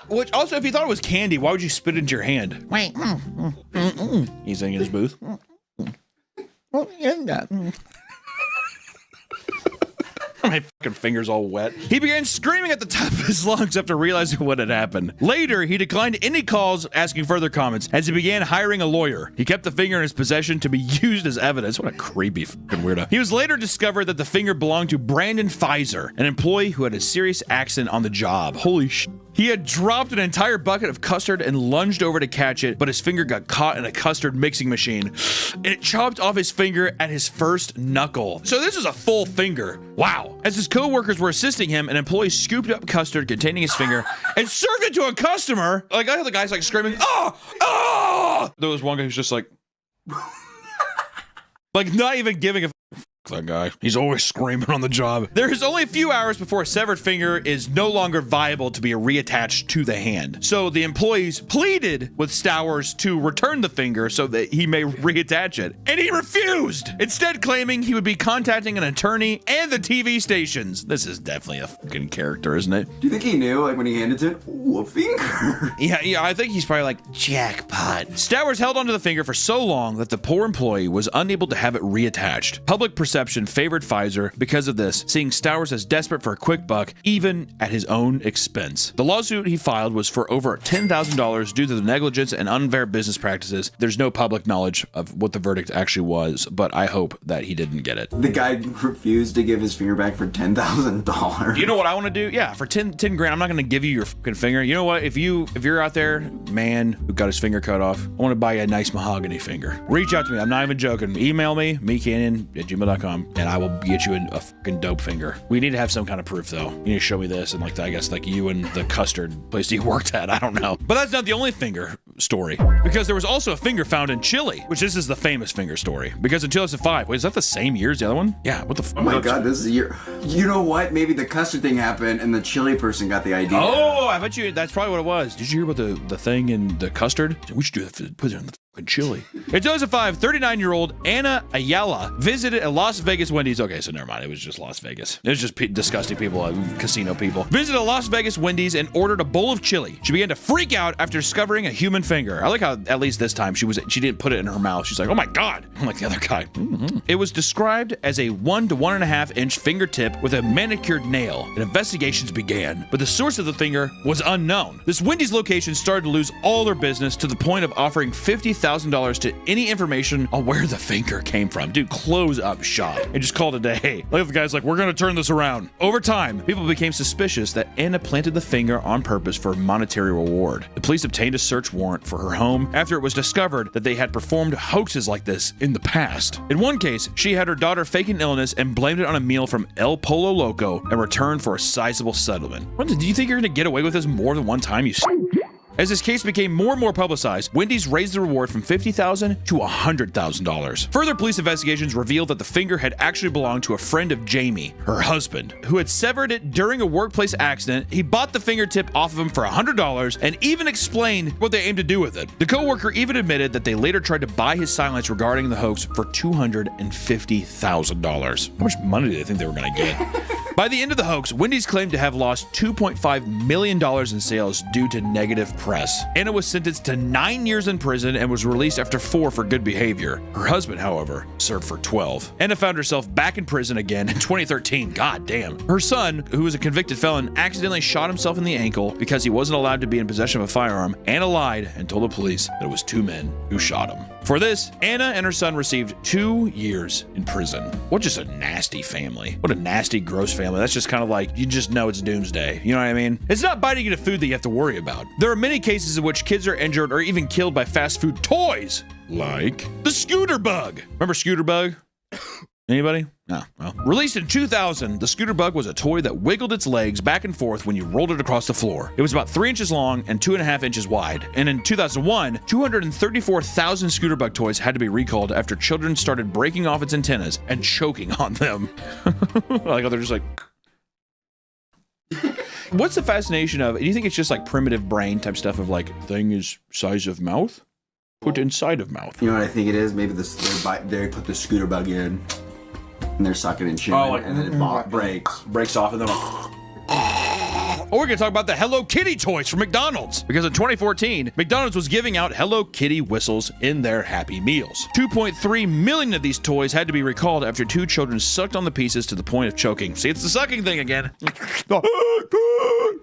Which also, if you thought it was candy, why would you spit it into your hand? Wait. He's sitting in his booth. My fucking finger's all wet. He began screaming at the top of his lungs after realizing what had happened. Later, he declined any calls asking further comments as he began hiring a lawyer. He kept the finger in his possession to be used as evidence. What a creepy fucking weirdo. He was later discovered that the finger belonged to Brandon Pfizer, an employee who had a serious accident on the job. Holy shit. He had dropped an entire bucket of custard and lunged over to catch it, but his finger got caught in a custard mixing machine. And it chopped off his finger at his first knuckle. So this is a full finger. Wow. As his co-workers were assisting him, an employee scooped up custard containing his finger and served it to a customer. Like, I heard the guy's like screaming, oh! There was one guy who's just like, like not even giving a that guy. He's always screaming on the job. There is only a few hours before a severed finger is no longer viable to be reattached to the hand. So the employees pleaded with Stowers to return the finger so that he may reattach it. And he refused, instead claiming he would be contacting an attorney and the TV stations. This is definitely a fucking character, isn't it? Do you think he knew, like, when he handed it? Ooh, a finger. Yeah, I think he's probably like, jackpot. Stowers held onto the finger for so long that the poor employee was unable to have it reattached. Public perception favored Pfizer because of this, seeing Stowers as desperate for a quick buck, even at his own expense. The lawsuit he filed was for over $10,000 due to the negligence and unfair business practices. There's no public knowledge of what the verdict actually was, but I hope that he didn't get it. The guy refused to give his finger back for $10,000. You know what I want to do? Yeah, for 10 grand, I'm not going to give you your fucking finger. You know what? If you're out there, man who got his finger cut off, I want to buy you a nice mahogany finger. Reach out to me. I'm not even joking. Email me, mecannon@gmail.com. Amazon.com, and I will get you a fucking dope finger. We need to have some kind of proof, though. You need to show me this, and like I guess like you and the custard place you worked at. I don't know. But that's not the only finger story, because there was also a finger found in Chile, which this is the famous finger story. Because in 2005, wait, is that the same year as the other one? Yeah. What the fuck? Oh my god, this is a year. You know what? Maybe the custard thing happened, and the Chile person got the idea. Oh, I bet you that's probably what it was. Did you hear about the thing in the custard? We should do that. Put it in the fucking chili. In 2005, 39-year-old Ana Ayala visited a Las Vegas Wendy's. Okay, so never mind. It was just Las Vegas. It was just disgusting people, casino people. Visited a Las Vegas Wendy's and ordered a bowl of chili. She began to freak out after discovering a human finger. I like how at least this time she didn't put it in her mouth. She's like, oh my god. I'm like the other guy. Mm-hmm. It was described as a 1 to 1.5 inch fingertip with a manicured nail, and investigations began. But the source of the finger was unknown. This Wendy's location started to lose all their business to the point of offering $50,000 to any information on where the finger came from. Dude, close up shop and just call it a day. Like the guy's like, we're gonna turn this around. Over time, people became suspicious that Anna planted the finger on purpose for a monetary reward. The police obtained a search warrant for her home after it was discovered that they had performed hoaxes like this in the past. In one case, she had her daughter fake an illness and blamed it on a meal from El Pollo Loco in return for a sizable settlement. Do you think you're gonna get away with this more than one time, you As this case became more and more publicized, Wendy's raised the reward from $50,000 to $100,000. Further police investigations revealed that the finger had actually belonged to a friend of Jamie, her husband, who had severed it during a workplace accident. He bought the fingertip off of him for $100 and even explained what they aimed to do with it. The co-worker even admitted that they later tried to buy his silence regarding the hoax for $250,000. How much money did they think they were going to get? By the end of the hoax, Wendy's claimed to have lost $2.5 million in sales due to negative press. Anna was sentenced to 9 years in prison and was released after 4 for good behavior. Her husband, however, served for 12. Anna found herself back in prison again in 2013. God damn. Her son, who was a convicted felon, accidentally shot himself in the ankle because he wasn't allowed to be in possession of a firearm. Anna lied and told the police that it was 2 men who shot him. For this, Anna and her son received 2 years in prison. What just a nasty family. What a nasty, gross family. That's just kind of like, you just know it's doomsday. You know what I mean? It's not biting into food that you have to worry about. There are many cases in which kids are injured or even killed by fast food toys, like the scooter bug. Remember scooter bug? Anybody? No. Well, released in 2000, the scooter bug was a toy that wiggled its legs back and forth when you rolled it across the floor. It was about 3 inches long and 2.5 inches wide. And in 2001, 234,000 scooter bug toys had to be recalled after children started breaking off its antennas and choking on them. Like, they're just like... What's the fascination of, do you think it's just like primitive brain type stuff of like, thing is size of mouth? Put inside of mouth. You know what I think it is? Maybe they put the scooter bug in, and they're sucking and chewing, and then it breaks off, and then Or we're going to talk about the Hello Kitty toys from McDonald's. Because in 2014, McDonald's was giving out Hello Kitty whistles in their Happy Meals. 2.3 million of these toys had to be recalled after 2 children sucked on the pieces to the point of choking. See, it's the sucking thing again.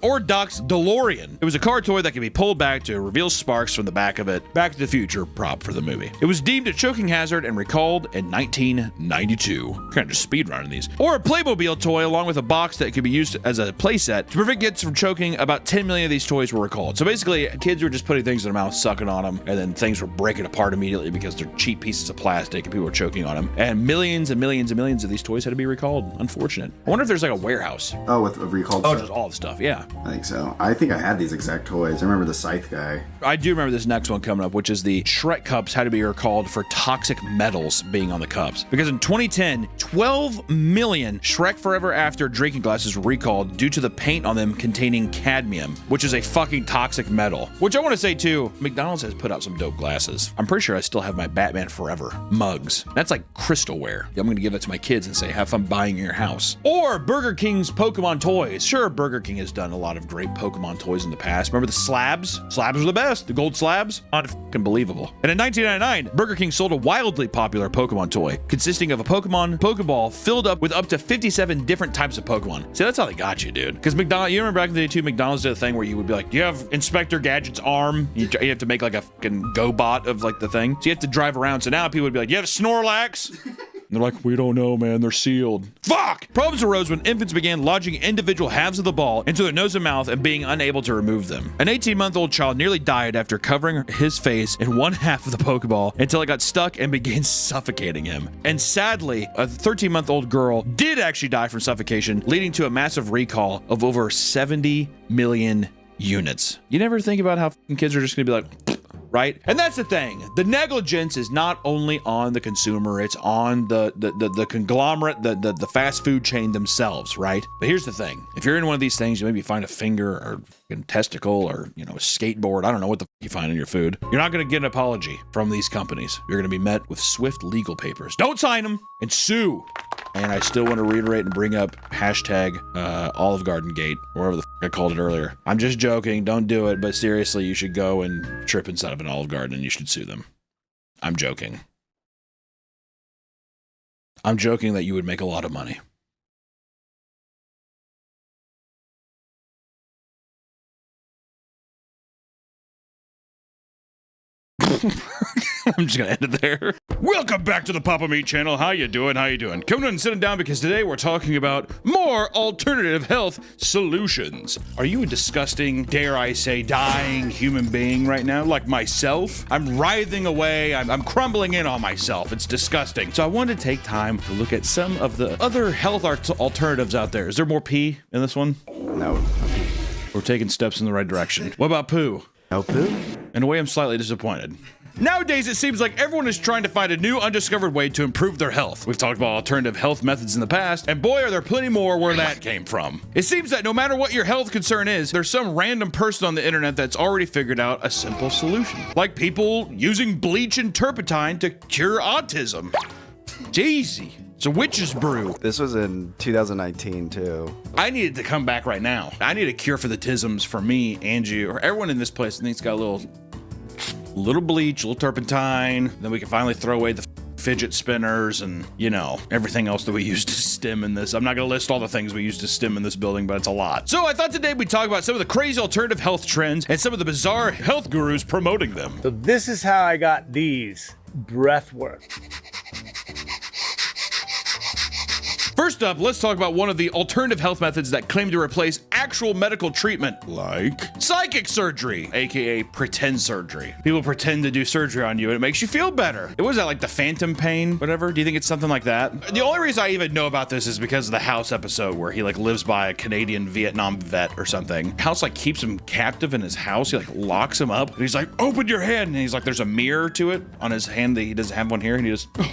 Or Doc's DeLorean. It was a car toy that could be pulled back to reveal sparks from the back of it. Back to the Future prop for the movie. It was deemed a choking hazard and recalled in 1992. Kind of just speedrunning these. Or a Playmobil toy along with a box that could be used as a playset to prevent kids from choking. About 10 million of these toys were recalled. So basically, kids were just putting things in their mouth, sucking on them, and then things were breaking apart immediately because they're cheap pieces of plastic and people were choking on them. And millions and millions and millions of these toys had to be recalled. Unfortunate. I wonder if there's like a warehouse. Oh, with recalled stuff? Oh, just all the stuff, yeah. I think so. I think I had these exact toys. I remember the Scythe guy. I do remember this next one coming up, which is the Shrek cups had to be recalled for toxic metals being on the cups. Because in 2010, 12 million Shrek Forever After drinking glasses were recalled due to the paint on them containing cadmium, which is a fucking toxic metal. Which I want to say too, McDonald's has put out some dope glasses. I'm pretty sure I still have my Batman Forever mugs. That's like crystalware. I'm going to give it to my kids and say, have fun buying in your house. Or Burger King's Pokemon toys. Sure, Burger King has done a lot of great Pokemon toys in the past. Remember the slabs? Slabs were the best. The gold slabs? Unbelievable. And in 1999, Burger King sold a wildly popular Pokemon toy consisting of a Pokemon Pokeball filled up with up to 57 different types of Pokemon. See, that's how they got you, dude. Because McDonald's, you remember back in the day too, McDonald's did a thing where you would be like, do you have Inspector Gadget's arm? You have to make like a fucking GoBot of like the thing. So you have to drive around. So now people would be like, you have Snorlax? And they're like, we don't know, man. They're sealed. Fuck! Problems arose when infants began lodging individual halves of the ball into their nose and mouth and being unable to remove them. An 18-month-old child nearly died after covering his face in one half of the Pokeball until it got stuck and began suffocating him. And sadly, a 13-month-old girl did actually die from suffocation, leading to a massive recall of over 70 million units. You never think about how kids are just gonna be like, right? And that's the thing. The negligence is not only on the consumer, it's on the conglomerate, the fast food chain themselves, right? But here's the thing. If you're in one of these things, you maybe find a finger or a testicle or, you know, a skateboard. I don't know what the you find in your food. You're not going to get an apology from these companies. You're going to be met with swift legal papers. Don't sign them and sue. And I still want to reiterate and bring up hashtag Olive Garden Gate, or whatever the I called it earlier. I'm just joking. Don't do it. But seriously, you should go and trip inside of an Olive Garden and you should sue them. I'm joking. I'm joking that you would make a lot of money. I'm just gonna end it there. Welcome back to the Papa Meat channel. How you doing? How you doing? Coming in and sitting down because today we're talking about more alternative health solutions. Are you a disgusting, dare I say, dying human being right now, like myself? I'm writhing away. I'm crumbling in on myself. It's disgusting. So I wanted to take time to look at some of the other health alternatives out there. Is there more pee in this one? No. We're taking steps in the right direction. What about poo? No poo? In a way, I'm slightly disappointed. Nowadays, it seems like everyone is trying to find a new undiscovered way to improve their health. We've talked about alternative health methods in the past, and boy, are there plenty more where that came from. It seems that no matter what your health concern is, there's some random person on the internet that's already figured out a simple solution. Like people using bleach and turpentine to cure autism. Jeezy. It's a witch's brew. This was in 2019 too. I needed to come back right now. I need a cure for the tisms for me, Angie, or everyone in this place. I think it's got a little bleach, a little turpentine. Then we can finally throw away the fidget spinners and, you know, everything else that we used to stim in this. I'm not gonna list all the things we used to stim in this building, but it's a lot. So I thought today we'd talk about some of the crazy alternative health trends and some of the bizarre health gurus promoting them. So this is how I got these. Breath work. First up, let's talk about one of the alternative health methods that claim to replace actual medical treatment, like psychic surgery, aka pretend surgery. People pretend to do surgery on you and it makes you feel better. What was that, like the phantom pain, whatever? Do you think it's something like that? The only reason I even know about this is because of the House episode where he like lives by a Canadian Vietnam vet or something. House like keeps him captive in his house. He like locks him up and he's like, open your hand. And he's like, there's a mirror to it on his hand that he doesn't have one here. And he just, and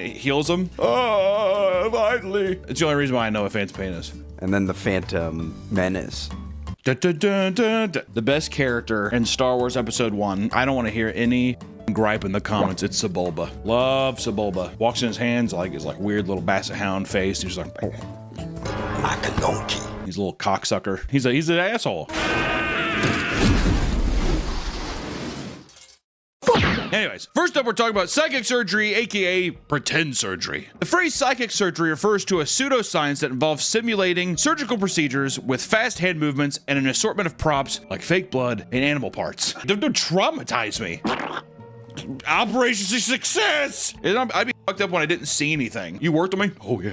it heals him. Finally. It's the only reason why I know what Phantom Pain is. And then the Phantom Menace. Dun, dun, dun, dun, dun. The best character in Star Wars Episode 1. I don't want to hear any gripe in the comments. It's Sebulba. Love Sebulba. Walks in his hands like his like weird little basset hound face. He's like, he's a little cocksucker. He's an asshole. Anyways, first up, we're talking about psychic surgery, aka pretend surgery. The phrase psychic surgery refers to a pseudoscience that involves simulating surgical procedures with fast hand movements and an assortment of props like fake blood and animal parts. Don't traumatize me. Operation success! I'd be fucked up when I didn't see anything. You worked on me? Oh yeah.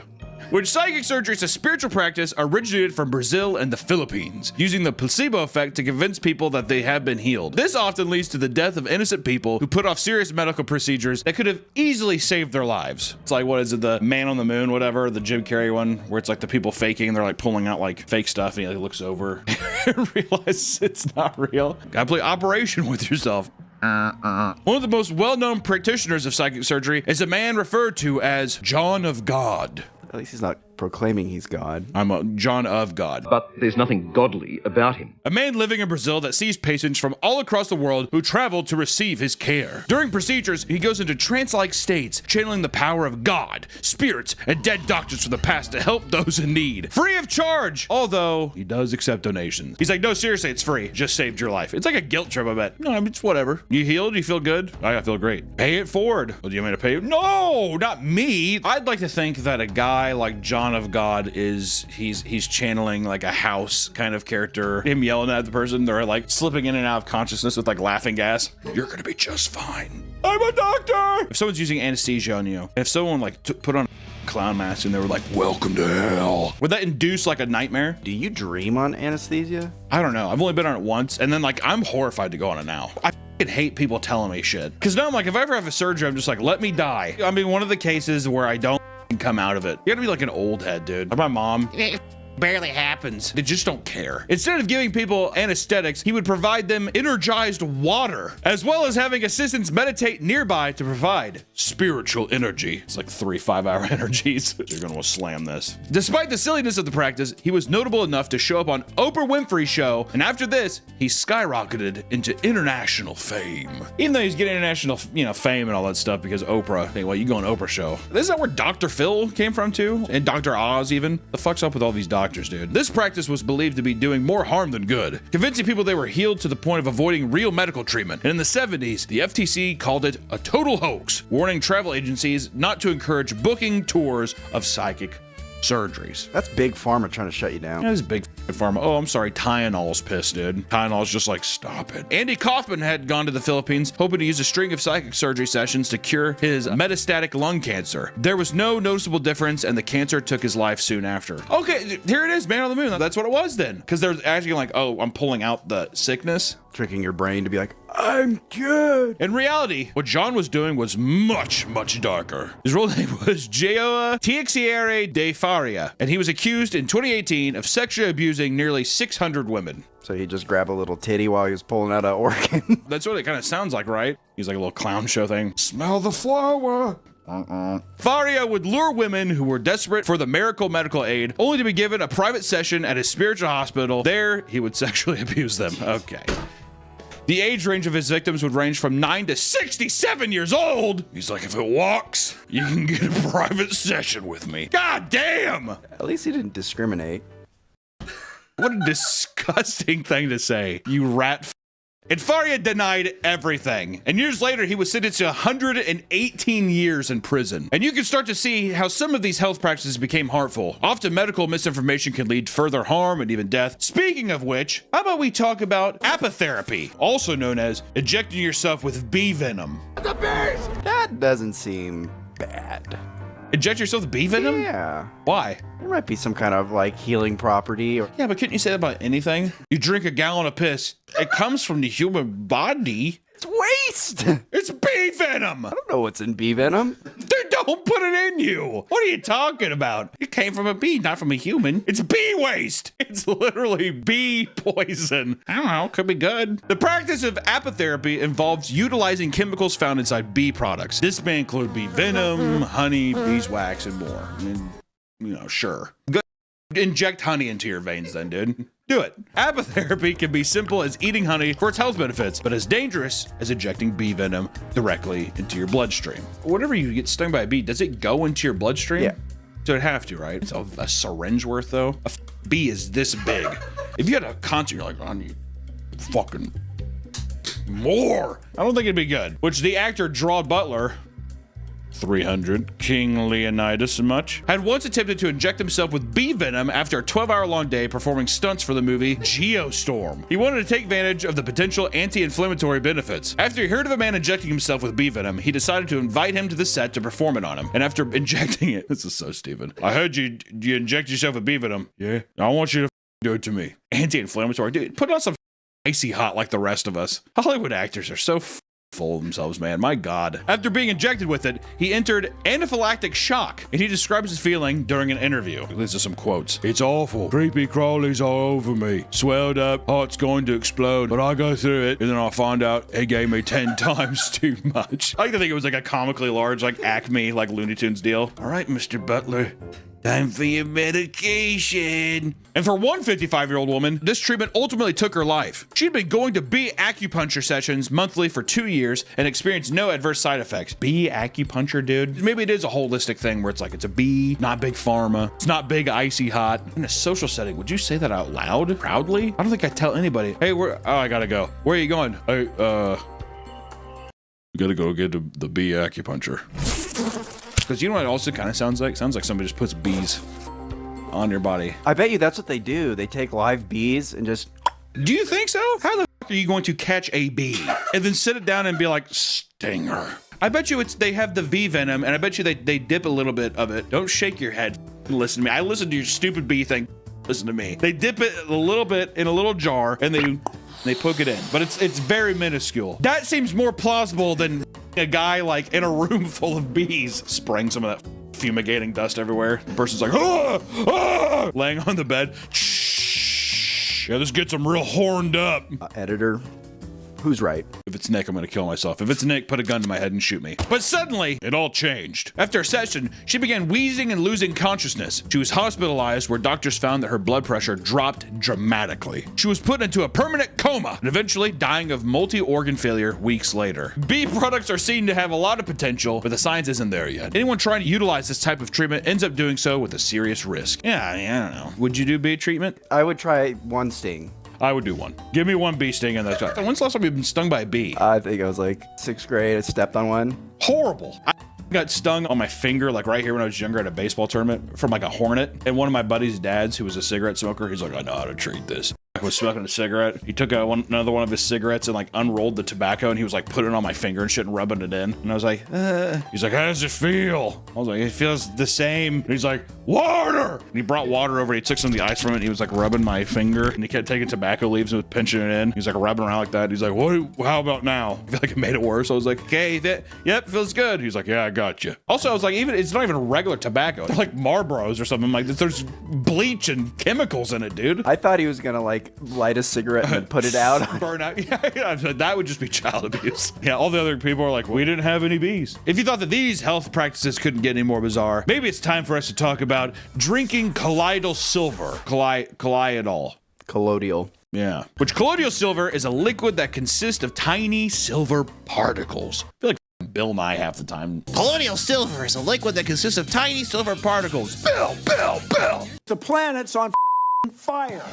Which psychic surgery is a spiritual practice originated from Brazil and the Philippines, using the placebo effect to convince people that they have been healed. This often leads to the death of innocent people who put off serious medical procedures that could have easily saved their lives. It's like, what is it, the Man on the Moon, whatever, the Jim Carrey one, where it's like the people faking, they're like pulling out like fake stuff, and he like looks over and realizes it's not real. Gotta play Operation with yourself. One of the most well-known practitioners of psychic surgery is a man referred to as John of God. At least he's not proclaiming he's God. I'm a John of God. But there's nothing godly about him. A man living in Brazil that sees patients from all across the world who travel to receive his care. During procedures, he goes into trance-like states, channeling the power of God, spirits, and dead doctors from the past to help those in need. Free of charge! Although, he does accept donations. He's like, no, seriously, it's free. Just saved your life. It's like a guilt trip, I bet. No, I mean, it's whatever. You healed? You feel good? I feel great. Pay it forward. Well, do you want me to pay you? No, not me. I'd like to think that a guy like John Son of God is he's channeling like a house kind of character, him yelling at the person. They're like slipping in and out of consciousness with like laughing gas. You're gonna be just fine. I'm a doctor. If someone's using anesthesia on you, if someone like put on a clown mask and they were like, welcome to hell, would that induce like a nightmare? Do you dream on anesthesia? I don't know. I've only been on it once, and then like I'm horrified to go on it now. I hate people telling me shit. Because now I'm like, if I ever have a surgery, I'm just like, let me die. I mean, one of the cases where I don't come out of it. You gotta be like an old head, dude. Like my mom. It barely happens. They just don't care. Instead of giving people anesthetics, he would provide them energized water, as well as having assistants meditate nearby to provide spiritual energy. It's like 3 5-hour energies. You're gonna want to slam this. Despite the silliness of the practice, he was notable enough to show up on Oprah Winfrey's show, and after this, he skyrocketed into international fame. Even though he's getting international, fame and all that stuff because Oprah. Hey, well, you go on Oprah show. This is not where Dr. Phil came from too, and Dr. Oz even. The fuck's up with all these doctors? Dude. This practice was believed to be doing more harm than good, convincing people they were healed to the point of avoiding real medical treatment. And in the 70s, the FTC called it a total hoax, warning travel agencies not to encourage booking tours of psychic surgeries. That's big pharma trying to shut you down. That is big pharma. Oh, I'm sorry. Tylenol's pissed, dude. Tylenol's just like, stop it. Andy Kaufman had gone to the Philippines, hoping to use a string of psychic surgery sessions to cure his metastatic lung cancer. There was no noticeable difference, and the cancer took his life soon after. Okay, here it is, Man on the Moon. That's what it was then. Because they're actually like, oh, I'm pulling out the sickness. Tricking your brain to be like, I'm good. In reality, what John was doing was much, much darker. His real name was Joao Teixeira de Faria, and he was accused in 2018 of sexually abusing nearly 600 women. So he just grabbed a little titty while he was pulling out an organ. That's what it kind of sounds like, right? He's like a little clown show thing. Smell the flower. Faria would lure women who were desperate for the miracle medical aid, only to be given a private session at his spiritual hospital. There, he would sexually abuse them. Okay. The age range of his victims would range from 9 to 67 years old. He's like, if it walks, you can get a private session with me. God damn! At least he didn't discriminate. What a disgusting thing to say, you rat. And Faria denied everything. And years later, he was sentenced to 118 years in prison. And you can start to see how some of these health practices became harmful. Often medical misinformation can lead to further harm and even death. Speaking of which, how about we talk about apitherapy, also known as injecting yourself with bee venom. That doesn't seem bad. Inject yourself with bee venom? Yeah. Why? There might be some kind of like healing property. Or yeah, but couldn't you say that about anything? You drink a gallon of piss. It comes from the human body. It's waste. It's bee venom. I don't know what's in bee venom. Dude, don't put it in you. What are you talking about? It came from a bee, not from a human. It's bee waste. It's literally bee poison. I don't know. Could be good. The practice of apitherapy involves utilizing chemicals found inside bee products. This may include bee venom, honey, beeswax, and more. I mean, sure. Go inject honey into your veins then, dude. Do it. Apitherapy can be simple as eating honey for its health benefits, but as dangerous as injecting bee venom directly into your bloodstream. Whenever you get stung by a bee, does it go into your bloodstream? Yeah. So it'd have to, right? It's a syringe worth, though. A bee is this big. If you had a concert, you're like, I need fucking more. I don't think it'd be good. Which the actor Gerard Butler, 300, King Leonidas and much, had once attempted to inject himself with bee venom after a 12-hour-long day performing stunts for the movie Geostorm. He wanted to take advantage of the potential anti-inflammatory benefits. After he heard of a man injecting himself with bee venom, he decided to invite him to the set to perform it on him. And after injecting it, this is so stupid. I heard you inject yourself with bee venom. Yeah. I want you to do it to me. Anti-inflammatory. Dude, put on some icy hot like the rest of us. Hollywood actors are so full of themselves, man. My God. After being injected with it, he entered anaphylactic shock, and he describes his feeling during an interview. These are some quotes. It's awful. Creepy crawlies all over me. Swelled up, heart's going to explode, but I go through it, and then I find out it gave me 10 times too much. I like to think it was like a comically large, like Acme, like Looney Tunes deal. All right, Mr. Butler. Time for your medication. And for one 55-year-old woman, this treatment ultimately took her life. She'd been going to bee acupuncture sessions monthly for 2 years and experienced no adverse side effects. Bee acupuncture, dude? Maybe it is a holistic thing where it's like, it's a bee, not big pharma. It's not big icy hot. In a social setting, would you say that out loud? Proudly? I don't think I'd tell anybody. Hey, I gotta go. Where are you going? Hey, we gotta go get the bee acupuncture. Because you know what it also kind of sounds like? Sounds like somebody just puts bees on your body. I bet you that's what they do. They take live bees and just... Do you think so? How the f are you going to catch a bee and then sit it down and be like, stinger? I bet you they have the bee venom, and I bet you they dip a little bit of it. Don't shake your head. Listen to me. I listen to your stupid bee thing. Listen to me. They dip it a little bit in a little jar, and they poke it in. But it's very minuscule. That seems more plausible than a guy like in a room full of bees spraying some of that fumigating dust everywhere. The person's like, laying on the bed. Shh. Yeah, this gets them real horned up. Editor. Who's right? If it's Nick, I'm gonna kill myself. If it's Nick, put a gun to my head and shoot me. But suddenly, it all changed. After a session, she began wheezing and losing consciousness. She was hospitalized where doctors found that her blood pressure dropped dramatically. She was put into a permanent coma and eventually dying of multi-organ failure weeks later. Bee products are seen to have a lot of potential, but the science isn't there yet. Anyone trying to utilize this type of treatment ends up doing so with a serious risk. Yeah, I don't know. Would you do bee treatment? I would try one sting. I would do one. Give me one bee sting and that's it. When's the last time you've been stung by a bee? I think I was like 6th grade. I stepped on one. Horrible. I got stung on my finger, like right here when I was younger at a baseball tournament from like a hornet. And one of my buddy's dads, who was a cigarette smoker, he's like, I know how to treat this. I was smoking a cigarette. He took another one of his cigarettes and like unrolled the tobacco and he was like putting it on my finger and shit and rubbing it in. And I was like, He's like, how does it feel? I was like, it feels the same. And he's like, water! And he brought water over. He took some of the ice from it and he was like rubbing my finger and he kept taking tobacco leaves and was pinching it in. He was like rubbing around like that. He's like, how about now? I feel like it made it worse. I was like, okay, yep, feels good. He's like, yeah, I got you. Also, I was like, it's not even regular tobacco. They're like Marlboros or something. Like there's bleach and chemicals in it, dude. I thought he was gonna like light a cigarette and then put it out. Burn out. Yeah, that would just be child abuse. Yeah, all the other people are like, we didn't have any bees. If you thought that these health practices couldn't get any more bizarre, maybe it's time for us to talk about drinking colloidal silver. Colloidal. Colloidal. Yeah. Which colloidal silver is a liquid that consists of tiny silver particles. I feel like Bill Nye half the time. Colloidal silver is a liquid that consists of tiny silver particles. Bill! The planet's on fire.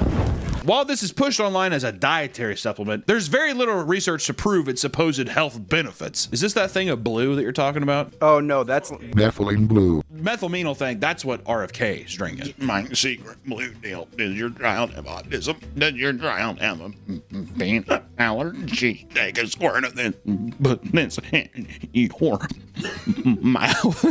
While this is pushed online as a dietary supplement, there's very little research to prove its supposed health benefits. Is this that thing of blue that you're talking about? Oh no, that's methylene blue. Methylamine thing, that's what RFK is drinking. My secret blue deal is your child have autism. Does your child have a peanut allergy? Take a squirt of this, but this your mouth.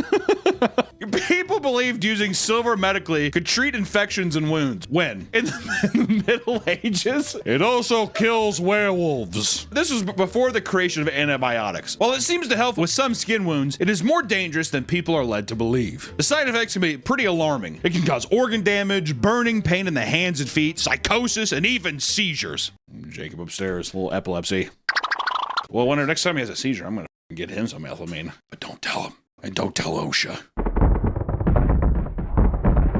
People believed using silver medically could treat infections and wounds. When? In the Middle Ages? It also kills werewolves. This was before the creation of antibiotics. While it seems to help with some skin wounds, it is more dangerous than people are led to believe. The side effects can be pretty alarming. It can cause organ damage, burning, pain in the hands and feet, psychosis, and even seizures. Jacob upstairs, a little epilepsy. Well, next time he has a seizure, I'm gonna get him some methylamine. But don't tell him. And don't tell OSHA.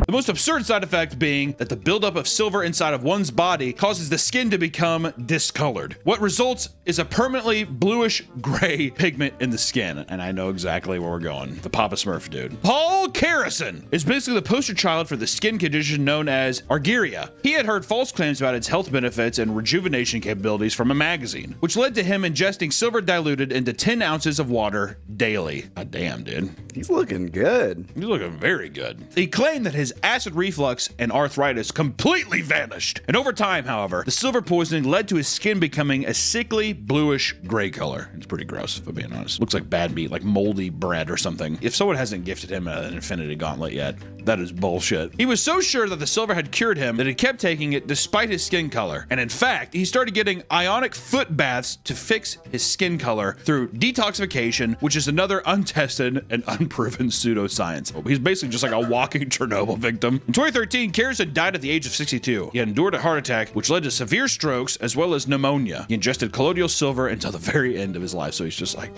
The most absurd side effect being that the buildup of silver inside of one's body causes the skin to become discolored. What results is a permanently bluish gray pigment in the skin. And I know exactly where we're going. The Papa Smurf dude. Paul Carrison is basically the poster child for the skin condition known as argyria. He had heard false claims about its health benefits and rejuvenation capabilities from a magazine, which led to him ingesting silver diluted into 10 ounces of water daily. God damn, dude. He's looking good. He's looking very good. He claimed that his acid reflux and arthritis completely vanished. And over time, however, the silver poisoning led to his skin becoming a sickly, bluish gray color. It's pretty gross, if I'm being honest. Looks like bad meat, like moldy bread or something. If someone hasn't gifted him an Infinity Gauntlet yet, that is bullshit. He was so sure that the silver had cured him that he kept taking it despite his skin color. And in fact, he started getting ionic foot baths to fix his skin color through detoxification, which is another untested and unproven pseudoscience. He's basically just like a walking Chernobyl victim. In 2013, Carrison died at the age of 62. He had endured a heart attack, which led to severe strokes as well as pneumonia. He ingested colloidal silver until the very end of his life, so he's just like,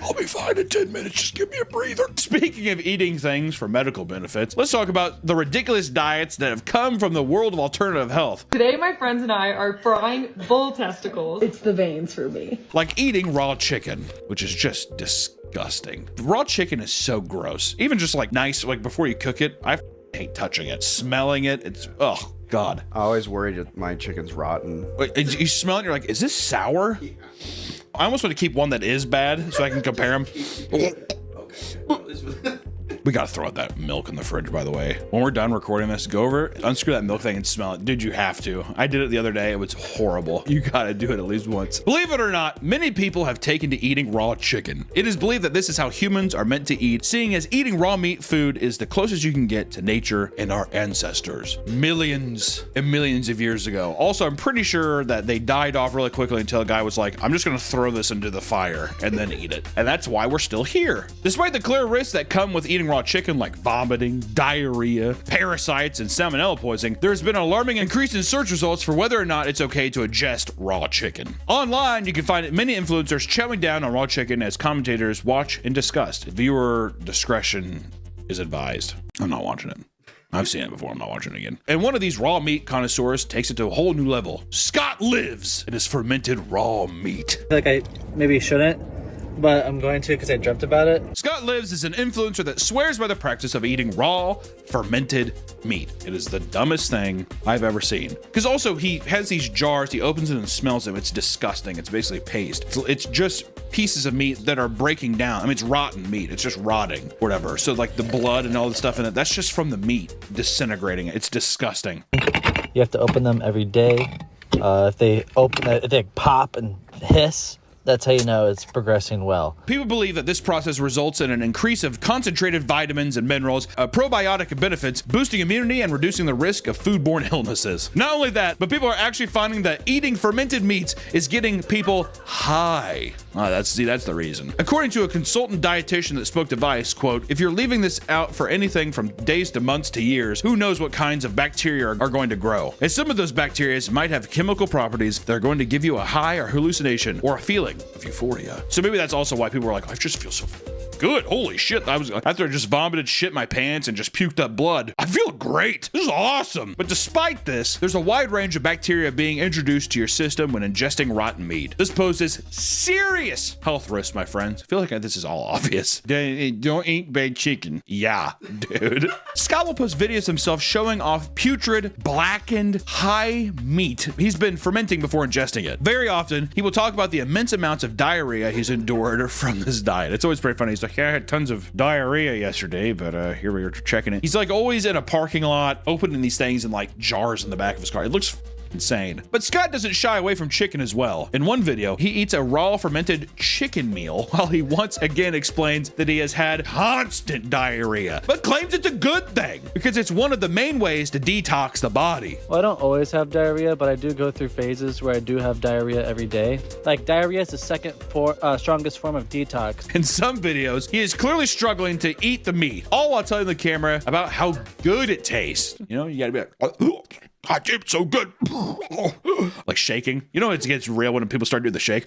I'll be fine in 10 minutes, just give me a breather. Speaking of eating things for medical benefits, let's talk about the ridiculous diets that have come from the world of alternative health. Today, my friends and I are frying bull testicles. It's the veins for me. Like eating raw chicken, which is just disgusting. Raw chicken is so gross. Even just like nice, like before you cook it, I hate touching it. Smelling it, it's, oh God. I always worried that my chicken's rotten. Wait, you smell it, you're like, is this sour? I almost want to keep one that is bad so I can compare them. We gotta throw out that milk in the fridge, by the way. When we're done recording this, go over, unscrew that milk thing and smell it. Dude, you have to. I did it the other day. It was horrible. You gotta do it at least once. Believe it or not, many people have taken to eating raw chicken. It is believed that this is how humans are meant to eat, seeing as eating raw meat food is the closest you can get to nature and our ancestors. Millions and millions of years ago. Also, I'm pretty sure that they died off really quickly until a guy was like, I'm just gonna throw this into the fire and then eat it. And that's why we're still here. Despite the clear risks that come with eating raw chicken, like vomiting, diarrhea, parasites, and salmonella poisoning, there's been an alarming increase in search results for whether or not it's okay to ingest raw chicken. Online, you can find many influencers chowing down on raw chicken as commentators watch and discuss. Viewer discretion is advised. I'm not watching it. I've seen it before, I'm not watching it again. And one of these raw meat connoisseurs takes it to a whole new level. Scott Lives in his fermented raw meat. I feel like I maybe shouldn't, but I'm going to because I dreamt about it. Scott Lives is an influencer that swears by the practice of eating raw, fermented meat. It is the dumbest thing I've ever seen. Because also he has these jars, he opens them and smells them. It's disgusting. It's basically paste. It's just pieces of meat that are breaking down. I mean, it's rotten meat. It's just rotting, whatever. So like the blood and all the stuff in it, that's just from the meat disintegrating. It's disgusting. You have to open them every day. If they open it, if they pop and hiss, that's how you know it's progressing well. People believe that this process results in an increase of concentrated vitamins and minerals, probiotic benefits, boosting immunity and reducing the risk of foodborne illnesses. Not only that, but people are actually finding that eating fermented meats is getting people high. That's the reason. According to a consultant dietitian that spoke to Vice, quote, if you're leaving this out for anything from days to months to years, who knows what kinds of bacteria are going to grow. And some of those bacteria might have chemical properties that are going to give you a high or hallucination or a feeling of euphoria. So maybe that's also why people are like, I just feel so good. Holy shit. After I just vomited shit in my pants and just puked up blood, I feel great. This is awesome. But despite this, there's a wide range of bacteria being introduced to your system when ingesting rotten meat. This poses serious health risks, my friends. I feel like this is all obvious. Don't eat bad chicken. Yeah, dude. Scott will post videos himself showing off putrid, blackened, high meat he's been fermenting before ingesting it. Very often, he will talk about the immense amounts of diarrhea he's endured from this diet. It's always pretty funny. He's like, yeah, I had tons of diarrhea yesterday, but here we are checking it. He's like always in a parking lot, opening these things in like jars in the back of his car. It looks insane. But Scott doesn't shy away from chicken as well. In one video, he eats a raw fermented chicken meal while he once again explains that he has had constant diarrhea, but claims it's a good thing because it's one of the main ways to detox the body. Well, I don't always have diarrhea, but I do go through phases where I do have diarrhea every day. Like diarrhea is the second strongest form of detox. In some videos, he is clearly struggling to eat the meat, all while telling the camera about how good it tastes. You know, you gotta be like, it's so good. Like shaking. You know, it gets real when people start doing the shake.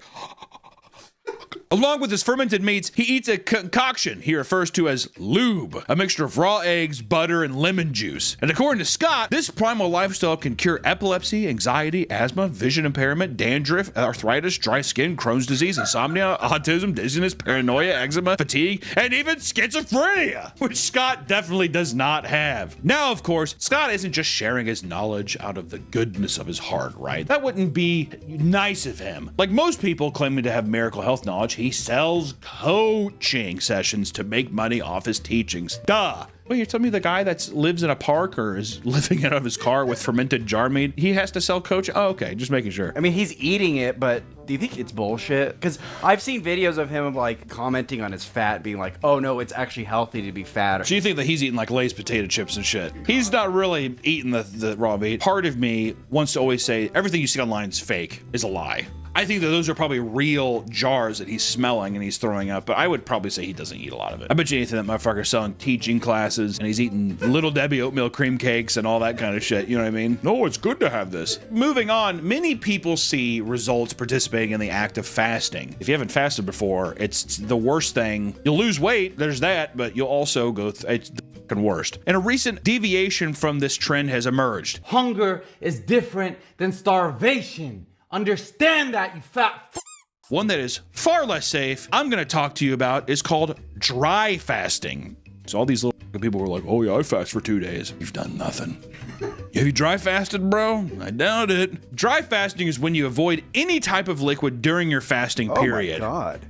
Along with his fermented meats, he eats a concoction he refers to as lube, a mixture of raw eggs, butter, and lemon juice. And according to Scott, this primal lifestyle can cure epilepsy, anxiety, asthma, vision impairment, dandruff, arthritis, dry skin, Crohn's disease, insomnia, autism, dizziness, paranoia, eczema, fatigue, and even schizophrenia, which Scott definitely does not have. Now, of course, Scott isn't just sharing his knowledge out of the goodness of his heart, right? That wouldn't be nice of him. Like most people claiming to have miracle health knowledge, he sells coaching sessions to make money off his teachings. Duh. Wait, you're telling me the guy that lives in a park or is living out of his car with fermented jar meat, he has to sell coaching? Oh, okay, just making sure. I mean, he's eating it, but do you think it's bullshit? Because I've seen videos of him like commenting on his fat, being like, oh no, it's actually healthy to be fat. So you think that he's eating like Lay's potato chips and shit? He's not really eating the raw meat. Part of me wants to always say everything you see online is fake, is a lie. I think that those are probably real jars that he's smelling and he's throwing up, but I would probably say he doesn't eat a lot of it. I bet you anything that motherfucker's selling teaching classes and he's eating Little Debbie oatmeal cream cakes and all that kind of shit, you know what I mean? No, it's good to have this. Moving on, many people see results participating in the act of fasting. If you haven't fasted before, it's the worst thing. You'll lose weight, there's that, but you'll also go, it's the fucking worst. And a recent deviation from this trend has emerged. Hunger is different than starvation. Understand that, you fat f***. One that is far less safe I'm gonna talk to you about is called dry fasting. So all these little people were like, oh yeah, I fast for 2 days. You've done nothing. Have you dry fasted, bro? I doubt it. Dry fasting is when you avoid any type of liquid during your fasting period. Oh my God.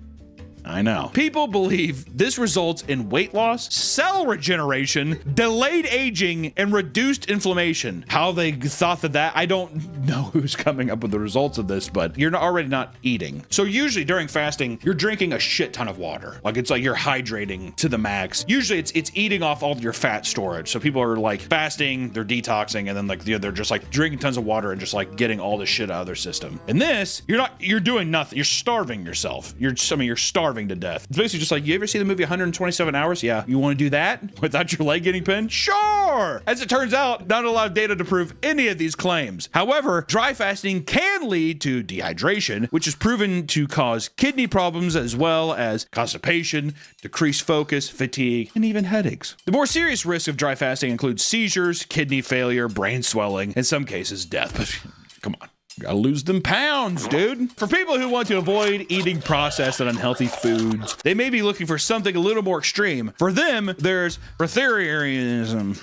I know. People believe this results in weight loss, cell regeneration, delayed aging, and reduced inflammation. How they thought that I don't know who's coming up with the results of this, but you're already not eating. So usually during fasting, you're drinking a shit ton of water. Like it's like you're hydrating to the max. Usually it's eating off all of your fat storage. So people are like fasting, they're detoxing, and then like they're just like drinking tons of water and just like getting all the shit out of their system. And this, you're doing nothing. You're starving yourself. You're starving to death. It's basically just like, you ever see the movie 127 Hours? Yeah. You want to do that without your leg getting pinned? Sure. As it turns out, not a lot of data to prove any of these claims. However, dry fasting can lead to dehydration, which is proven to cause kidney problems as well as constipation, decreased focus, fatigue, and even headaches. The more serious risks of dry fasting include seizures, kidney failure, brain swelling, in some cases death. But come on. Gotta lose them pounds, dude. For people who want to avoid eating processed and unhealthy foods, they may be looking for something a little more extreme. For them, there's breatharianism,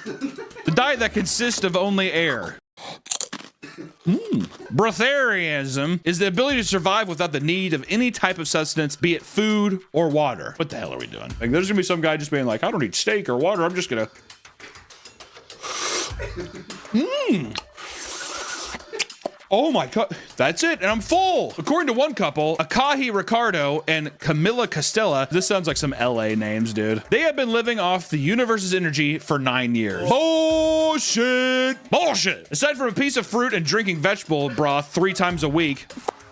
the diet that consists of only air. Breatharianism is the ability to survive without the need of any type of sustenance, be it food or water. What the hell are we doing? Like, there's gonna be some guy just being like, I don't need steak or water. I'm just gonna. Oh my God, that's it, and I'm full. According to one couple, Akahi Ricardo and Camilla Costella, this sounds like some LA names, dude. They have been living off the universe's energy for 9 years. Bullshit. Bullshit. Aside from a piece of fruit and drinking vegetable broth 3 times a week,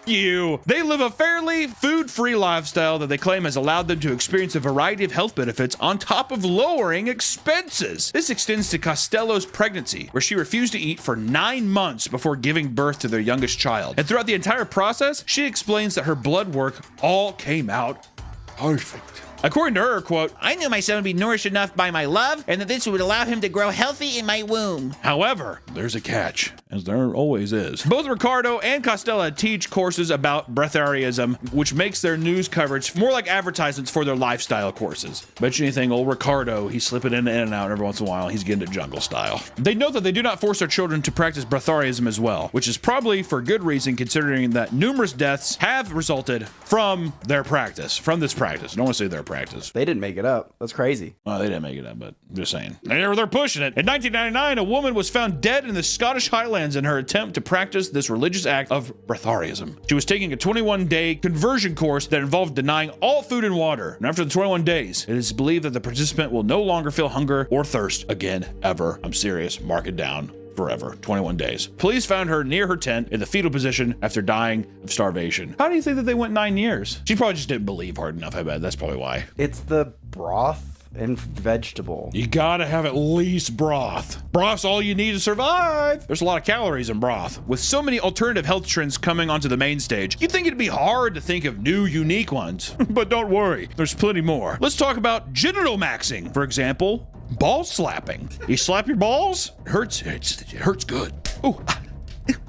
they live a fairly food-free lifestyle that they claim has allowed them to experience a variety of health benefits on top of lowering expenses. This extends to Costello's pregnancy, where she refused to eat for 9 months before giving birth to their youngest child. And throughout the entire process, she explains that her blood work all came out perfect. According to her, quote, I knew my son would be nourished enough by my love and that this would allow him to grow healthy in my womb. However, there's a catch, as there always is. Both Ricardo and Costella teach courses about breatharianism, which makes their news coverage more like advertisements for their lifestyle courses. Bet you anything, old Ricardo, he's slipping in and out every once in a while. He's getting to jungle style. They note that they do not force their children to practice breatharianism as well, which is probably for good reason considering that numerous deaths have resulted from their practice, from this practice. I don't want to say their practice. They didn't make it up. That's crazy. Well, they didn't make it up, but I'm just saying. They're pushing it. In 1999, a woman was found dead in the Scottish Highlands in her attempt to practice this religious act of breatharianism. She was taking a 21-day conversion course that involved denying all food and water. And after the 21 days, it is believed that the participant will no longer feel hunger or thirst again, ever. I'm serious. Mark it down. Forever. 21 days. Police found her near her tent in the fetal position after dying of starvation. How do you think that they went 9 years? She probably just didn't believe hard enough, I bet. That's probably why. It's the broth and vegetable. You gotta have at least broth. Broth's all you need to survive. There's a lot of calories in broth. With so many alternative health trends coming onto the main stage, you'd think it'd be hard to think of new, unique ones. But don't worry, there's plenty more. Let's talk about genital maxing. For example, ball slapping. You slap your balls? It hurts. It hurts good. Ooh.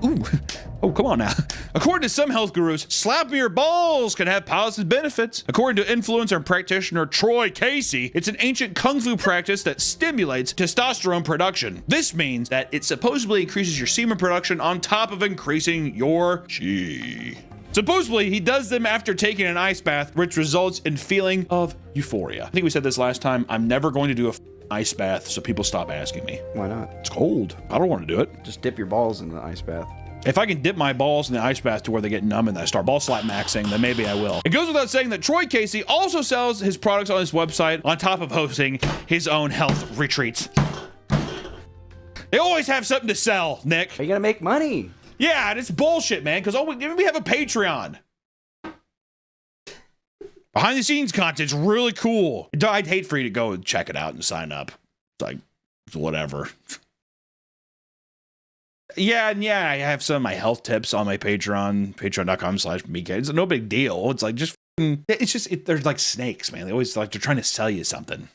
Ooh. Oh, come on now. According to some health gurus, slapping your balls can have positive benefits. According to influencer and practitioner Troy Casey, it's an ancient kung fu practice that stimulates testosterone production. This means that it supposedly increases your semen production on top of increasing your chi. Supposedly, he does them after taking an ice bath, which results in feeling of euphoria. I think we said this last time. I'm never going to do a ice bath, so people stop asking me. Why not? It's cold. I don't want to do it. Just dip your balls in the ice bath. If I can dip my balls in the ice bath to where they get numb and I start ball slap maxing, then maybe I will. It goes without saying that Troy Casey also sells his products on his website on top of hosting his own health retreats. They always have something to sell, Nick. Are you gonna make money? Yeah, and it's bullshit, man, because we have a Patreon. Behind the scenes content's really cool. I'd hate for you to go and check it out and sign up. It's like, whatever. Yeah, I have some of my health tips on my Patreon, patreon.com/meekhead. It's no big deal. It's like, they're like snakes, man. They always they're trying to sell you something.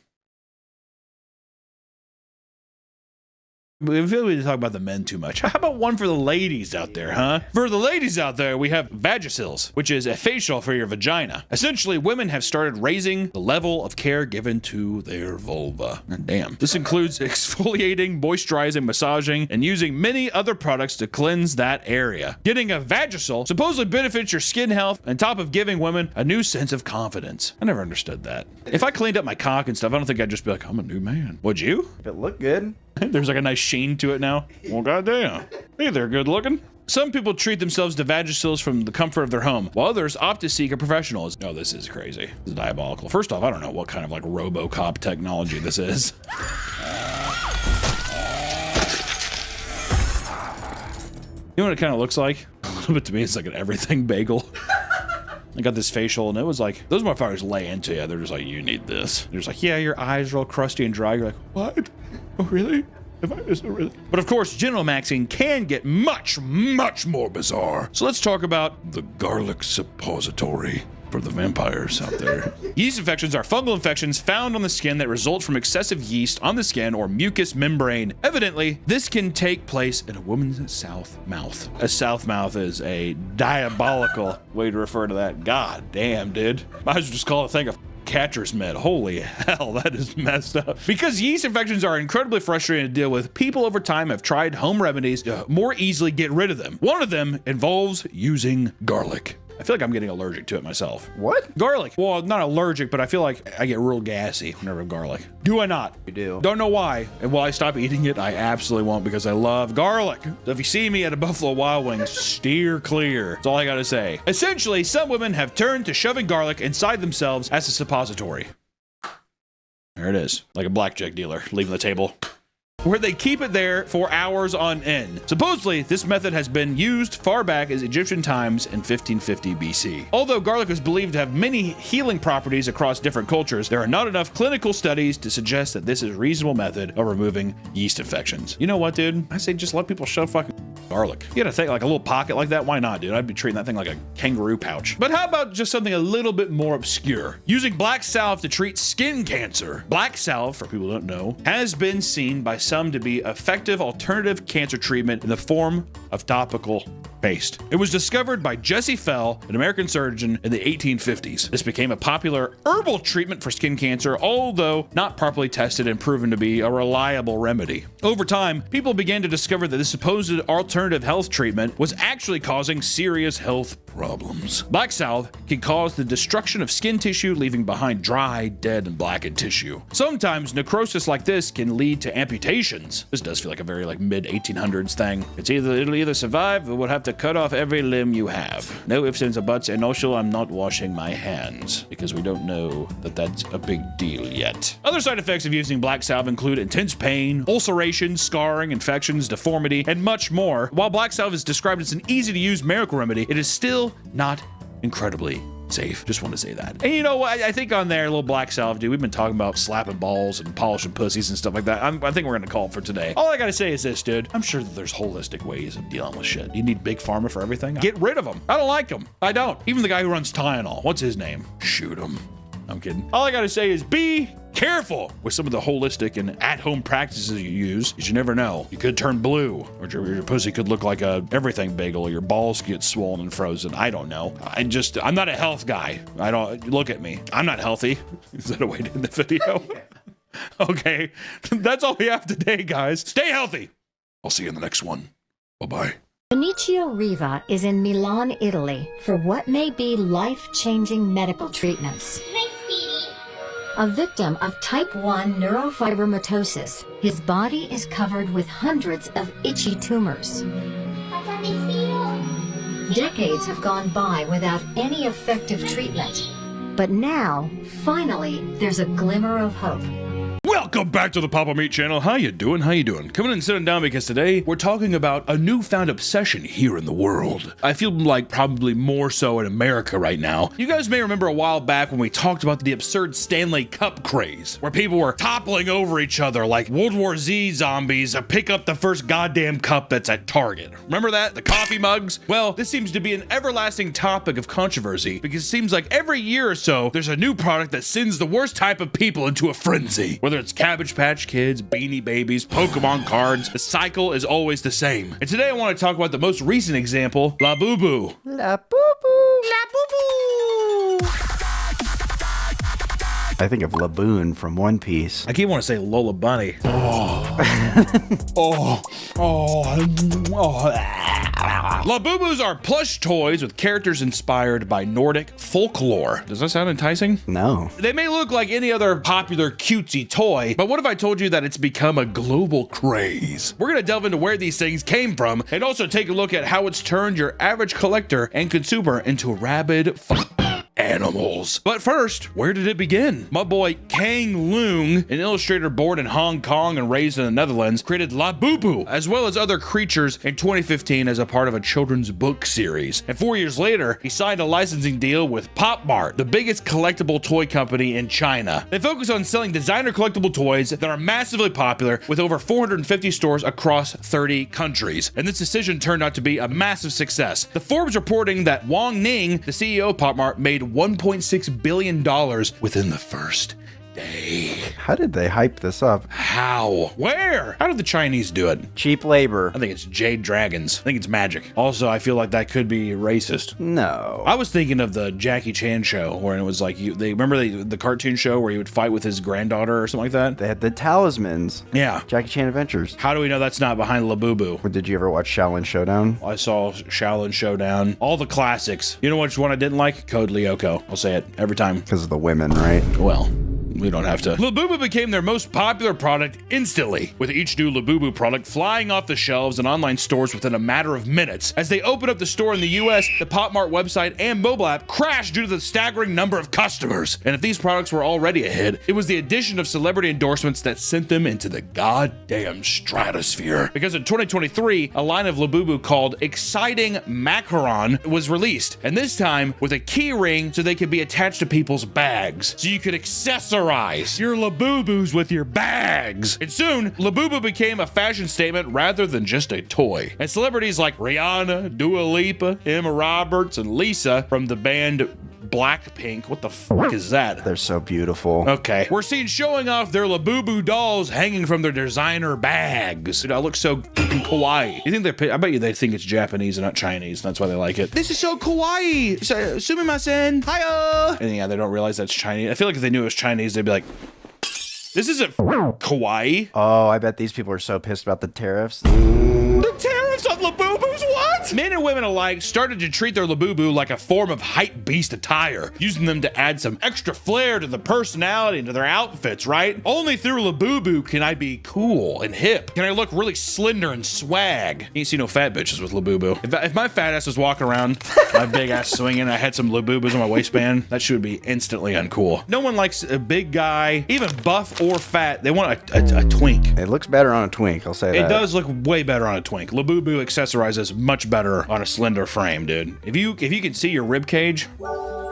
We feel we talk about the men too much. How about one for the ladies out there, huh? For the ladies out there, we have Vagisil, which is a facial for your vagina. Essentially, women have started raising the level of care given to their vulva. Damn. This includes exfoliating, moisturizing, massaging, and using many other products to cleanse that area. Getting a Vagisil supposedly benefits your skin health on top of giving women a new sense of confidence. I never understood that. If I cleaned up my cock and stuff, I don't think I'd just be like, I'm a new man. Would you? If it looked good. There's like a nice sheen to it now. Well, goddamn. Hey, they're good looking. Some people treat themselves to Vagisil from the comfort of their home, while others opt to seek a professional. Oh, this is crazy. This is diabolical. First off, I don't know what kind of like RoboCop technology this is. You know what it kind of looks like? A little bit to me, it's like an everything bagel. I got this facial, and it was like, those motherfuckers lay into you. They're just like, you need this. They're just like, yeah, your eyes are all crusty and dry. You're like, what? Oh, really? Is it really? But of course, genital maxing can get much, much more bizarre. So let's talk about the garlic suppository for the vampires out there. Yeast infections are fungal infections found on the skin that result from excessive yeast on the skin or mucous membrane. Evidently, this can take place in a woman's south mouth. A south mouth is a diabolical way to refer to that. God damn, dude. Might as well just call it a thing of catcher's mitt. Holy hell, that is messed up. Because yeast infections are incredibly frustrating to deal with, people over time have tried home remedies to more easily get rid of them. One of them involves using garlic. I feel like I'm getting allergic to it myself. What? Garlic. Well, not allergic, but I feel like I get real gassy whenever I have garlic. Do I not? You do. Don't know why. And will I stop eating it? I absolutely won't, because I love garlic. So if you see me at a Buffalo Wild Wings, steer clear. That's all I gotta say. Essentially, some women have turned to shoving garlic inside themselves as a suppository. There it is. Like a blackjack dealer leaving the table, where they keep it there for hours on end. Supposedly, this method has been used far back as Egyptian times in 1550 BC. Although garlic is believed to have many healing properties across different cultures, there are not enough clinical studies to suggest that this is a reasonable method of removing yeast infections. You know what, dude? I say just let people shove fucking garlic. You gotta think, like a little pocket like that, why not, dude? I'd be treating that thing like a kangaroo pouch. But how about just something a little bit more obscure? Using black salve to treat skin cancer. Black salve, for people who don't know, has been seen by some to be effective alternative cancer treatment in the form of topical paste. It was discovered by Jesse Fell, an American surgeon, in the 1850s. This became a popular herbal treatment for skin cancer, although not properly tested and proven to be a reliable remedy. Over time, people began to discover that this supposed alternative health treatment was actually causing serious health problems. Black salve can cause the destruction of skin tissue, leaving behind dry, dead, and blackened tissue. Sometimes necrosis like this can lead to amputations. This does feel like a very like mid-1800s thing. It'll either survive or we'll have to cut off every limb you have. No ifs, ands, or buts, and also I'm not washing my hands, because we don't know that that's a big deal yet. Other side effects of using black salve include intense pain, ulcerations, scarring, infections, deformity, and much more. While black salve is described as an easy-to-use miracle remedy, it is still not incredibly safe. Just want to say that. And you know what? I think on there, a little black salve, dude, we've been talking about slapping balls and polishing pussies and stuff like that. I think we're going to call it for today. All I got to say is this, dude. I'm sure that there's holistic ways of dealing with shit. You need big pharma for everything? Get rid of them. I don't like them. I don't. Even the guy who runs Tylenol. What's his name? Shoot him. I'm kidding. All I got to say is be careful with some of the holistic and at-home practices you use, because you never know. You could turn blue, or your pussy could look like a everything bagel, or your balls get swollen and frozen. I don't know. I'm not a health guy. I don't, look at me. I'm not healthy. Is that a way to end the video? Okay, that's all we have today, guys. Stay healthy. I'll see you in the next one. Bye-bye. Benicio Riva is in Milan, Italy, for what may be life-changing medical treatments. A victim of type 1 neurofibromatosis, his body is covered with hundreds of itchy tumors. Decades have gone by without any effective treatment. But now, finally, there's a glimmer of hope. Welcome back to the Papa Meat channel. How you doing? How you doing? Coming in and sitting down because today we're talking about a newfound obsession here in the world. I feel like probably more so in America right now. You guys may remember a while back when we talked about the absurd Stanley Cup craze, where people were toppling over each other like World War Z zombies to pick up the first goddamn cup that's at Target. Remember that? The coffee mugs? Well, this seems to be an everlasting topic of controversy because it seems like every year or so there's a new product that sends the worst type of people into a frenzy. Whether Whether it's Cabbage Patch Kids, Beanie Babies, Pokemon cards, the cycle is always the same. And today I want to talk about the most recent example, Labubu. Labubu. I think of Laboon from One Piece. I keep wanting to say Lola Bunny. Labubus are plush toys with characters inspired by Nordic folklore. Does that sound enticing? No. They may look like any other popular cutesy toy, but what if I told you that it's become a global craze? We're gonna delve into where these things came from and also take a look at how it's turned your average collector and consumer into rabid animals. But first, where did it begin? My boy Kang Leung, an illustrator born in Hong Kong and raised in the Netherlands, created Labubu as well as other creatures in 2015 as a part of a children's book series. And 4 years later, he signed a licensing deal with Pop Mart, the biggest collectible toy company in China. They focus on selling designer collectible toys that are massively popular with over 450 stores across 30 countries. And this decision turned out to be a massive success. The Forbes reporting that Wang Ning, the CEO of Pop Mart, made $1.6 billion within the first day. How did they hype this up? How? Where? How did the Chinese do it? Cheap labor. I think it's Jade Dragons. I think it's magic. Also, I feel like that could be racist. No. I was thinking of the Jackie Chan show where it was like, they remember the cartoon show where he would fight with his granddaughter or something like that? They had the talismans. Yeah. Jackie Chan Adventures. How do we know that's not behind Labubu? Or did you ever watch Shaolin Showdown? I saw Shaolin Showdown. All the classics. You know which one I didn't like? Code Lyoko. I'll say it every time. Because of the women, right? Well, we don't have to. Labubu became their most popular product instantly, with each new Labubu product flying off the shelves in online stores within a matter of minutes. As they opened up the store in the US, the Pop Mart website and mobile app crashed due to the staggering number of customers. And if these products were already a hit, it was the addition of celebrity endorsements that sent them into the goddamn stratosphere. Because in 2023, a line of Labubu called Exciting Macaron was released, and this time with a key ring so they could be attached to people's bags, so you could accessorize your Labubus with your bags. And soon, Labubu became a fashion statement rather than just a toy. And celebrities like Rihanna, Dua Lipa, Emma Roberts, and Lisa from the band Blackpink. What the fuck is that? They're so beautiful. Okay. We're seen showing off their Labubu dolls hanging from their designer bags. Dude, I look so kawaii. You think I bet you they think it's Japanese and not Chinese. That's why they like it. This is so kawaii. Sumimasen. Hiya. And yeah, they don't realize that's Chinese. I feel like if they knew it was Chinese, they'd be like, this isn't kawaii. Oh, I bet these people are so pissed about the tariffs. The tariffs on Labubus? What? Men and women alike started to treat their Labubu like a form of hype beast attire, using them to add some extra flair to the personality and to their outfits, right? Only through Labubu can I be cool and hip. Can I look really slender and swag? You ain't see no fat bitches with Labubu. If my fat ass was walking around, my big ass swinging, I had some Labubus on my waistband, that shit would be instantly uncool. No one likes a big guy, even buff or fat. They want a twink. It looks better on a twink, I'll say that. It does look way better on a twink. Labubu accessorizes much better on a slender frame, dude. If you can see your rib cage.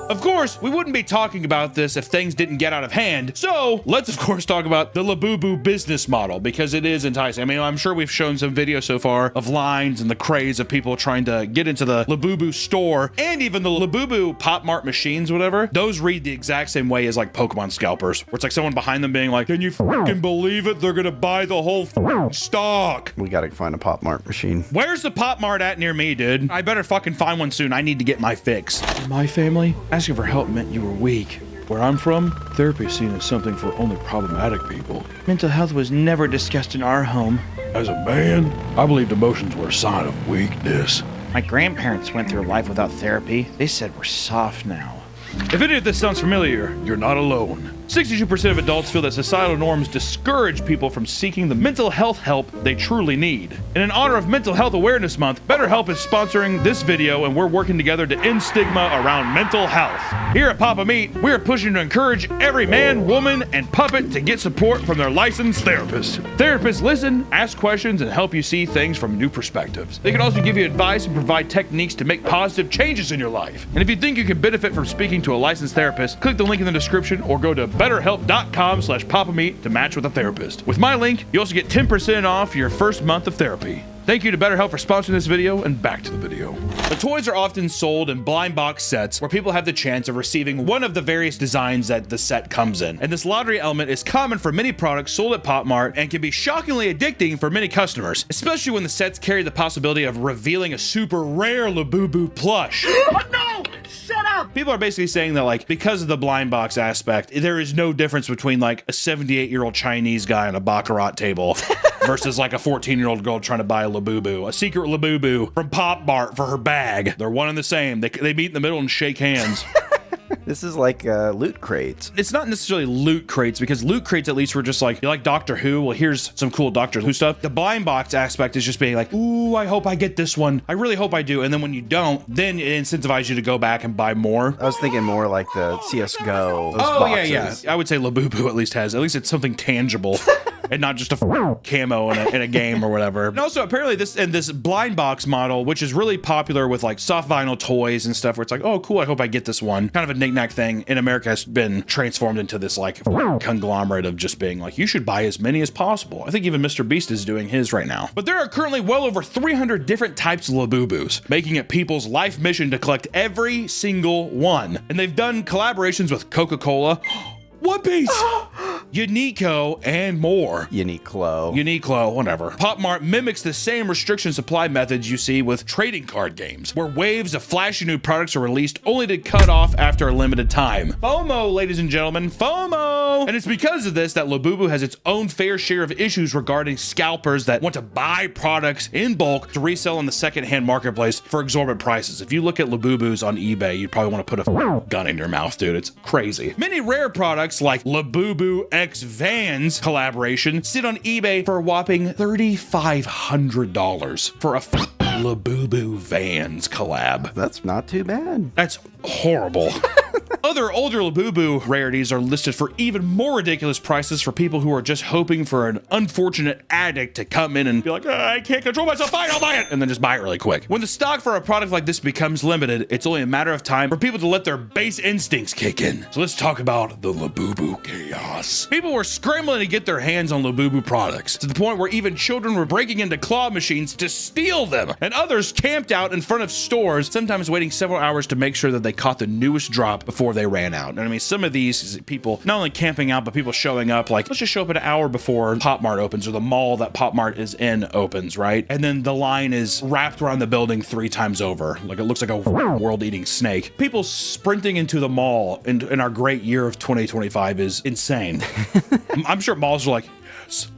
Of course, we wouldn't be talking about this if things didn't get out of hand. So let's of course talk about the Labubu business model, because it is enticing. I mean, I'm sure we've shown some videos so far of lines and the craze of people trying to get into the Labubu store, and even the Labubu Pop Mart machines, whatever. Those read the exact same way as like Pokemon scalpers, where it's like someone behind them being like, can you fucking believe it? They're gonna buy the whole stock. We gotta find a Pop Mart machine. Where's the Pop Mart at near me, dude? I better fucking find one soon. I need to get my fix. My family? Asking for help meant you were weak. Where I'm from, therapy is seen as something for only problematic people. Mental health was never discussed in our home. As a man, I believed emotions were a sign of weakness. My grandparents went through life without therapy. They said we're soft now. If any of this sounds familiar, you're not alone. 62% of adults feel that societal norms discourage people from seeking the mental health help they truly need. And in honor of Mental Health Awareness Month, BetterHelp is sponsoring this video, and we're working together to end stigma around mental health. Here at Papa Meat, we are pushing to encourage every man, woman, and puppet to get support from their licensed therapist. Therapists listen, ask questions, and help you see things from new perspectives. They can also give you advice and provide techniques to make positive changes in your life. And if you think you can benefit from speaking to a licensed therapist, click the link in the description or go to BetterHelp.com/PapaMeat to match with a therapist. With my link, you also get 10% off your first month of therapy. Thank you to BetterHelp for sponsoring this video, and back to the video. The toys are often sold in blind box sets where people have the chance of receiving one of the various designs that the set comes in. And this lottery element is common for many products sold at Pop Mart and can be shockingly addicting for many customers, especially when the sets carry the possibility of revealing a super rare Labubu plush. Oh no! Shut up! People are basically saying that, like, because of the blind box aspect, there is no difference between like a 78-year-old Chinese guy on a baccarat table versus like a 14-year-old girl trying to buy a Labubu, a secret Labubu from Pop Mart for her bag. They're one and the same. They meet in the middle and shake hands. This is like loot crates. It's not necessarily loot crates, because loot crates at least were just like, you like Doctor Who? Well, here's some cool Doctor Who stuff. The blind box aspect is just being like, ooh, I hope I get this one. I really hope I do. And then when you don't, then it incentivizes you to go back and buy more. I was thinking more like the CSGO. Those Oh, boxes. yeah. I would say Labubu at least it's something tangible. And not just a camo in a game or whatever. And also, apparently, this blind box model, which is really popular with like soft vinyl toys and stuff, where it's like, oh, cool, I hope I get this one. Kind of a knick-knack thing in America has been transformed into this like conglomerate of just being like, you should buy as many as possible. I think even Mr. Beast is doing his right now. But there are currently well over 300 different types of Labubus, making it people's life mission to collect every single one. And they've done collaborations with Coca-Cola, One Piece, Uniqlo, and more. Uniqlo, whatever. Pop Mart mimics the same restriction supply methods you see with trading card games, where waves of flashy new products are released only to cut off after a limited time. FOMO, ladies and gentlemen, FOMO! And it's because of this that Labubu has its own fair share of issues regarding scalpers that want to buy products in bulk to resell in the secondhand marketplace for exorbitant prices. If you look at Labubus on eBay, you'd probably want to put a gun in your mouth, dude. It's crazy. Many rare products like Labubu X Vans collaboration sit on eBay for a whopping $3,500 for a Labubu Vans collab. That's not too bad. That's horrible. Other older Labubu rarities are listed for even more ridiculous prices for people who are just hoping for an unfortunate addict to come in and be like, I can't control myself, fine, I'll buy it, and then just buy it really quick. When the stock for a product like this becomes limited, it's only a matter of time for people to let their base instincts kick in. So let's talk about the Labubu chaos. People were scrambling to get their hands on Labubu products, to the point where even children were breaking into claw machines to steal them, and others camped out in front of stores, sometimes waiting several hours to make sure that they caught the newest drop before they ran out. And I mean, some of these people not only camping out, but people showing up like, let's just show up an hour before Pop Mart opens, or the mall that Pop Mart is in opens, right? And then the line is wrapped around the building 3 times over. Like, it looks like a world-eating snake. People sprinting into the mall in our great year of 2025 is insane. I'm sure malls are like,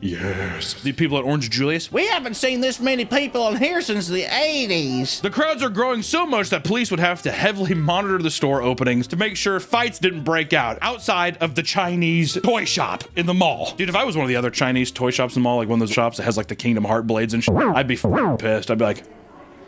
yes. The people at Orange Julius, We haven't seen this many people in here since the 80s. The crowds are growing so much that police would have to heavily monitor the store openings to make sure fights didn't break out outside of the Chinese toy shop in the mall. Dude, if I was one of the other Chinese toy shops in the mall, like one of those shops that has like the Kingdom Heart blades and shit, I'd be pissed. I'd be like,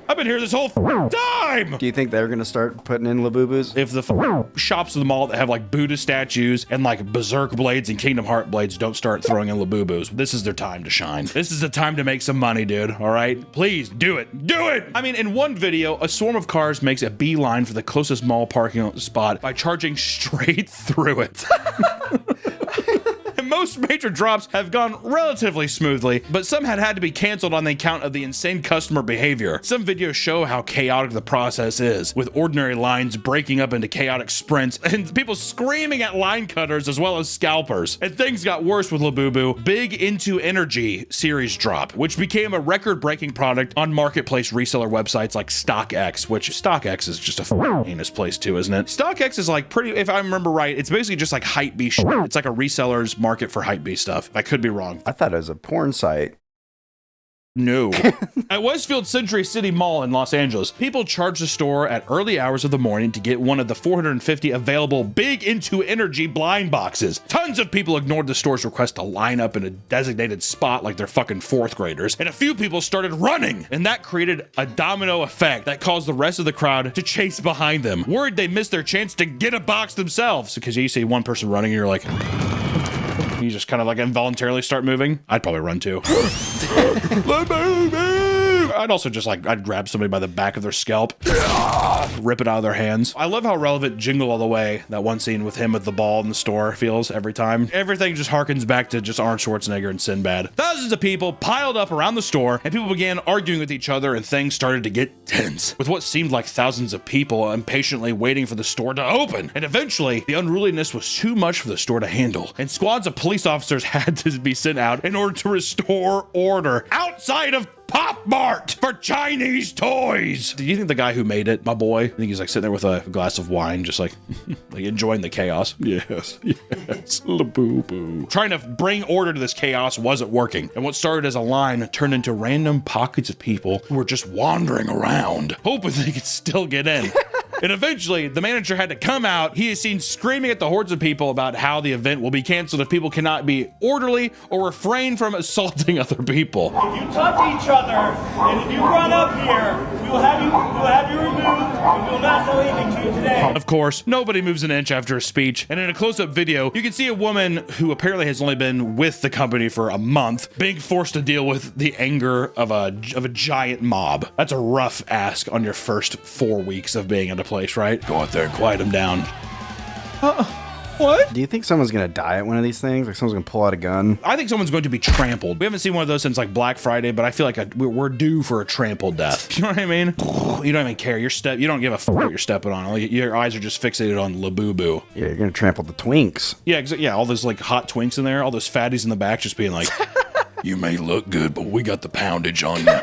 I've been here this whole time! Do you think they're gonna start putting in Labubus? If the shops in the mall that have like Buddha statues and like Berserk blades and Kingdom Heart blades don't start throwing in Labubus, this is their time to shine. This is the time to make some money, dude, all right? Please, do it. Do it! I mean, in one video, a swarm of cars makes a beeline for the closest mall parking spot by charging straight through it. Most major drops have gone relatively smoothly, but some had to be canceled on the account of the insane customer behavior. Some videos show how chaotic the process is, with ordinary lines breaking up into chaotic sprints and people screaming at line cutters as well as scalpers. And things got worse with Labubu. Big Into Energy series drop, which became a record-breaking product on marketplace reseller websites like StockX, which StockX is just a heinous place too, isn't it? StockX is like pretty, if I remember right, it's basically just like Hypebeast shit. It's like a reseller's market for Hypebeast stuff. I could be wrong. I thought it was a porn site. No. At Westfield Century City Mall in Los Angeles, people charge the store at early hours of the morning to get one of the 450 available Big Into Energy blind boxes. Tons of people ignored the store's request to line up in a designated spot like they're fucking 4th graders, and a few people started running, and that created a domino effect that caused the rest of the crowd to chase behind them, worried they missed their chance to get a box themselves. Because you see one person running and you're like, you just kind of like involuntarily start moving. I'd probably run too. I'd also just like, I'd grab somebody by the back of their scalp, rip it out of their hands. I love how relevant Jingle All the Way, that one scene with him with the ball in the store, feels every time. Everything just harkens back to just Arnold Schwarzenegger and Sinbad. Thousands of people piled up around the store, and people began arguing with each other, and things started to get tense, with what seemed like thousands of people impatiently waiting for the store to open. And eventually, the unruliness was too much for the store to handle, and squads of police officers had to be sent out in order to restore order outside of Pop Mart for Chinese toys. Do you think the guy who made it, my boy, I think he's like sitting there with a glass of wine, just like, like enjoying the chaos? Yes, Labubu. Trying to bring order to this chaos wasn't working, and what started as a line turned into random pockets of people who were just wandering around, hoping they could still get in. And eventually, the manager had to come out. He is seen screaming at the hordes of people about how the event will be canceled if people cannot be orderly or refrain from assaulting other people. If you touch each other, and if you run up here, we will have you removed, and we will not sell anything to you today. Of course, nobody moves an inch after a speech. And in a close-up video, you can see a woman who apparently has only been with the company for a month being forced to deal with the anger of a giant mob. That's a rough ask on your first 4 weeks of being at a place, right? Go out there and quiet them down. What? Do you think someone's gonna die at one of these things? Like someone's gonna pull out a gun? I think someone's going to be trampled. We haven't seen one of those since like Black Friday, but I feel like we're due for a trampled death. You know what I mean? You don't even care. You don't give a fuck what you're stepping on. Like, your eyes are just fixated on Labubu. Yeah, you're gonna trample the twinks. Yeah, all those like hot twinks in there, all those fatties in the back just being like, you may look good, but we got the poundage on you.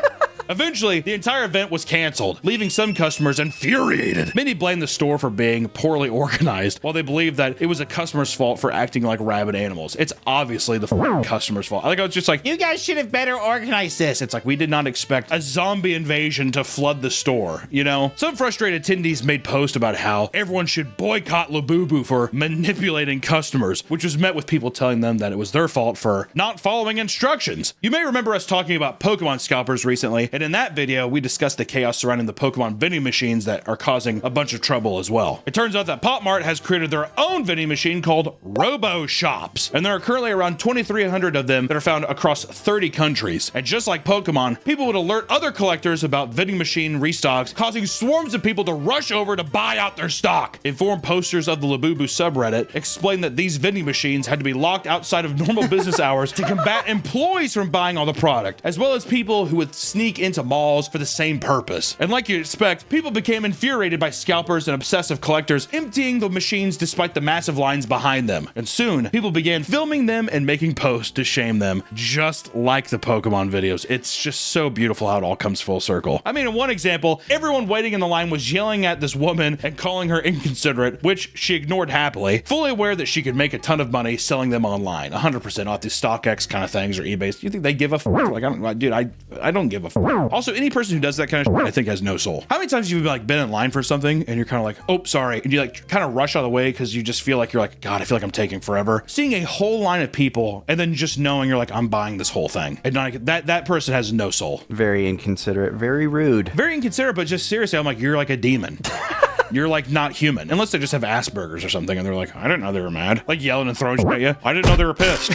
Eventually, the entire event was canceled, leaving some customers infuriated. Many blamed the store for being poorly organized, while they believed that it was a customer's fault for acting like rabid animals. It's obviously the customer's fault. I think I was just like, you guys should have better organized this. It's like, we did not expect a zombie invasion to flood the store, you know? Some frustrated attendees made posts about how everyone should boycott Labubu for manipulating customers, which was met with people telling them that it was their fault for not following instructions. You may remember us talking about Pokemon scalpers recently, and in that video, we discussed the chaos surrounding the Pokemon vending machines that are causing a bunch of trouble as well. It turns out that Pop Mart has created their own vending machine called Robo Shops, and there are currently around 2,300 of them that are found across 30 countries. And just like Pokemon, people would alert other collectors about vending machine restocks, causing swarms of people to rush over to buy out their stock. Informed posters of the Labubu subreddit explained that these vending machines had to be locked outside of normal business hours to combat employees from buying all the product, as well as people who would sneak into malls for the same purpose. And like you'd expect, people became infuriated by scalpers and obsessive collectors emptying the machines despite the massive lines behind them. And soon, people began filming them and making posts to shame them, just like the Pokemon videos. It's just so beautiful how it all comes full circle. I mean, in one example, everyone waiting in the line was yelling at this woman and calling her inconsiderate, which she ignored happily, fully aware that she could make a ton of money selling them online, 100% off these StockX kind of things or eBay. Do you think they give a fuck? Like, I don't give a fuck. Also, any person who does that kind of shit, I think, has no soul. How many times have you like been in line for something and you're kind of like, oh, sorry, and you like kind of rush out of the way because you just feel like you're like, God, I feel like I'm taking forever. Seeing a whole line of people and then just knowing you're like, I'm buying this whole thing, and not, that person has no soul. Very inconsiderate, very rude. Very inconsiderate, but just seriously, I'm like, you're like a demon. You're like not human, unless they just have Asperger's or something and they're like, I didn't know they were mad, like yelling and throwing shit at you. I didn't know they were pissed.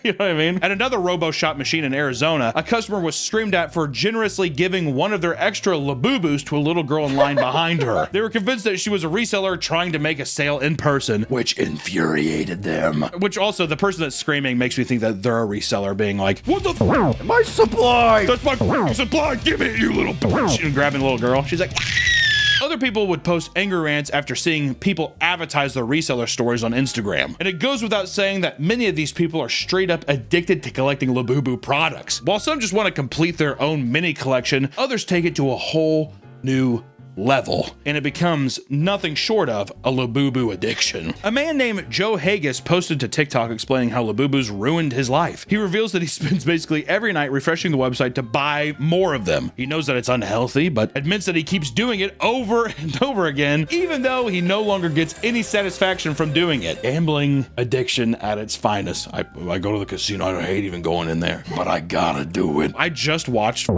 You know what I mean? At another Robo Shop machine in Arizona, a customer was screamed at for generously giving one of their extra Labubus to a little girl in line behind her. They were convinced that she was a reseller trying to make a sale in person, which infuriated them. Which also, the person that's screaming makes me think that they're a reseller being like, what the f***? My supply! That's my supply! Give me it, you little bitch! And grabbing the little girl. She's like, other people would post anger rants after seeing people advertise their reseller stories on Instagram. And it goes without saying that many of these people are straight up addicted to collecting Labubu products. While some just want to complete their own mini collection, others take it to a whole new level, and it becomes nothing short of a Labubu addiction. A man named Joe Haggis posted to TikTok explaining how Labubu's ruined his life. He reveals that he spends basically every night refreshing the website to buy more of them. He knows that it's unhealthy, but admits that he keeps doing it over and over again, even though he no longer gets any satisfaction from doing it. Gambling addiction at its finest. I go to the casino, I hate even going in there, but I gotta do it. I just watched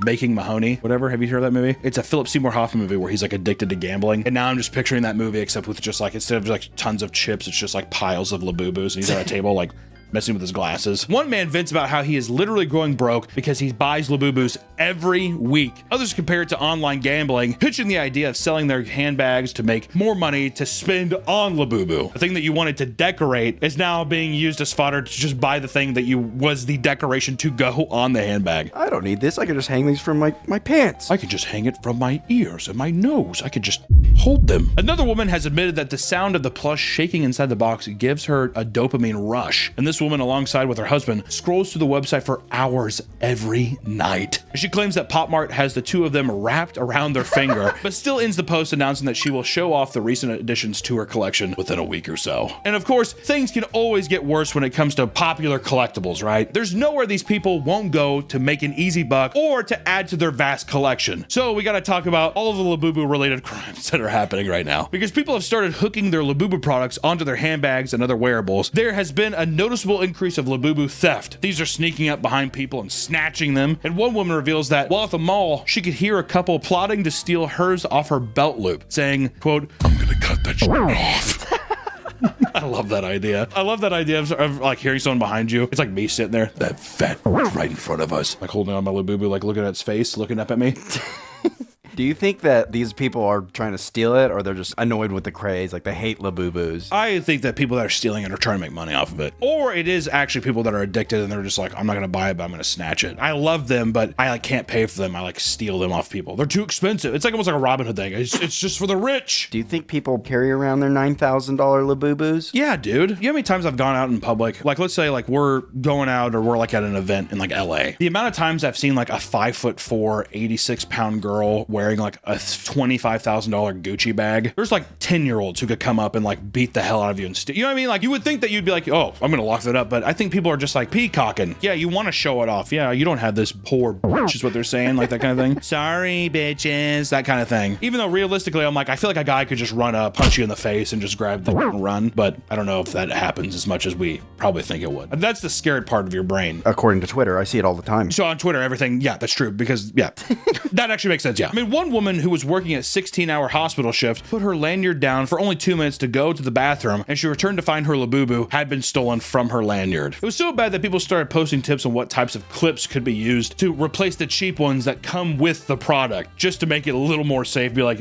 Making Mahoney, whatever. Have you heard of that movie? It's a Philip Seymour Hoffman movie where he's like addicted to gambling, and now I'm just picturing that movie except with just like, instead of like tons of chips, it's just like piles of Labubus, and he's at a table like messing with his glasses. One man vents about how he is literally going broke because he buys Labubus every week. Others compare it to online gambling, pitching the idea of selling their handbags to make more money to spend on Labubu. The thing that you wanted to decorate is now being used as fodder to just buy the thing that was the decoration to go on the handbag. I don't need this. I can just hang these from my pants. I could just hang it from my ears and my nose. I could just hold them. Another woman has admitted that the sound of the plush shaking inside the box gives her a dopamine rush. And this woman, alongside with her husband, scrolls through the website for hours every night. She claims that Pop Mart has the two of them wrapped around their finger, but still ends the post announcing that she will show off the recent additions to her collection within a week or so. And of course, things can always get worse when it comes to popular collectibles, right? There's nowhere these people won't go to make an easy buck or to add to their vast collection. So we gotta talk about all of the Labubu related crimes that are happening right now. Because people have started hooking their Labubu products onto their handbags and other wearables, there has been a noticeable increase of Labubu theft. These are sneaking up behind people and snatching them. And one woman reveals that while at the mall, she could hear a couple plotting to steal hers off her belt loop, saying, quote, "I'm gonna cut that shit off." I love that idea. I love that idea of like hearing someone behind you. It's like me sitting there, that fat right in front of us, like holding on my Labubu, like looking at its face, looking up at me. Do you think that these people are trying to steal it, or they're just annoyed with the craze, like they hate Labubus? I think that people that are stealing it are trying to make money off of it. Or it is actually people that are addicted and they're just like, I'm not going to buy it, but I'm going to snatch it. I love them, but I like can't pay for them. I like steal them off people. They're too expensive. It's like almost like a Robin Hood thing. It's just for the rich. Do you think people carry around their $9,000 Labubus? Yeah, dude. You know how many times I've gone out in public? Like, let's say like we're going out or we're like at an event in like LA. The amount of times I've seen like a 5'4", 86-pound girl wearing like a $25,000 Gucci bag. There's like 10-year-olds who could come up and like beat the hell out of you and steal. You know what I mean? Like you would think that you'd be like, oh, I'm gonna lock that up, but I think people are just like peacocking. Yeah, you want to show it off. Yeah, you don't have this poor bitch is what they're saying, like that kind of thing. Sorry, bitches, that kind of thing. Even though realistically, I'm like, I feel like a guy could just run up, punch you in the face, and just grab the and run. But I don't know if that happens as much as we probably think it would. That's the scared part of your brain. According to Twitter, I see it all the time. So on Twitter, everything, yeah, that's true because yeah, that actually makes sense. Yeah, I mean, one woman who was working a 16-hour hospital shift put her lanyard down for only 2 minutes to go to the bathroom, and she returned to find her Labubu had been stolen from her lanyard. It was so bad that people started posting tips on what types of clips could be used to replace the cheap ones that come with the product, just to make it a little more safe. Be like,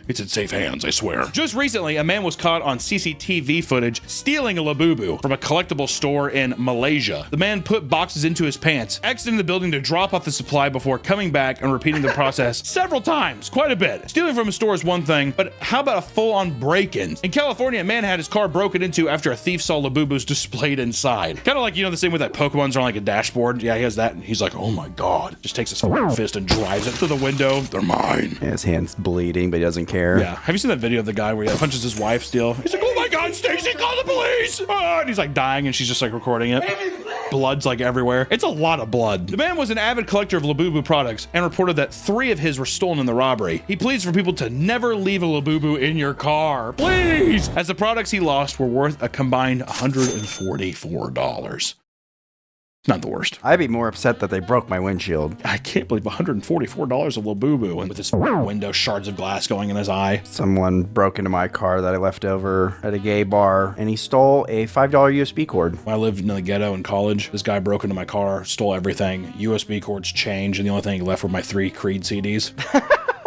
it's in safe hands, I swear. Just recently, a man was caught on CCTV footage stealing a Labubu from a collectible store in Malaysia. The man put boxes into his pants, exiting the building to drop off the supply before coming back and repeating the process several times, quite a bit. Stealing from a store is one thing, but how about a full-on break-in? In California, a man had his car broken into after a thief saw Labubus displayed inside. Kind of like, you know, the same way that Pokemon's are on like a dashboard. Yeah, he has that, and he's like, oh my god. Just takes his fist and drives it through the window. They're mine. Yeah, his hand's bleeding, but he doesn't care. Yeah. Have you seen that video of the guy where he punches his wife still? He's like, oh my god, Stacy, call the police! Ah, and he's like dying and she's just like recording it. Blood's like everywhere. It's a lot of blood. The man was an avid collector of Labubu products and reported that 3 of his were stolen in the robbery. He pleads for people to never leave a Labubu in your car. Please! As the products he lost were worth a combined $144. Not the worst. I'd be more upset that they broke my windshield. I can't believe $144 of Labubu and with his window shards of glass going in his eye. Someone broke into my car that I left over at a gay bar, and he stole a $5 USB cord. When I lived in the ghetto in college, this guy broke into my car, stole everything, USB cords, change, and the only thing he left were my 3 Creed CDs.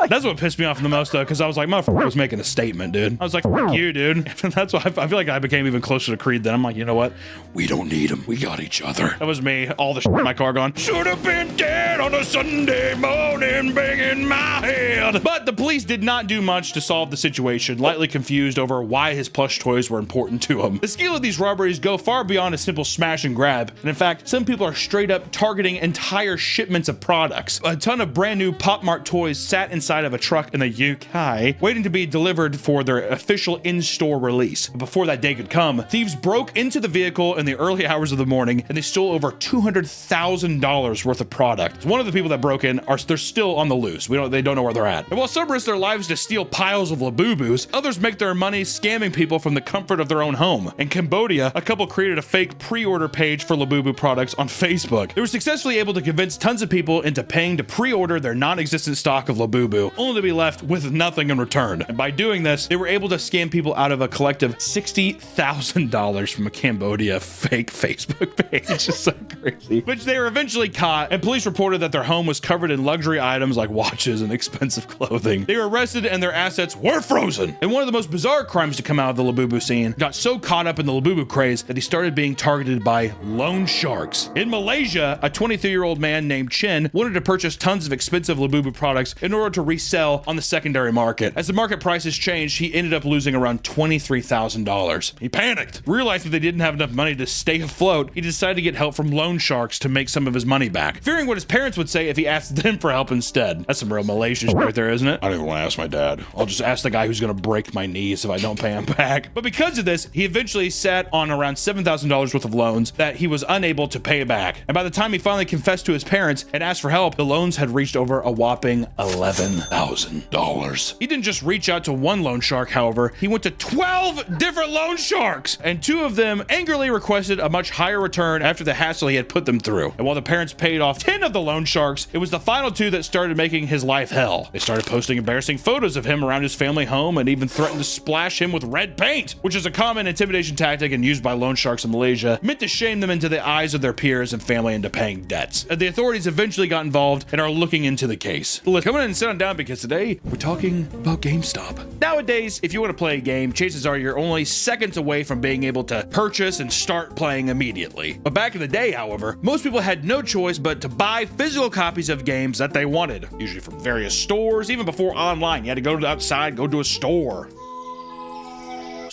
That's what pissed me off the most, though, because I was like, motherfucker was making a statement, dude. I was like, fuck you, dude. That's why I feel like I became even closer to Creed then. I'm like, you know what? We don't need him. We got each other. That was me. All the shit in my car gone, should have been dead on a Sunday morning, banging my head. But the police did not do much to solve the situation, lightly confused over why his plush toys were important to him. The scale of these robberies go far beyond a simple smash and grab. And in fact, some people are straight up targeting entire shipments of products. A ton of brand new Pop Mart toys sat inside of a truck in the UK, waiting to be delivered for their official in-store release. But before that day could come, thieves broke into the vehicle in the early hours of the morning and they stole over $200,000 worth of product. One of the people that broke in they're still on the loose. They don't know where they're at. And while some risk their lives to steal piles of Labubus, others make their money scamming people from the comfort of their own home. In Cambodia, a couple created a fake pre-order page for Labubu products on Facebook. They were successfully able to convince tons of people into paying to pre-order their non-existent stock of Labubu Labubu, only to be left with nothing in return. And by doing this, they were able to scam people out of a collective $60,000 from a Cambodia fake Facebook page. It's just so crazy. Which they were eventually caught, and police reported that their home was covered in luxury items like watches and expensive clothing. They were arrested and their assets were frozen. And one of the most bizarre crimes to come out of the Labubu scene got so caught up in the Labubu craze that he started being targeted by loan sharks. In Malaysia, a 23-year-old man named Chin wanted to purchase tons of expensive Labubu products in order to resell on the secondary market. As the market prices changed, he ended up losing around $23,000. He panicked, realized that they didn't have enough money to stay afloat. He decided to get help from loan sharks to make some of his money back, fearing what his parents would say if he asked them for help instead. That's some real Malaysian shit right there, isn't it? I don't even want to ask my dad. I'll just ask the guy who's gonna break my knees if I don't pay him back. But because of this, he eventually sat on around $7,000 worth of loans that he was unable to pay back. And by the time he finally confessed to his parents and asked for help, the loans had reached over a whopping $11,000. He didn't just reach out to one loan shark, however, he went to 12 different loan sharks, and 2 of them angrily requested a much higher return after the hassle he had put them through. And while the parents paid off 10 of the loan sharks, it was the final 2 that started making his life hell. They started posting embarrassing photos of him around his family home and even threatened to splash him with red paint, which is a common intimidation tactic and used by loan sharks in Malaysia, meant to shame them into the eyes of their peers and family into paying debts. The authorities eventually got involved and are looking into the case. Let's come in and sit on down because today we're talking about GameStop. Nowadays, if you want to play a game, chances are you're only seconds away from being able to purchase and start playing immediately. But back in the day, however, most people had no choice but to buy physical copies of games that they wanted, usually from various stores. Even before online, you had to go outside, go to a store.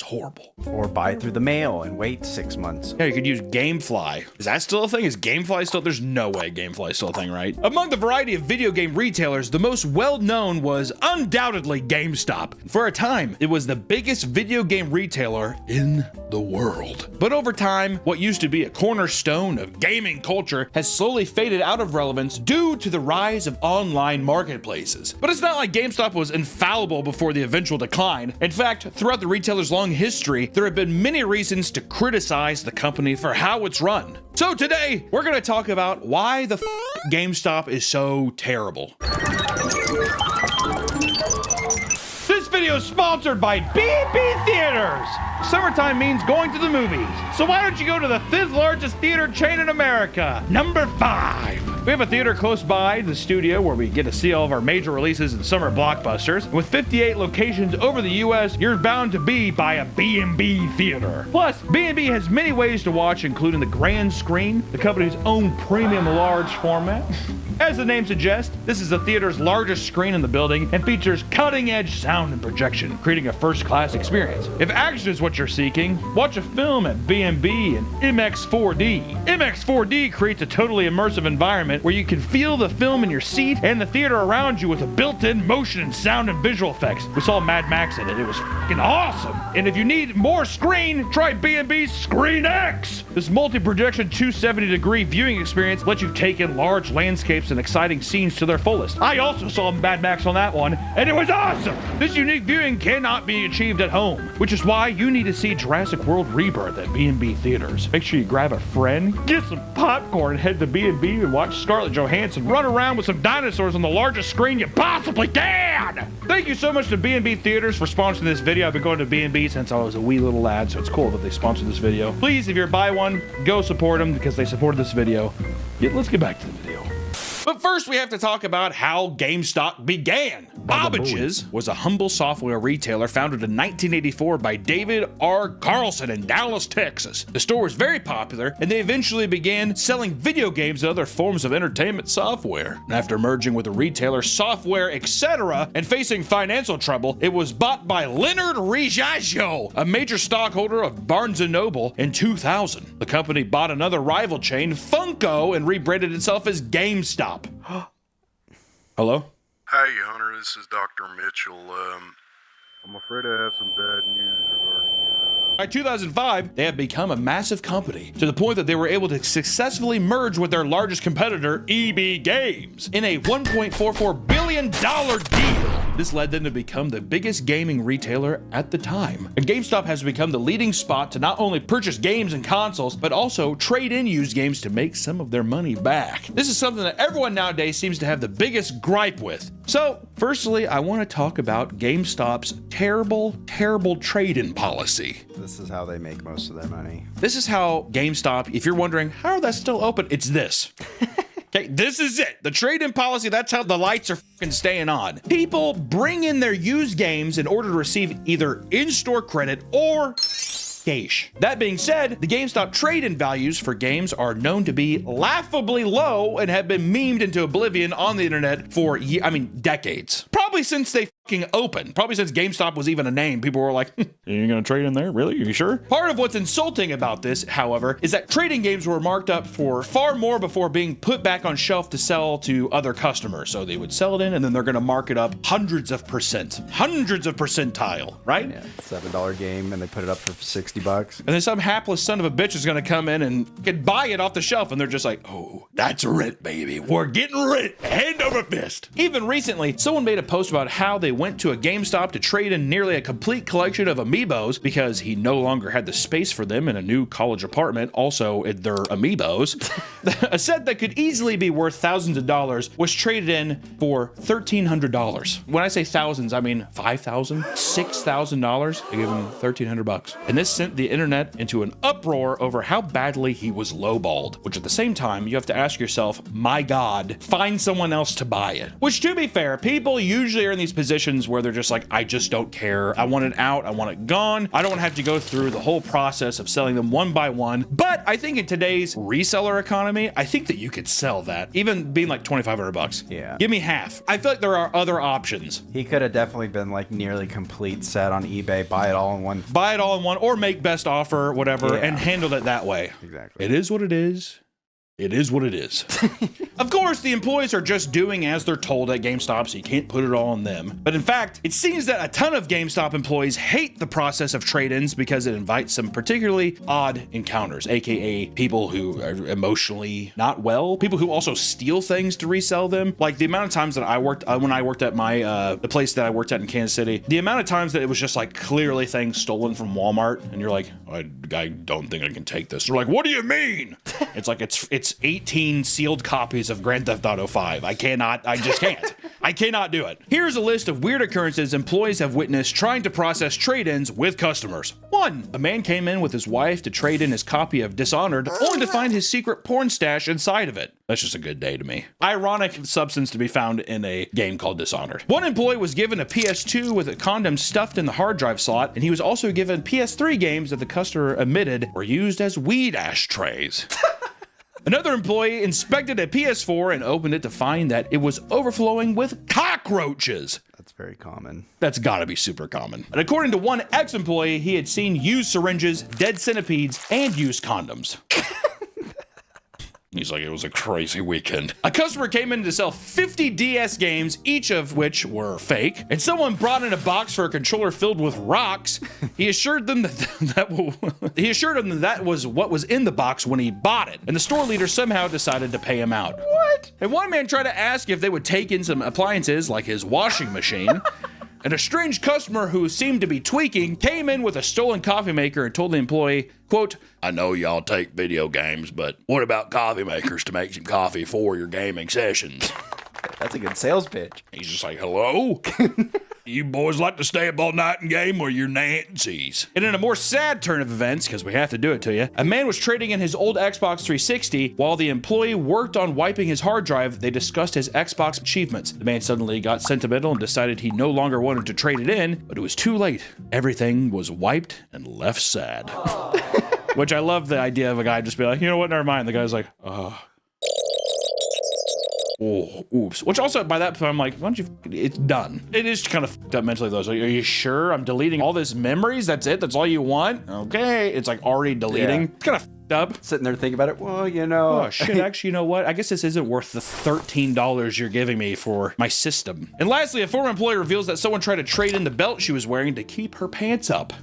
Horrible. Or buy it through the mail and wait 6 months. Yeah, you could use Gamefly. Is that still a thing? Is Gamefly still? There's no way Gamefly is still a thing, right? Among the variety of video game retailers, the most well-known was undoubtedly GameStop. For a time, it was the biggest video game retailer in the world. But over time, what used to be a cornerstone of gaming culture has slowly faded out of relevance due to the rise of online marketplaces. But it's not like GameStop was infallible before the eventual decline. In fact, throughout the retailer's long history, there have been many reasons to criticize the company for how it's run. So today, we're going to talk about why the GameStop is so terrible. This video is sponsored by B&B Theaters. Summertime means going to the movies. So why don't you go to the 5th largest theater chain in America? Number 5. We have a theater close by the studio where we get to see all of our major releases and summer blockbusters. With 58 locations over the U.S., you're bound to be by a B&B theater. Plus, B&B has many ways to watch, including the grand screen, the company's own premium large format. As the name suggests, this is the theater's largest screen in the building and features cutting-edge sound and projection, creating a first-class experience. If action is what you're seeking, watch a film at B&B and MX4D. MX4D creates a totally immersive environment where you can feel the film in your seat and the theater around you with a built-in motion and sound and visual effects. We saw Mad Max in it. It was fucking awesome. And if you need more screen, try B&B's Screen X. This multi-projection 270-degree viewing experience lets you take in large landscapes and exciting scenes to their fullest. I also saw Mad Max on that one, and it was awesome! This unique viewing cannot be achieved at home, which is why you need to see Jurassic World Rebirth at B&B Theaters. Make sure you grab a friend, get some popcorn, and head to B&B and watch Scarlett Johansson run around with some dinosaurs on the largest screen you possibly can! Thank you so much to B&B Theaters for sponsoring this video. I've been going to B&B since I was a wee little lad, so it's cool that they sponsored this video. Please, if you're buy one, go support them because they supported this video. Yeah, let's get back to the video. But first, we have to talk about how GameStop began. Babbage's was a humble software retailer founded in 1984 by David R. Carlson in Dallas, Texas. The store was very popular, and they eventually began selling video games and other forms of entertainment software. And after merging with a retailer, Software Etc., and facing financial trouble, it was bought by Leonard Riaggio, a major stockholder of Barnes & Noble, in 2000. The company bought another rival chain, Funko, and rebranded itself as GameStop. Hello? Hey, Hunter, this is Dr. Mitchell. I'm afraid I have some bad news regarding By 2005, they had become a massive company to the point that they were able to successfully merge with their largest competitor, EB Games, in a $1.44 billion billion deal. This led them to become the biggest gaming retailer at the time. And GameStop has become the leading spot to not only purchase games and consoles, but also trade in used games to make some of their money back. This is something that everyone nowadays seems to have the biggest gripe with. So, firstly, I want to talk about GameStop's terrible, terrible trade-in policy. This is how they make most of their money. This is how GameStop, if you're wondering, how are they still open? It's this. Okay, this is it. The trade-in policy, that's how the lights are fucking staying on. People bring in their used games in order to receive either in-store credit or cash. That being said, the GameStop trade-in values for games are known to be laughably low and have been memed into oblivion on the internet for, decades. Probably since they fucking opened. Probably since GameStop was even a name. People were like, you're gonna trade in there? Really? Are you sure? Part of what's insulting about this, however, is that trading games were marked up for far more before being put back on shelf to sell to other customers. So they would sell it in and then they're gonna mark it up hundreds of percentile, right? Yeah, $7 game and they put it up for $60. And then some hapless son of a bitch is gonna come in and can buy it off the shelf and they're just like, oh, that's rent, baby. We're getting rent, hand over fist. Even recently, someone made a post about how they went to a GameStop to trade in nearly a complete collection of amiibos because he no longer had the space for them in a new college apartment, also their amiibos. A set that could easily be worth thousands of dollars was traded in for $1,300. When I say thousands, I mean $5,000, $6,000. They give him $1,300. And this sent the internet into an uproar over how badly he was lowballed, which at the same time, you have to ask yourself, my God, find someone else to buy it. Which, to be fair, people usually are in these positions where they're just like, I just don't care. I want it out. I want it gone. I don't want to have to go through the whole process of selling them one by one. But I think in today's reseller economy, I think that you could sell that, even being like $2,500. Yeah. Give me half. I feel like there are other options. He could have definitely been like nearly complete set on eBay, buy it all in one. Buy it all in one or make best offer, whatever, and handle it that way. Exactly. It is what it is. It is what it is. Of course, the employees are just doing as they're told at GameStop, so you can't put it all on them. But in fact, it seems that a ton of GameStop employees hate the process of trade-ins because it invites some particularly odd encounters, aka people who are emotionally not well, people who also steal things to resell them. Like the amount of times that I worked, when I worked at my, the place that I worked at in Kansas City, the amount of times that it was just like clearly things stolen from Walmart, and you're like, I don't think I can take this. They're like, what do you mean? It's like, it's 18 sealed copies of Grand Theft Auto 5. I just can't. I cannot do it. Here's a list of weird occurrences employees have witnessed trying to process trade-ins with customers. 1. A man came in with his wife to trade in his copy of Dishonored, only to find his secret porn stash inside of it. That's just a good day to me. Ironic substance to be found in a game called Dishonored. One employee was given a PS2 with a condom stuffed in the hard drive slot, and he was also given PS3 games that the customer admitted were used as weed ashtrays. Another employee inspected a PS4 and opened it to find that it was overflowing with cockroaches. That's very common. That's gotta be super common. And according to one ex-employee, he had seen used syringes, dead centipedes, and used condoms. He's like, it was a crazy weekend. A customer came in to sell 50 DS games, each of which were fake, and someone brought in a box for a controller filled with rocks. He assured them that was what was in the box when he bought it, and the store leader somehow decided to pay him out. What? And one man tried to ask if they would take in some appliances like his washing machine. And a strange customer who seemed to be tweaking came in with a stolen coffee maker and told the employee, quote, I know y'all take video games, but what about coffee makers to make some coffee for your gaming sessions? That's a good sales pitch. He's just like, hello? You boys like to stay up all night and game or your Nancy's? And in a more sad turn of events, because we have to do it to you, a man was trading in his old Xbox 360 while the employee worked on wiping his hard drive. They discussed his Xbox achievements. The man suddenly got sentimental and decided he no longer wanted to trade it in, but it was too late. Everything was wiped and left sad. Which I love the idea of a guy just be like, you know what, never mind. The guy's like, oh, oops. Which also, by that point, I'm like, why don't you, it's done. It is kind of fucked up mentally, though. So, are you sure? I'm deleting all this memories? That's it? That's all you want? Okay. It's like already deleting. Yeah. It's kind of fucked up. Sitting there thinking about it. Well, you know. Oh, shit. Actually, you know what? I guess this isn't worth the $13 you're giving me for my system. And lastly, a former employee reveals that someone tried to trade in the belt she was wearing to keep her pants up.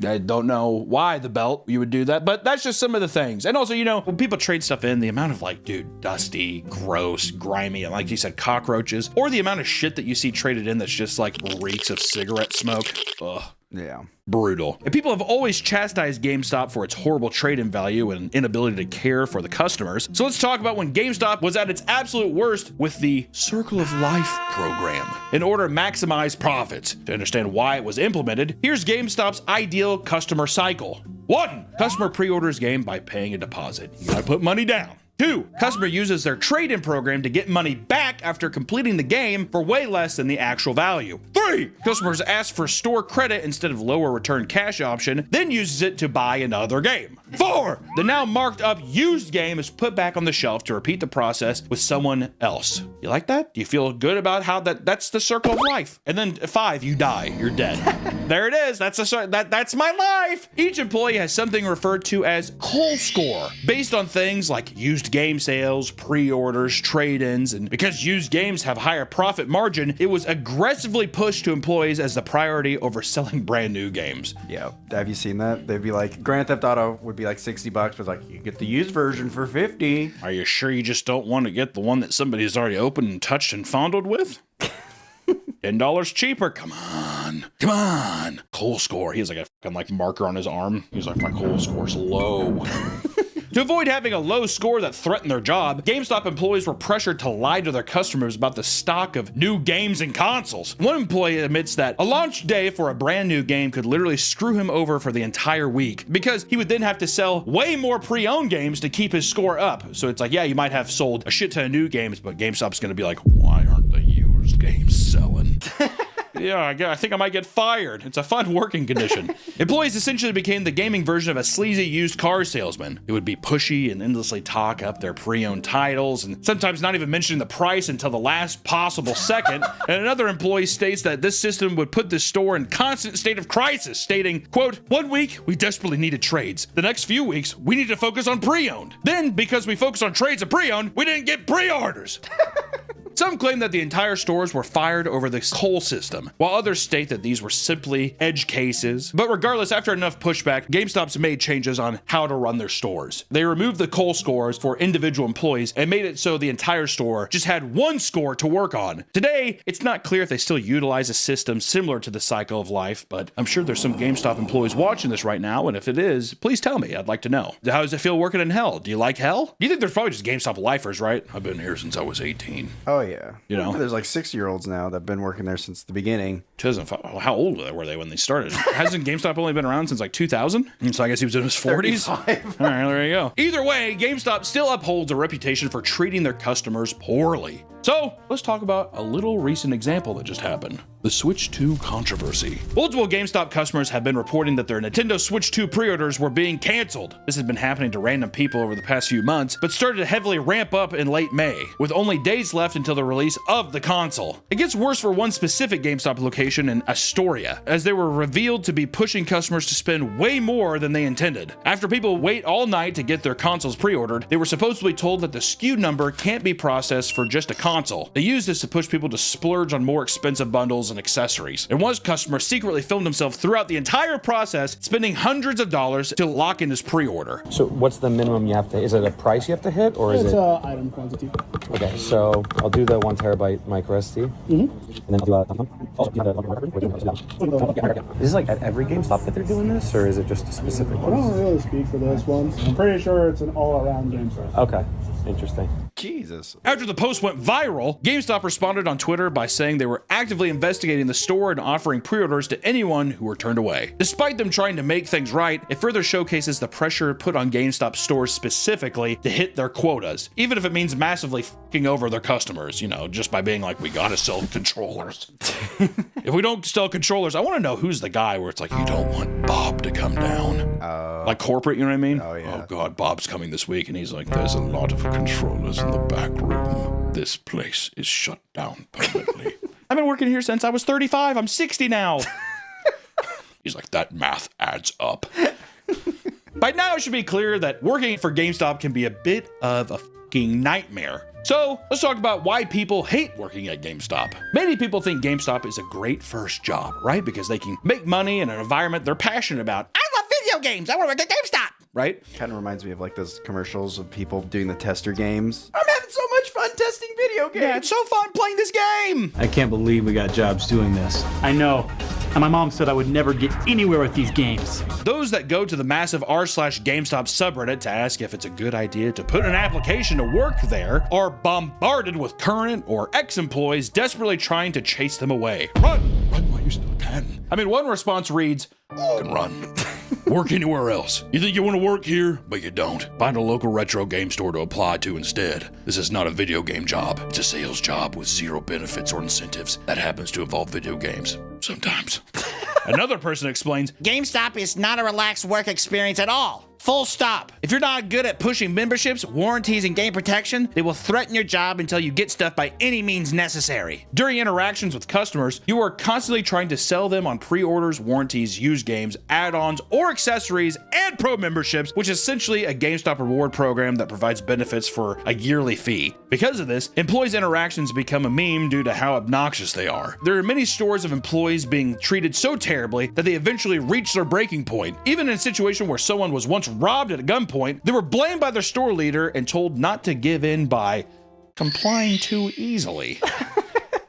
I don't know why the belt you would do that, but that's just some of the things. And also, you know, when people trade stuff in, the amount of like, dude, dusty, gross, grimy, and like you said, cockroaches, or the amount of shit that you see traded in that's just like reeks of cigarette smoke. Ugh. Yeah. Brutal. And people have always chastised GameStop for its horrible trade-in value and inability to care for the customers. So let's talk about when GameStop was at its absolute worst with the Circle of Life program. In order to maximize profits, to understand why it was implemented, here's GameStop's ideal customer cycle. 1. Customer pre-orders game by paying a deposit. You gotta put money down. 2. Customer uses their trade-in program to get money back after completing the game for way less than the actual value. 3. Customers ask for store credit instead of lower return cash option, then uses it to buy another game. 4. The now marked up used game is put back on the shelf to repeat the process with someone else. You like that? Do you feel good about how that's the circle of life? And then 5, you die. You're dead. There it is. That's my life. Each employee has something referred to as Cole Score, based on things like used game sales, pre-orders, trade-ins, and because used games have higher profit margin, it was aggressively pushed to employees as the priority over selling brand new games. Yeah. Have you seen that? They'd be like, Grand Theft Auto would be like $60, but like, you get the used version for $50. Are you sure you just don't want to get the one that somebody has already opened and touched and fondled with? $10 cheaper. Come on. Cole Score. He has like a fucking like marker on his arm. He's like, my Cole Score's low. To avoid having a low score that threatened their job, GameStop employees were pressured to lie to their customers about the stock of new games and consoles. One employee admits that a launch day for a brand new game could literally screw him over for the entire week because he would then have to sell way more pre-owned games to keep his score up. So it's like, yeah, you might have sold a shit ton of new games, but GameStop's gonna be like, why aren't the used games selling? Yeah, I think I might get fired. It's a fun working condition. Employees essentially became the gaming version of a sleazy used car salesman. It would be pushy and endlessly talk up their pre-owned titles and sometimes not even mentioning the price until the last possible second. And another employee states that this system would put the store in constant state of crisis, stating, quote, 1 week, we desperately needed trades. The next few weeks, we need to focus on pre-owned. Then, because we focused on trades and pre-owned, we didn't get pre-orders. Some claim that the entire stores were fired over the Cole system, while others state that these were simply edge cases. But regardless, after enough pushback, GameStop's made changes on how to run their stores. They removed the Cole scores for individual employees and made it so the entire store just had one score to work on. Today, it's not clear if they still utilize a system similar to the Cycle of Life, but I'm sure there's some GameStop employees watching this right now, and if it is, please tell me. I'd like to know. How does it feel working in hell? Do you like hell? You think there's probably just GameStop lifers, right? I've been here since I was 18. Oh, yeah. You know? There's like 6-year-olds now that have been working there since the beginning. 2005. How old were they when they started? Hasn't GameStop only been around since like 2000? So I guess he was in his 40s? 35. All right, there you go. Either way, GameStop still upholds a reputation for treating their customers poorly. So let's talk about a little recent example that just happened. The Switch 2 controversy. Multiple GameStop customers have been reporting that their Nintendo Switch 2 pre-orders were being canceled. This has been happening to random people over the past few months, but started to heavily ramp up in late May, with only days left until the release of the console. It gets worse for one specific GameStop location in Astoria, as they were revealed to be pushing customers to spend way more than they intended. After people wait all night to get their consoles pre-ordered, they were supposedly told that the SKU number can't be processed for just a console. They used this to push people to splurge on more expensive bundles and accessories. And one customer secretly filmed himself throughout the entire process, spending hundreds of dollars to lock in his pre-order. So what's the minimum you have to, is it a price you have to hit, or is it's it? It's item quantity. Okay, so I'll do the 1 terabyte micro SD. And then I'll do Is this like at every GameStop that they're doing this, or is it just a specific I one? don't really speak for this one. I'm pretty sure it's an all-around GameStop. Okay, interesting. Jesus. After the post went viral, GameStop responded on Twitter by saying they were actively investigating the store and offering pre-orders to anyone who were turned away. Despite them trying to make things right, it further showcases the pressure put on GameStop stores specifically to hit their quotas, even if it means massively fucking over their customers, you know, just by being like, we gotta sell controllers. If we don't sell controllers, I want to know who's the guy where it's like, you don't want Bob to come down. Like corporate, you know what I mean? Oh, yeah. Oh God, Bob's coming this week, and he's like, there's a lot of controllers in the back room. This place is shut down permanently. I've been working here since I was 35. I'm 60 now. He's like, that math adds up. By now, it should be clear that working for GameStop can be a bit of a fucking nightmare. So let's talk about why people hate working at GameStop. Many people think GameStop is a great first job, right? Because they can make money in an environment they're passionate about. I love video games. I want to work at GameStop, right? Kind of reminds me of like those commercials of people doing the tester games. I'm having so much fun testing video games. Yeah, it's so fun playing this game. I can't believe we got jobs doing this. I know. And my mom said I would never get anywhere with these games. Those that go to the massive r/GameStop subreddit to ask if it's a good idea to put an application to work there are bombarded with current or ex-employees desperately trying to chase them away. Run while you still can. I mean, one response reads, "You can run. Work anywhere else. You think you want to work here, but you don't. Find a local retro game store to apply to instead. This is not a video game job. It's a sales job with zero benefits or incentives that happens to involve video games. Sometimes." Another person explains, GameStop is not a relaxed work experience at all. Full stop. If you're not good at pushing memberships, warranties, and game protection, they will threaten your job until you get stuff by any means necessary. During interactions with customers, you are constantly trying to sell them on pre-orders, warranties, used games, add-ons, or accessories, and pro memberships, which is essentially a GameStop reward program that provides benefits for a yearly fee. Because of this, employees' interactions become a meme due to how obnoxious they are. There are many stories of employees being treated so terribly that they eventually reach their breaking point. Even in a situation where someone was once robbed at a gunpoint, they were blamed by their store leader and told not to give in by complying too easily.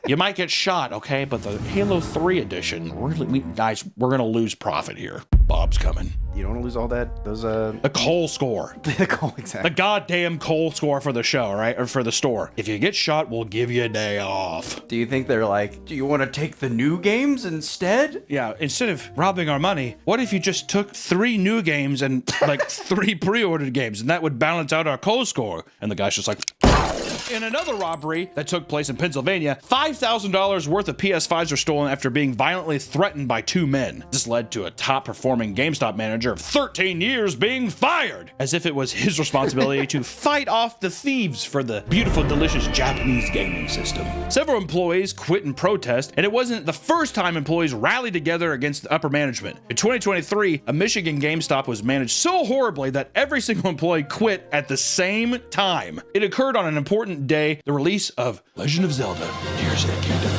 You might get shot, okay, but the Halo 3 edition, guys, we're gonna lose profit here. Bob's coming. You don't want to lose all that, those, The coal score. The coal, exactly. The goddamn coal score for the show, right? Or for the store. If you get shot, we'll give you a day off. Do you think they're like, do you want to take the new games instead? Yeah, instead of robbing our money, what if you just took 3 new games and like 3 pre-ordered games, and that would balance out our coal score? And the guy's just like... In another robbery that took place in Pennsylvania, $5,000 worth of PS5s were stolen after being violently threatened by 2 men. This led to a top-performing GameStop manager of 13 years being fired, as if it was his responsibility to fight off the thieves for the beautiful, delicious Japanese gaming system. Several employees quit in protest, and it wasn't the first time employees rallied together against the upper management. In 2023, a Michigan GameStop was managed so horribly that every single employee quit at the same time. It occurred on an important day, the release of Legend of Zelda: Tears of the Kingdom.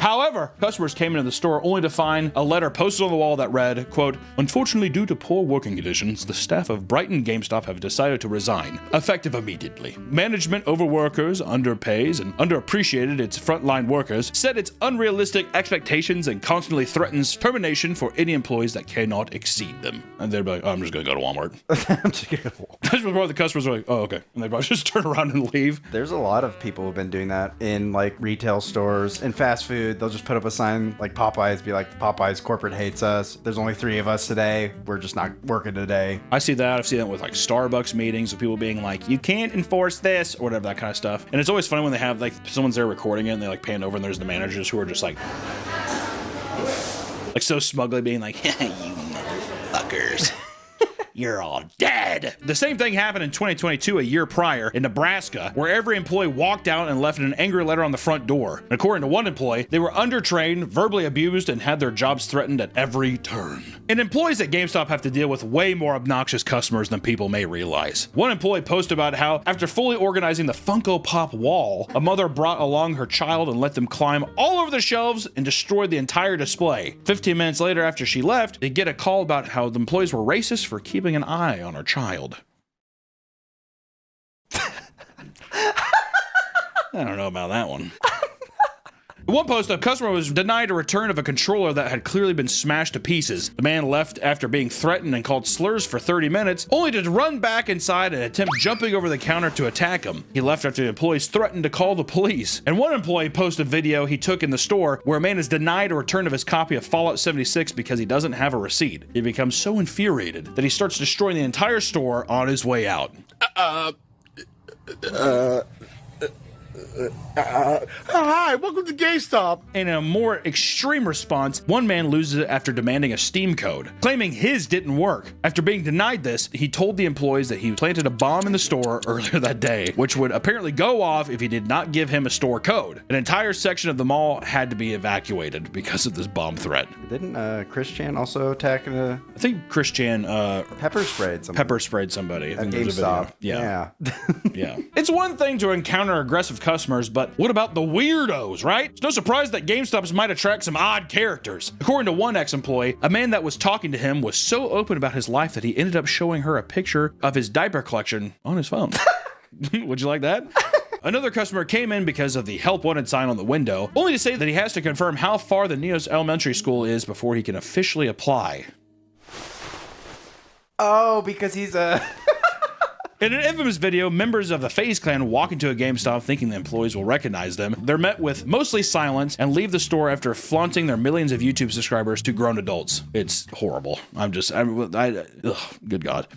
However, customers came into the store only to find a letter posted on the wall that read, quote, "Unfortunately, due to poor working conditions, the staff of Brighton GameStop have decided to resign, effective immediately. Management overworkers, underpays, and underappreciated its frontline workers, set its unrealistic expectations and constantly threatens termination for any employees that cannot exceed them." And they'd be like, "Oh, I'm just gonna go to Walmart." I'm just gonna go to Walmart. That's where the customers are like, "Oh, okay." And they probably just turn around and leave. There's a lot of people who've been doing that in like retail stores and fast food. They'll just put up a sign like Popeyes, be like, "Popeyes corporate hates us. There's only 3 of us today. We're just not working today." I see that. I've seen that with like Starbucks meetings with people being like, "You can't enforce this," or whatever, that kind of stuff. And it's always funny when they have like someone's there recording it and they like pan over and there's the managers who are just like so smugly being like, "You motherfuckers. You're all dead." The same thing happened in 2022, a year prior, in Nebraska, where every employee walked out and left an angry letter on the front door. And according to one employee, they were undertrained, verbally abused, and had their jobs threatened at every turn. And employees at GameStop have to deal with way more obnoxious customers than people may realize. One employee posted about how, after fully organizing the Funko Pop wall, a mother brought along her child and let them climb all over the shelves and destroy the entire display. 15 minutes later, after she left, they get a call about how the employees were racist for keeping an eye on her child. I don't know about that one. In one post, a customer was denied a return of a controller that had clearly been smashed to pieces. The man left after being threatened and called slurs for 30 minutes, only to run back inside and attempt jumping over the counter to attack him. He left after the employees threatened to call the police. And one employee posted a video he took in the store where a man is denied a return of his copy of Fallout 76 because he doesn't have a receipt. He becomes so infuriated that he starts destroying the entire store on his way out. Hi, welcome to GameStop. In a more extreme response, one man loses it after demanding a Steam code, claiming his didn't work. After being denied this, he told the employees that he planted a bomb in the store earlier that day, which would apparently go off if he did not give him a store code. An entire section of the mall had to be evacuated because of this bomb threat. Didn't Chris Chan also attack I think Chris Chan pepper sprayed somebody. I think there's a GameStop. video. Yeah. Yeah. It's one thing to encounter aggressive customers, but what about the weirdos, right? It's no surprise that GameStops might attract some odd characters. According to one ex-employee, a man that was talking to him was so open about his life that he ended up showing her a picture of his diaper collection on his phone. Would you like that? Another customer came in because of the help wanted sign on the window, only to say that he has to confirm how far the Neos Elementary School is before he can officially apply. Oh, because he's a... In an infamous video, members of the FaZe Clan walk into a GameStop thinking the employees will recognize them. They're met with mostly silence and leave the store after flaunting their millions of YouTube subscribers to grown adults. It's horrible. Good God.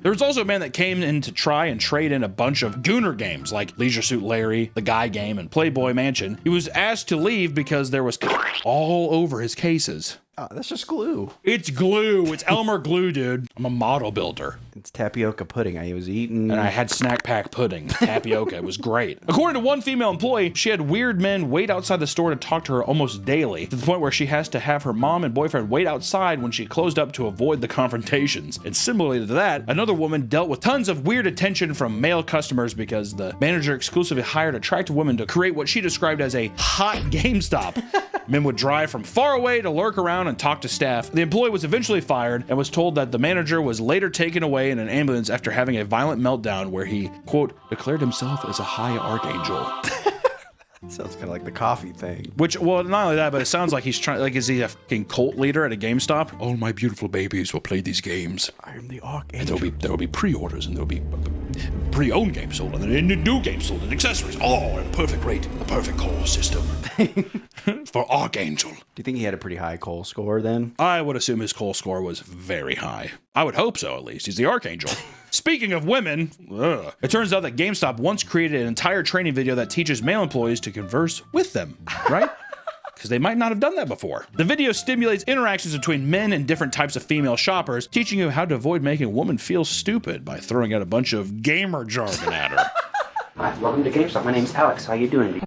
There was also a man that came in to try and trade in a bunch of Gooner games like Leisure Suit Larry, The Guy Game, and Playboy Mansion. He was asked to leave because there was all over his cases. Oh, that's just glue. It's glue. It's Elmer glue, dude. I'm a model builder. It's tapioca pudding I was eating. And I had snack pack pudding. Tapioca. It was great. According to one female employee, she had weird men wait outside the store to talk to her almost daily, to the point where she has to have her mom and boyfriend wait outside when she closed up to avoid the confrontations. And similarly to that, another woman dealt with tons of weird attention from male customers because the manager exclusively hired attractive women to create what she described as a hot GameStop. Men would drive from far away to lurk around and talk to staff. The employee was eventually fired and was told that the manager was later taken away in an ambulance after having a violent meltdown where he, quote, declared himself as a high archangel. Sounds kind of like the coffee thing. Which, well, not only that, but it sounds like he's trying, like, is he a fucking cult leader at a GameStop? All my beautiful babies will play these games. I am the archangel. And there will be pre-orders, and there will be pre-owned games sold, and then new games sold, and accessories, all at a perfect rate, a perfect call system. For Archangel. Do you think he had a pretty high Cole score then? I would assume his Cole score was very high. I would hope so, at least. He's the Archangel. Speaking of women, it turns out that GameStop once created an entire training video that teaches male employees to converse with them, right? Because they might not have done that before. The video stimulates interactions between men and different types of female shoppers, teaching you how to avoid making a woman feel stupid by throwing out a bunch of gamer jargon at her. Hi, welcome to GameStop. My name's Alex. How you doing?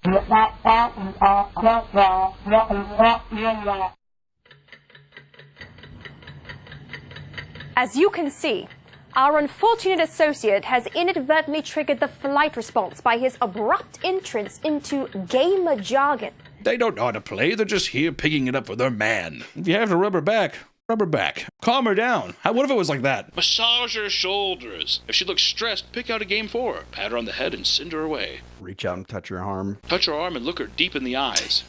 As you can see, our unfortunate associate has inadvertently triggered the flight response by his abrupt entrance into gamer jargon. They don't know how to play, they're just here picking it up for their man. If you have to rub her back. Calm her down. What if it was like that? Massage her shoulders. If she looks stressed, pick out a game for her. Pat her on the head and send her away. Reach out and touch her arm. Touch her arm and look her deep in the eyes.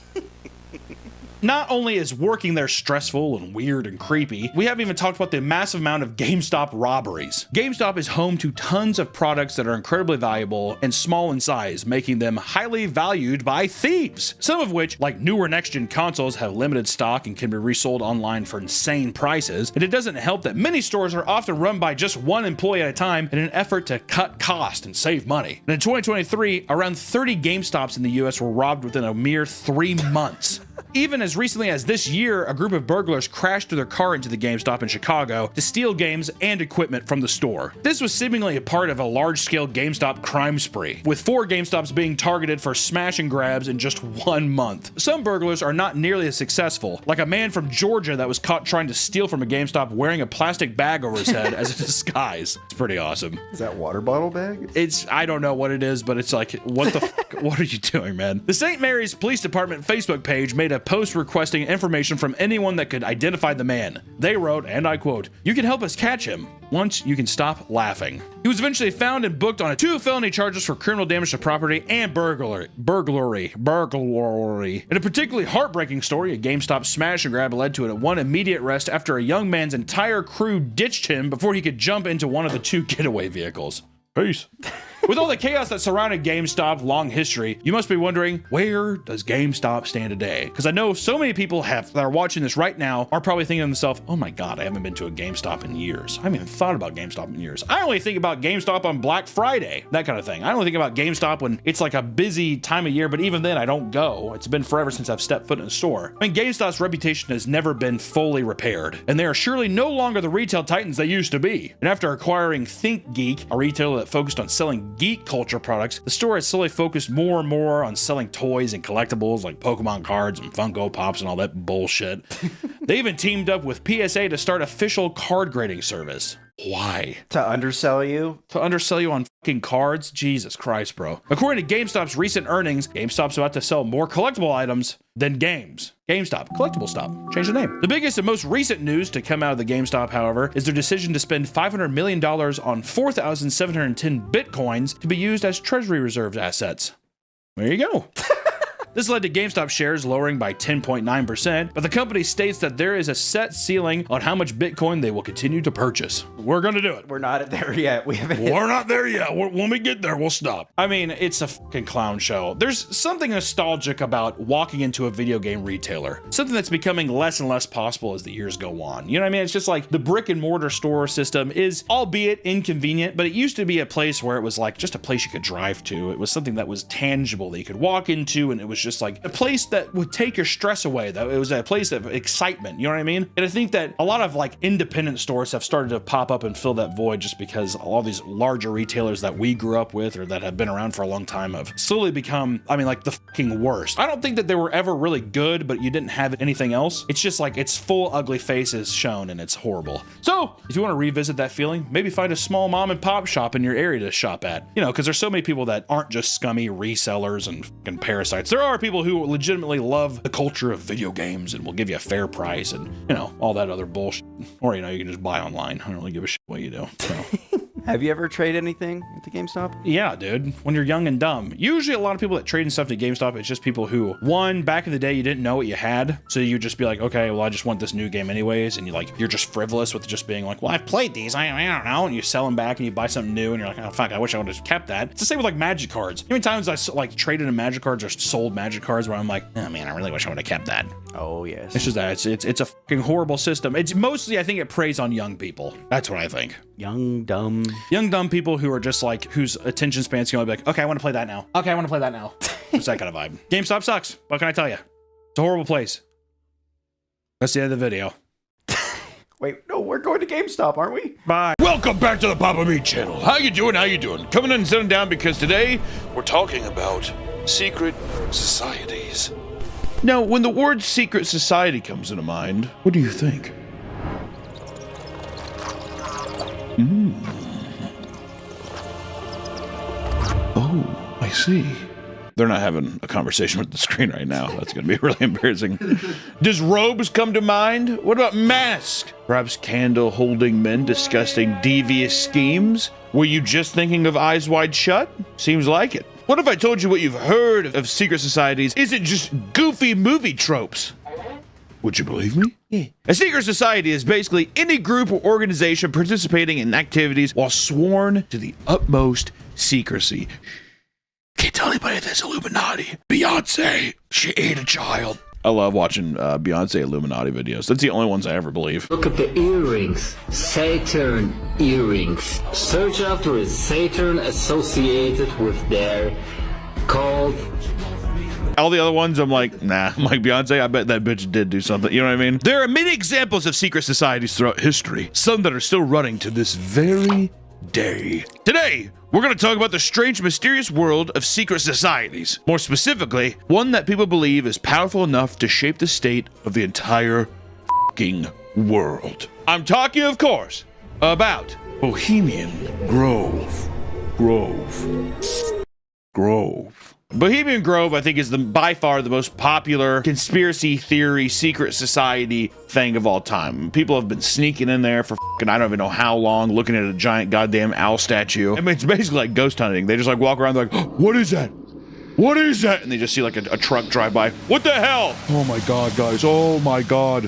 Not only is working there stressful and weird and creepy, we haven't even talked about the massive amount of GameStop robberies. GameStop is home to tons of products that are incredibly valuable and small in size, making them highly valued by thieves. Some of which, like newer next-gen consoles, have limited stock and can be resold online for insane prices. And it doesn't help that many stores are often run by just one employee at a time in an effort to cut cost and save money. And in 2023, around 30 GameStops in the US were robbed within a mere 3 months. Even as recently as this year, a group of burglars crashed their car into the GameStop in Chicago to steal games and equipment from the store. This was seemingly a part of a large-scale GameStop crime spree, with 4 GameStops being targeted for smash and grabs in just 1 month. Some burglars are not nearly as successful, like a man from Georgia that was caught trying to steal from a GameStop wearing a plastic bag over his head as a disguise. It's pretty awesome. Is that water bottle bag? I don't know what it is, but it's like, what the fuck? What are you doing, man? The St. Mary's Police Department Facebook page made a post requesting information from anyone that could identify the man. They wrote, and I quote, "You can help us catch him. Once you can stop laughing." He was eventually found and booked on 2 felony charges for criminal damage to property and burglary. In a particularly heartbreaking story, a GameStop smash and grab led to one immediate arrest after a young man's entire crew ditched him before he could jump into one of the 2 getaway vehicles. Peace. With all the chaos that surrounded GameStop's long history, you must be wondering, where does GameStop stand today? Because I know so many people that are watching this right now are probably thinking to themselves, oh my God, I haven't been to a GameStop in years. I haven't even thought about GameStop in years. I only think about GameStop on Black Friday, that kind of thing. I only think about GameStop when it's like a busy time of year, but even then I don't go. It's been forever since I've stepped foot in a store. I mean, GameStop's reputation has never been fully repaired, and they are surely no longer the retail titans they used to be. And after acquiring ThinkGeek, a retailer that focused on selling geek culture products, the store has slowly focused more and more on selling toys and collectibles like Pokemon cards and Funko Pops and all that bullshit. They even teamed up with PSA to start official card grading service. Why? To undersell you? To undersell you on fucking cards? Jesus Christ, bro. According to GameStop's recent earnings, GameStop's about to sell more collectible items than games. GameStop, collectible stop. Change the name. The biggest and most recent news to come out of the GameStop, however, is their decision to spend $500 million on 4,710 Bitcoins to be used as Treasury Reserve assets. There you go. This led to GameStop shares lowering by 10.9%, but the company states that there is a set ceiling on how much Bitcoin they will continue to purchase. We're gonna do it. We're not there yet. We're not there yet. When we get there, we'll stop. I mean, it's a fucking clown show. There's something nostalgic about walking into a video game retailer. Something that's becoming less and less possible as the years go on. You know what I mean? It's just like the brick and mortar store system is, albeit inconvenient, but it used to be a place where it was like just a place you could drive to. It was something that was tangible that you could walk into, and it was just like a place that would take your stress away, though. It was a place of excitement, you know what I mean? And I think that a lot of like independent stores have started to pop up and fill that void just because all these larger retailers that we grew up with or that have been around for a long time have slowly become, I mean, like the fucking worst. I don't think that they were ever really good, but you didn't have anything else. It's just like it's full ugly faces shown and it's horrible. So if you want to revisit that feeling, maybe find a small mom and pop shop in your area to shop at, you know, because there's so many people that aren't just scummy resellers and fucking parasites. There are people who legitimately love the culture of video games and will give you a fair price and, you know, all that other bullshit. Or, you know, you can just buy online. I don't really give a shit what you do. So. Have you ever traded anything at the GameStop? Yeah, dude. When you're young and dumb. Usually a lot of people that trade in stuff at GameStop, it's just people who, one, back in the day, you didn't know what you had. So you just be like, okay, well, I just want this new game anyways. And you're just frivolous with just being like, well, I've played these. I don't know. And you sell them back and you buy something new and you're like, oh, fuck, I wish I would have kept that. It's the same with like Magic cards. How many times I like traded in Magic cards or sold Magic cards where I'm like, oh man, I really wish I would have kept that. Oh, yes. It's just that it's a fucking horrible system. It's mostly, I think it preys on young people. That's what I think. Young, dumb people who are just like, whose attention spans can only be like, okay, I want to play that now. Okay, I want to play that now. It's that kind of vibe. GameStop sucks. What can I tell you? It's a horrible place. That's the end of the video. Wait, no, we're going to GameStop, aren't we? Bye. Welcome back to the Papa Meat channel. How you doing? How you doing? Coming in and sitting down because today we're talking about secret societies. Now, when the word secret society comes into mind, what do you think? Oh, I see. They're not having a conversation with the screen right now. That's going to be really embarrassing. Does robes come to mind? What about masks? Perhaps candle-holding men discussing devious schemes? Were you just thinking of Eyes Wide Shut? Seems like it. What if I told you what you've heard of secret societies isn't just goofy movie tropes? Would you believe me? Yeah. A secret society is basically any group or organization participating in activities while sworn to the utmost secrecy. Can't tell anybody this. Illuminati. Beyonce. She ate a child. I love watching Beyonce Illuminati videos. That's the only ones I ever believe. Look at the earrings. Saturn earrings. Search after a Saturn associated with their called. All the other ones, I'm like, nah. I'm like, Beyonce, I bet that bitch did do something. You know what I mean? There are many examples of secret societies throughout history. Some that are still running to this very day. Today, we're going to talk about the strange, mysterious world of secret societies. More specifically, one that people believe is powerful enough to shape the state of the entire f***ing world. I'm talking, of course, about Bohemian Grove. Bohemian Grove, I think, is by far the most popular conspiracy theory, secret society thing of all time. People have been sneaking in there for I don't even know how long, looking at a giant goddamn owl statue. I mean, it's basically like ghost hunting. They just like walk around, they're like, oh, what is that? What is that? And they just see like a truck drive by. What the hell? Oh my God, guys. Oh my God.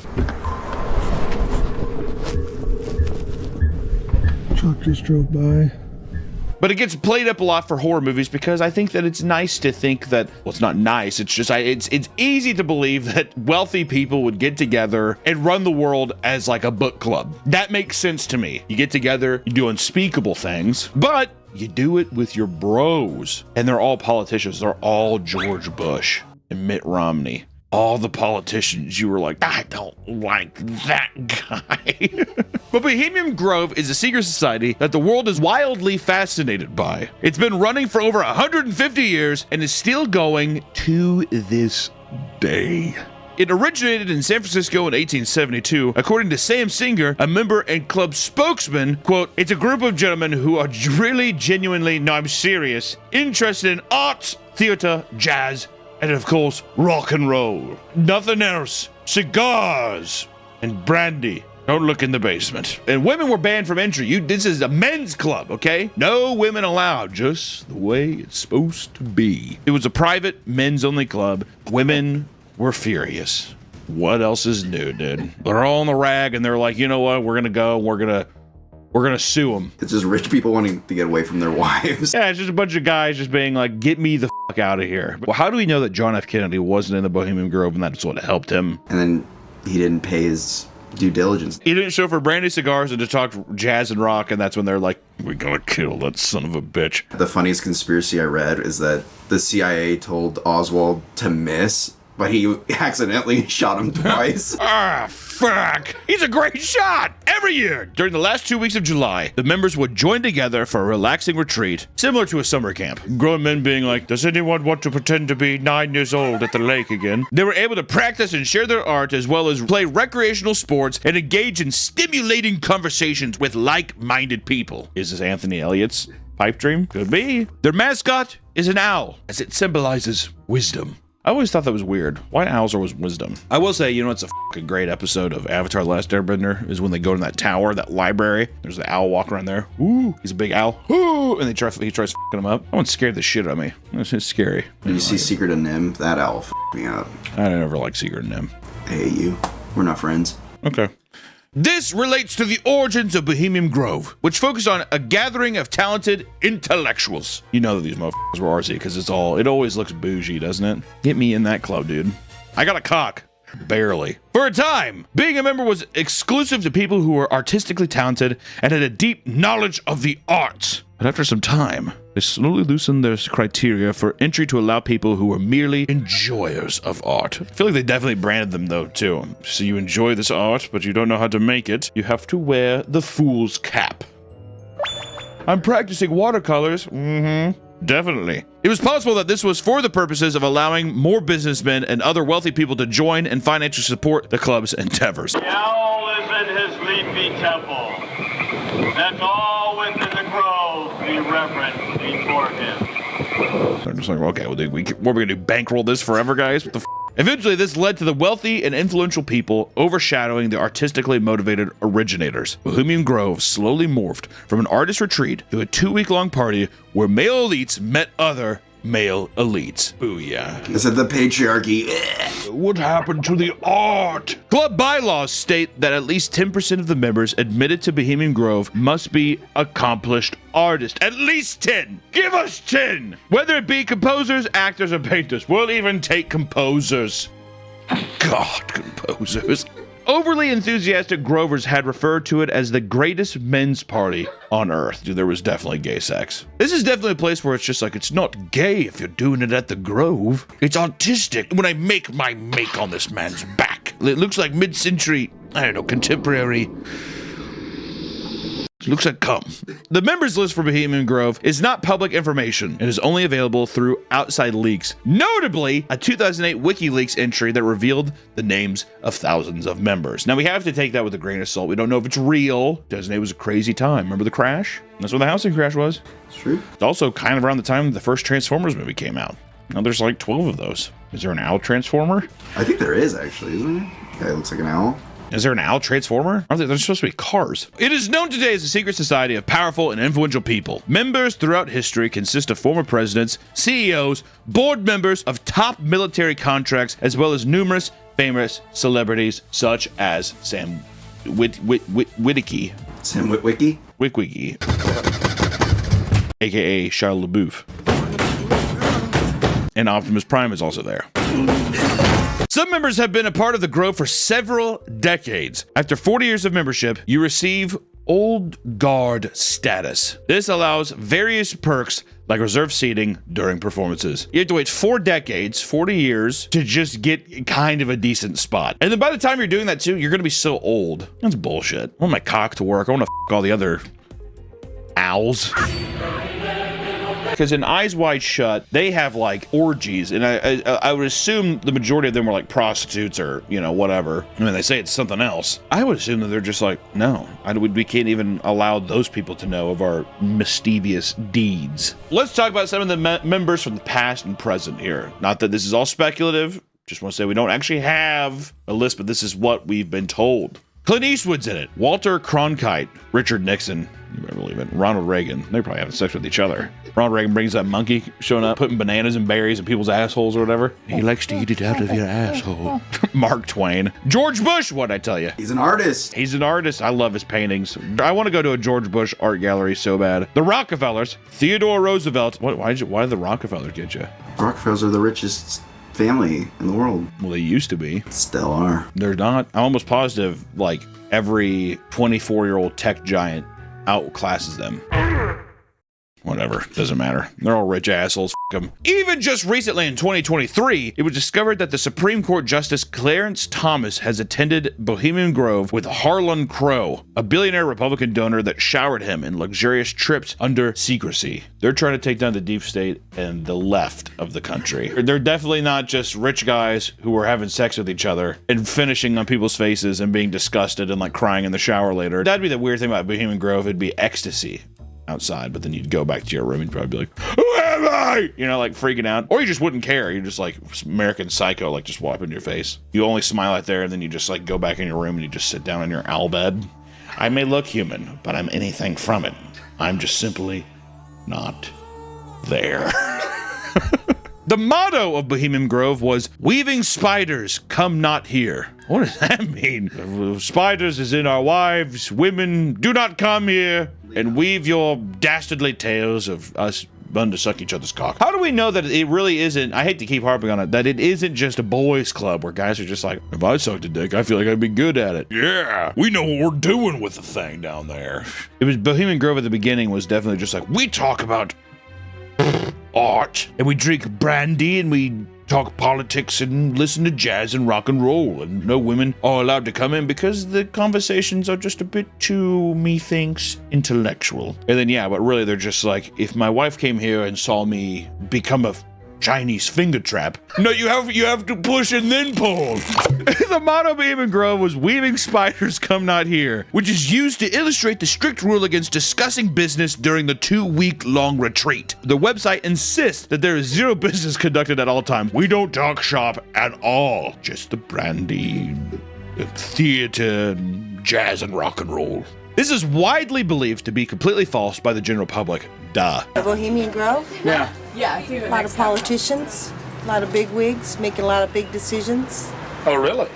Truck just drove by. But it gets played up a lot for horror movies because I think that it's nice to think that, well, it's not nice, it's just, it's easy to believe that wealthy people would get together and run the world as like a book club. That makes sense to me. You get together, you do unspeakable things, but you do it with your bros. And they're all politicians. They're all George Bush and Mitt Romney. All the politicians, you were like, I don't like that guy. But Bohemian Grove is a secret society that the world is wildly fascinated by. It's been running for over 150 years and is still going to this day. It originated in San Francisco in 1872. According to Sam Singer, a member and club spokesman, quote, it's a group of gentlemen who are really genuinely, no, I'm serious, interested in arts, theater, jazz, and of course, rock and roll. Nothing else. Cigars and brandy. Don't look in the basement. And women were banned from entry. This is a men's club, okay? No women allowed, just the way it's supposed to be. It was a private, men's-only club. Women were furious. What else is new, dude? They're all on the rag, and they're like, you know what? We're gonna go. We're gonna sue them. It's just rich people wanting to get away from their wives. Yeah, it's just a bunch of guys just being like, get me the fuck out of here. Well, how do we know that John F. Kennedy wasn't in the Bohemian Grove and that's what helped him? And then he didn't pay his due diligence. He didn't show for brandy cigars and to talk jazz and rock, and that's when they're like, we gotta kill that son of a bitch. The funniest conspiracy I read is that the CIA told Oswald to miss, but he accidentally shot him twice. Ah, fuck. He's a great shot. Every year, during the last 2 weeks of July, the members would join together for a relaxing retreat, similar to a summer camp. Grown men being like, does anyone want to pretend to be 9 years old at the lake again? They were able to practice and share their art, as well as play recreational sports and engage in stimulating conversations with like-minded people. Is this Anthony Elliott's pipe dream? Could be. Their mascot is an owl, as it symbolizes wisdom. I always thought that was weird. Why owls are always wisdom? I will say, you know, it's a fucking great episode of Avatar: The Last Airbender is when they go to that tower, that library. There's the owl walking around there. Ooh, he's a big owl. Ooh, and he tries fucking him up. That one scared the shit out of me. It's just scary. Did you see Secret of Nim? That owl f***ed me up. I never liked Secret of Nim. I hate you. We're not friends. Okay. This relates to the origins of Bohemian Grove, which focused on a gathering of talented intellectuals. You know that these motherfuckers were RC because it always looks bougie, doesn't it? Get me in that club, dude. I got a cock. Barely. For a time, being a member was exclusive to people who were artistically talented and had a deep knowledge of the arts. But after some time, they slowly loosened their criteria for entry to allow people who were merely enjoyers of art. I feel like they definitely branded them, though, too. So you enjoy this art, but you don't know how to make it. You have to wear the fool's cap. I'm practicing watercolors. Definitely. It was possible that this was for the purposes of allowing more businessmen and other wealthy people to join and financially support the club's endeavors. The owl is in his leafy temple. Let all within the grove be reverent before him. I'm just like, okay, well, what are we gonna do? Bankroll this forever, guys? What the f? Eventually, this led to the wealthy and influential people overshadowing the artistically motivated originators. Bohemian Grove slowly morphed from an artist retreat to a 2-week-long party where male elites met other male elites. Booyah. Is it the patriarchy? What happened to the art? Club bylaws state that at least 10% of the members admitted to Bohemian Grove must be accomplished artists. At least 10. Give us 10. Whether it be composers, actors, or painters. We'll even take composers. God, composers. Overly enthusiastic Grovers had referred to it as the greatest men's party on earth. Dude, there was definitely gay sex. This is definitely a place where it's just like, it's not gay if you're doing it at the Grove. It's artistic when I make my make on this man's back. It looks like mid-century, I don't know, contemporary. It looks like cum. The members list for Bohemian Grove is not public information and is only available through outside leaks. Notably, a 2008 WikiLeaks entry that revealed the names of thousands of members. Now, we have to take that with a grain of salt. We don't know if it's real. 2008 was a crazy time. Remember the crash? That's when the housing crash was. It's true. It's also kind of around the time the first Transformers movie came out. Now there's like 12 of those. Is there an owl transformer? I think there is, actually, isn't there? Yeah, it looks like an owl. Is there an owl transformer? They're supposed to be cars. It is known today as a secret society of powerful and influential people. Members throughout history consist of former presidents, CEOs, board members of top military contracts, as well as numerous famous celebrities such as Sam Witwicky. Sam Witwicky? Witwicky. aka Shia LaBeouf. And Optimus Prime is also there. Some members have been a part of the Grove for several decades. After 40 years of membership, you receive Old Guard status. This allows various perks like reserved seating during performances. You have to wait 4 decades, 40 years, to just get kind of a decent spot. And then by the time you're doing that too, you're gonna be so old. That's bullshit. I want my cock to work. I want to f all the other owls. Because in Eyes Wide Shut, they have like orgies, and I would assume the majority of them were like prostitutes or, you know, whatever. I mean, they say it's something else. I would assume that they're just like, no, we can't even allow those people to know of our mischievous deeds. Let's talk about some of the members from the past and present here. Not that this is all speculative. Just want to say we don't actually have a list, but this is what we've been told. Clint Eastwood's in it. Walter Cronkite, Richard Nixon, you better believe it, Ronald Reagan. They're probably having sex with each other. Ronald Reagan brings that monkey showing up, putting bananas and berries in people's assholes or whatever. He likes to eat it out of your asshole. Mark Twain. George Bush, what'd I tell you? He's an artist. He's an artist. I love his paintings. I want to go to a George Bush art gallery so bad. The Rockefellers. Theodore Roosevelt. Why did the Rockefellers get you? Rockefellers are the richest family in the world. Well, they used to be. Still are. They're not. I'm almost positive like every 24-year-old tech giant outclasses them. Whatever, doesn't matter. They're all rich assholes, f them. Even just recently in 2023, it was discovered that the Supreme Court Justice Clarence Thomas has attended Bohemian Grove with Harlan Crow, a billionaire Republican donor that showered him in luxurious trips under secrecy. They're trying to take down the deep state and the left of the country. They're definitely not just rich guys who are having sex with each other and finishing on people's faces and being disgusted and like crying in the shower later. That'd be the weird thing about Bohemian Grove. It'd be ecstasy outside, but then you'd go back to your room and you'd probably be like, who am I? You know, like freaking out. Or you just wouldn't care. You're just like American Psycho, like just wiping your face. You only smile out there and then you just like go back in your room and you just sit down in your owl bed. I may look human, but I'm anything from it. I'm just simply not there. The motto of Bohemian Grove was, "Weaving spiders, come not here." What does that mean? Spiders is in our wives, women, do not come here and weave your dastardly tales of us to suck each other's cock. How do we know that it really isn't, I hate to keep harping on it, that it isn't just a boys club where guys are just like, if I sucked a dick, I feel like I'd be good at it. Yeah, we know what we're doing with the thing down there. It was Bohemian Grove at the beginning was definitely just like, we talk about art and we drink brandy and we talk politics and listen to jazz and rock and roll, and no women are allowed to come in because the conversations are just a bit too, methinks, intellectual. And then yeah, but really they're just like, if my wife came here and saw me become a Chinese finger trap, no, you have to push and then pull. The motto of Bohemian Grove was, "Weaving spiders, come not here," which is used to illustrate the strict rule against discussing business during the 2-week-long retreat. The website insists that there is zero business conducted at all times. We don't talk shop at all. Just the brandy, the theater, jazz, and rock and roll. This is widely believed to be completely false by the general public. Duh. Bohemian Grove? Yeah. Yeah, I think a lot of politicians, a lot of big wigs, making a lot of big decisions. Oh, really?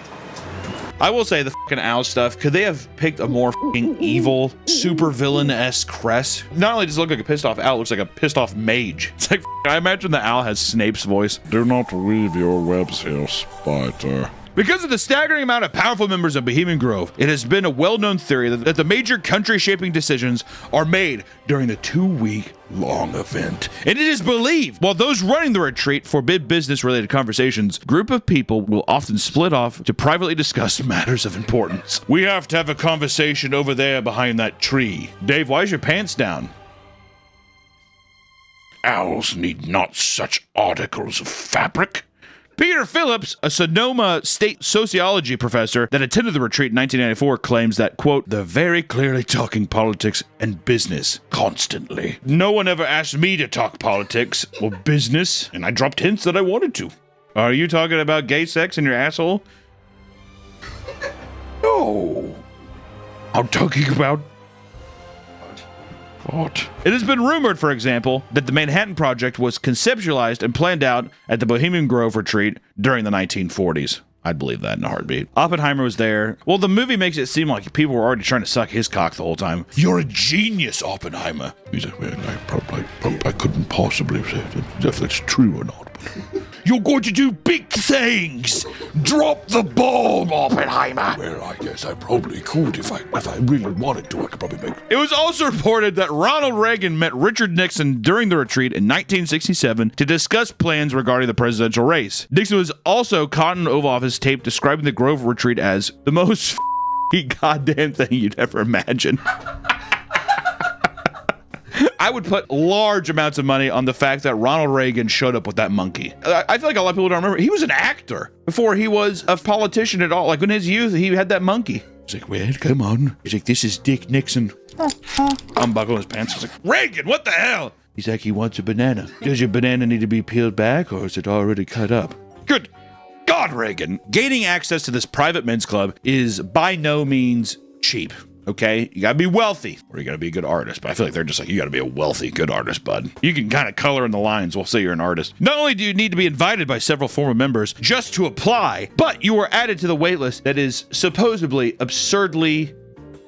I will say the fucking owl stuff, could they have picked a more fucking evil, super villain-esque crest? Not only does it look like a pissed off owl, it looks like a pissed off mage. It's like, I imagine the owl has Snape's voice. Do not weave your webs here, spider. Because of the staggering amount of powerful members of Bohemian Grove, it has been a well-known theory that the major country-shaping decisions are made during the 2-week-long event. And it is believed, while those running the retreat forbid business-related conversations, a group of people will often split off to privately discuss matters of importance. We have to have a conversation over there behind that tree. Dave, why is your pants down? Owls need not such articles of fabric. Peter Phillips, a Sonoma State sociology professor that attended the retreat in 1994, claims that, quote, "they're very clearly talking politics and business constantly. No one ever asked me to talk politics or business, and I dropped hints that I wanted to." Are you talking about gay sex in your asshole? No. I'm talking about what? It has been rumored, for example, that the Manhattan Project was conceptualized and planned out at the Bohemian Grove retreat during the 1940s. I'd believe that in a heartbeat. Oppenheimer was there. Well, the movie makes it seem like people were already trying to suck his cock the whole time. You're a genius, Oppenheimer. He's like, well, I couldn't possibly say if it's true or not. But you're going to do big things. Drop the bomb, Oppenheimer. Well, I guess I probably could if I really wanted to. I could probably make it. It was also reported that Ronald Reagan met Richard Nixon during the retreat in 1967 to discuss plans regarding the presidential race. Nixon was also caught in Oval Office tape describing the Grove retreat as the most goddamn thing you'd ever imagine. I would put large amounts of money on the fact that Ronald Reagan showed up with that monkey. I feel like a lot of people don't remember. He was an actor before he was a politician at all. Like in his youth, he had that monkey. He's like, well, come on. He's like, this is Dick Nixon. Unbuckling his pants. He's like, Reagan, what the hell? He's like, he wants a banana. Does your banana need to be peeled back or is it already cut up? Good God, Reagan. Gaining access to this private men's club is by no means cheap. Okay, you gotta be wealthy or you gotta be a good artist. But I feel like they're just like, you gotta be a wealthy, good artist, bud. You can kind of color in the lines. We'll say you're an artist. Not only do you need to be invited by several former members just to apply, but you are added to the wait list that is supposedly absurdly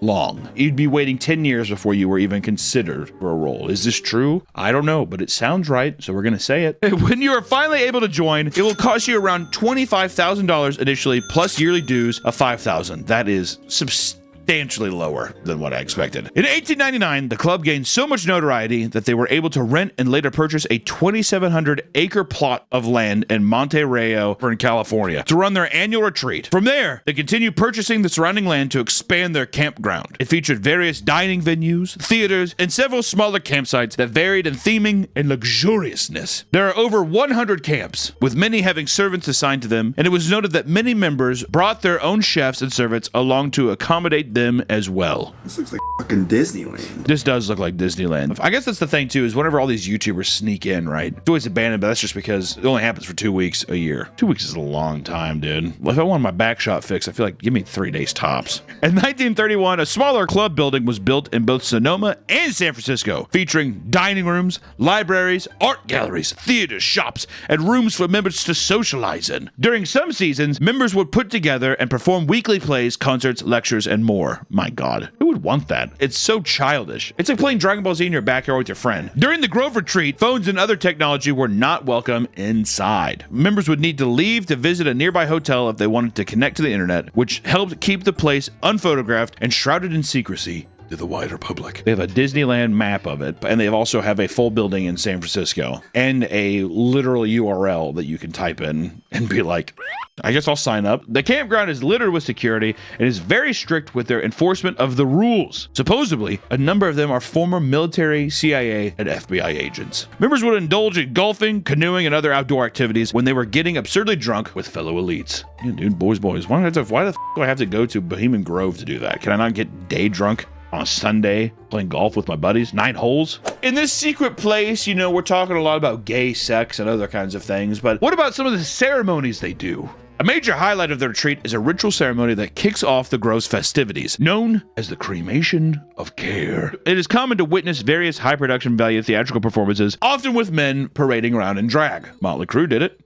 long. You'd be waiting 10 years before you were even considered for a role. Is this true? I don't know, but it sounds right, so we're gonna say it. When you are finally able to join, it will cost you around $25,000 initially, plus yearly dues of $5,000. That is substantially lower than what I expected. In 1899, the club gained so much notoriety that they were able to rent and later purchase a 2,700-acre plot of land in Monte Rayo in California to run their annual retreat. From there, they continued purchasing the surrounding land to expand their campground. It featured various dining venues, theaters, and several smaller campsites that varied in theming and luxuriousness. There are over 100 camps, with many having servants assigned to them, and it was noted that many members brought their own chefs and servants along to accommodate them as well. This looks like fucking Disneyland. This does look like Disneyland. I guess that's the thing too, is whenever all these YouTubers sneak in, right? It's always abandoned, but that's just because it only happens for 2 weeks a year. 2 weeks is a long time, dude. If I want my back shot fixed, I feel like give me 3 days tops. In 1931, a smaller club building was built in both Sonoma and San Francisco, featuring dining rooms, libraries, art galleries, theaters, shops, and rooms for members to socialize in. During some seasons, members would put together and perform weekly plays, concerts, lectures, and more. My God, who would want that? It's so childish. It's like playing Dragon Ball Z in your backyard with your friend. During the Grove retreat, phones and other technology were not welcome inside. Members would need to leave to visit a nearby hotel if they wanted to connect to the internet, which helped keep the place unphotographed and shrouded in secrecy to the wider public. They have a Disneyland map of it, and they also have a full building in San Francisco and a literal URL that you can type in and be like, I guess I'll sign up. The campground is littered with security and is very strict with their enforcement of the rules. Supposedly, a number of them are former military, CIA, and FBI agents. Members would indulge in golfing, canoeing, and other outdoor activities when they were getting absurdly drunk with fellow elites. Yeah, dude, boys. Why the f do I have to go to Bohemian Grove to do that? Can I not get day drunk on a Sunday playing golf with my buddies? 9 holes? In this secret place, you know, we're talking a lot about gay sex and other kinds of things, but what about some of the ceremonies they do? A major highlight of the retreat is a ritual ceremony that kicks off the Grove's festivities, known as the Cremation of Care. It is common to witness various high production value theatrical performances, often with men parading around in drag. Motley Crue did it.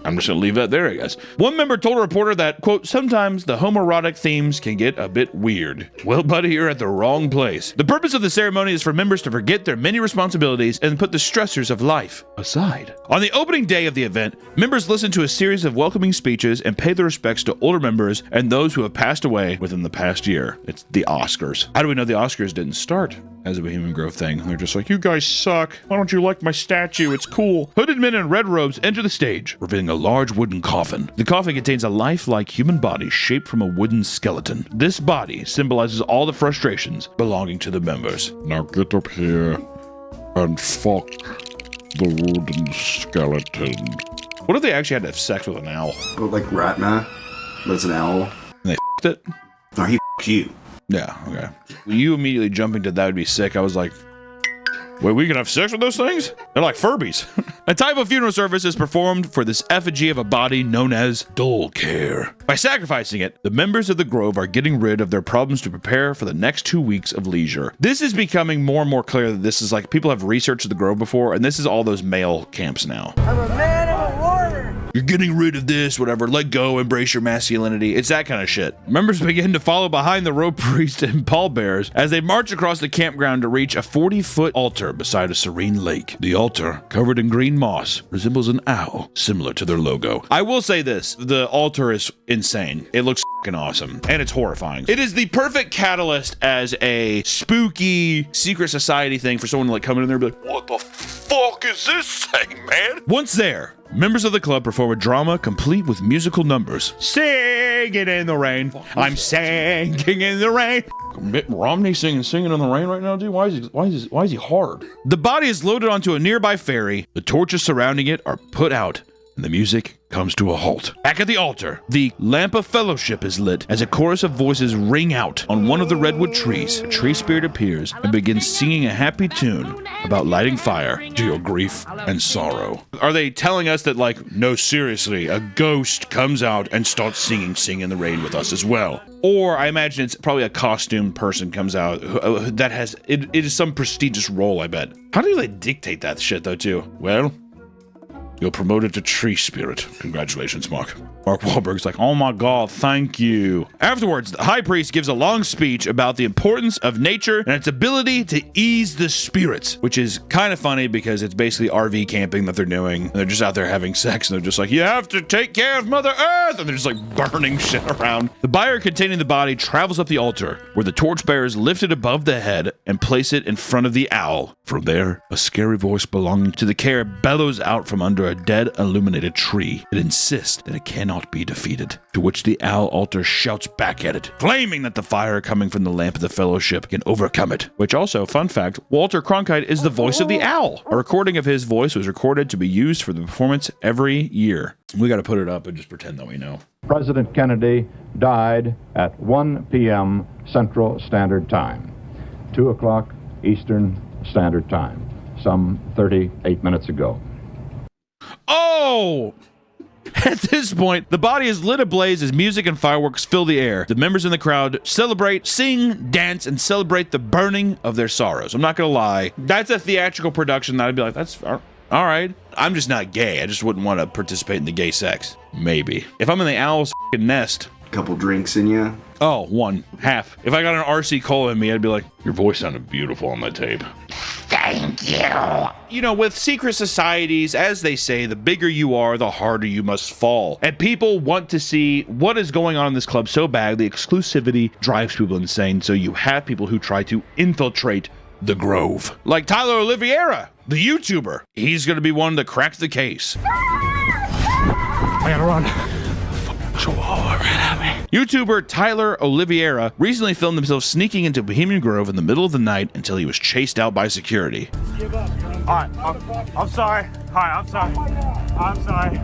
I'm just gonna leave that there, I guess. One member told a reporter that, quote, sometimes the homoerotic themes can get a bit weird. Well, buddy, you're at the wrong place. The purpose of the ceremony is for members to forget their many responsibilities and put the stressors of life aside. On the opening day of the event, members listen to a series of welcoming speeches and pay their respects to older members and those who have passed away within the past year. It's the Oscars. How do we know the Oscars didn't start as a Bohemian Grove thing? They're just like, you guys suck. Why don't you like my statue? It's cool. Hooded men in red robes enter the stage, revealing a large wooden coffin. The coffin contains a lifelike human body shaped from a wooden skeleton. This body symbolizes all the frustrations belonging to the members. Now get up here and fuck the wooden skeleton. What if they actually had to have sex with an owl? Oh, like Ratma, but it's an owl. And they f***ed it? No, he f***ed you. Yeah, okay. You immediately jumping to that would be sick. I was like, wait, we can have sex with those things? They're like Furbies. A type of funeral service is performed for this effigy of a body known as Dole Care. By sacrificing it, the members of the Grove are getting rid of their problems to prepare for the next 2 weeks of leisure. This is becoming more and more clear that this is like, people have researched the Grove before, and this is all those male camps now. I'm a man of a you're getting rid of this, whatever, let go, embrace your masculinity. It's that kind of shit. Members begin to follow behind the robe priest and pallbearers as they march across the campground to reach a 40-foot altar beside a serene lake. The altar, covered in green moss, resembles an owl, similar to their logo. I will say this, the altar is insane. It looks fucking awesome, and it's horrifying. It is the perfect catalyst as a spooky secret society thing for someone to like come in there and be like, what the fuck is this thing, man? Once there, members of the club perform a drama complete with musical numbers. Singing in the rain. I'm singing in the rain. Mitt Romney singing in the rain right now, dude? Why is he hard? The body is loaded onto a nearby ferry. The torches surrounding it are put out, and the music comes to a halt. Back at the altar, the lamp of fellowship is lit as a chorus of voices ring out on one of the redwood trees. A tree spirit appears and begins singing a happy tune about lighting fire to your grief and sorrow. Are they telling us that, like, no, seriously, a ghost comes out and starts singing Sing in the Rain with us as well? Or I imagine it's probably a costumed person comes out that has, it is some prestigious role, I bet. How do they dictate that shit, though, too? Well, you're promoted to tree spirit. Congratulations, Mark. Mark Wahlberg's like, oh my God, thank you. Afterwards, the high priest gives a long speech about the importance of nature and its ability to ease the spirits, which is kind of funny because it's basically RV camping that they're doing. And they're just out there having sex and they're just like, you have to take care of Mother Earth. And they're just like burning shit around. The bier containing the body travels up the altar where the torchbearers lift it above the head and place it in front of the owl. From there, a scary voice belonging to the care bellows out from under a dead illuminated tree. It insists that it cannot be defeated, to which the owl altar shouts back at it, claiming that the fire coming from the lamp of the fellowship can overcome it. Which also, fun fact, Walter Cronkite is the voice of the owl. A recording of his voice was recorded to be used for the performance every year. We got to put it up and just pretend that we know. President Kennedy died at 1 p.m. Central Standard Time, 2 o'clock Eastern Standard Time, some 38 minutes ago. Oh! At this point, the body is lit ablaze as music and fireworks fill the air. The members in the crowd celebrate, sing, dance, and celebrate the burning of their sorrows. I'm not gonna lie, that's a theatrical production that I'd be like, that's all right. I'm just not gay. I just wouldn't want to participate in the gay sex. Maybe. If I'm in the owl's f***ing nest. Couple drinks in you. Oh, one. Half. If I got an RC Cola in me, I'd be like, your voice sounded beautiful on that tape. Thank you. You know, with secret societies, as they say, the bigger you are, the harder you must fall. And people want to see what is going on in this club so bad. The exclusivity drives people insane. So you have people who try to infiltrate the Grove. Like Tyler Oliveira, the YouTuber. He's going to be one to crack the case. I gotta run. Chihuahua ran at me. YouTuber Tyler Oliveira recently filmed himself sneaking into Bohemian Grove in the middle of the night until he was chased out by security. Alright, I'm sorry. Hi, I'm sorry. I'm sorry.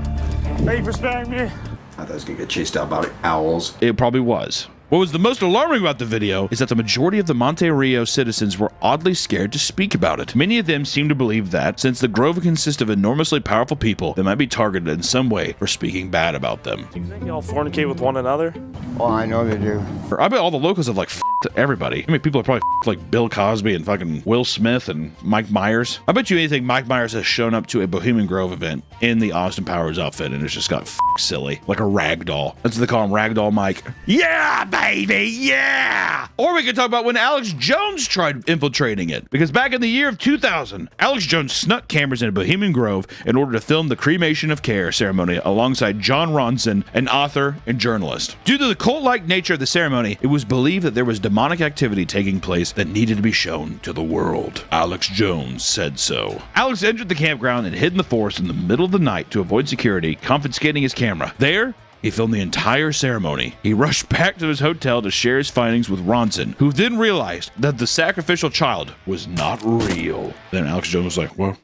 Thank you for sparing me. I thought I was gonna get chased out by owls. It probably was. What was the most alarming about the video is that the majority of the Monte Rio citizens were oddly scared to speak about it. Many of them seem to believe that, since the Grove consists of enormously powerful people, they might be targeted in some way for speaking bad about them. You think y'all fornicate with one another? Oh, I know they do. I bet all the locals have like f***ed everybody. I mean, people have probably f***ed like Bill Cosby and fucking Will Smith and Mike Myers. I bet you anything Mike Myers has shown up to a Bohemian Grove event in the Austin Powers outfit and it's just got f***ed silly. Like a rag doll. That's what they call him, Ragdoll Mike. Yeah, baby, yeah! Or we could talk about when Alex Jones tried infiltrating it. Because back in the year of 2000, Alex Jones snuck cameras into Bohemian Grove in order to film the cremation of care ceremony alongside John Ronson, an author and journalist. Due to the cult-like nature of the ceremony, it was believed that there was demonic activity taking place that needed to be shown to the world. Alex Jones said so. Alex entered the campground and hid in the forest in the middle of the night to avoid security, confiscating his camera. There, he filmed the entire ceremony. He rushed back to his hotel to share his findings with Ronson, who then realized that the sacrificial child was not real. Then Alex Jones was like, well,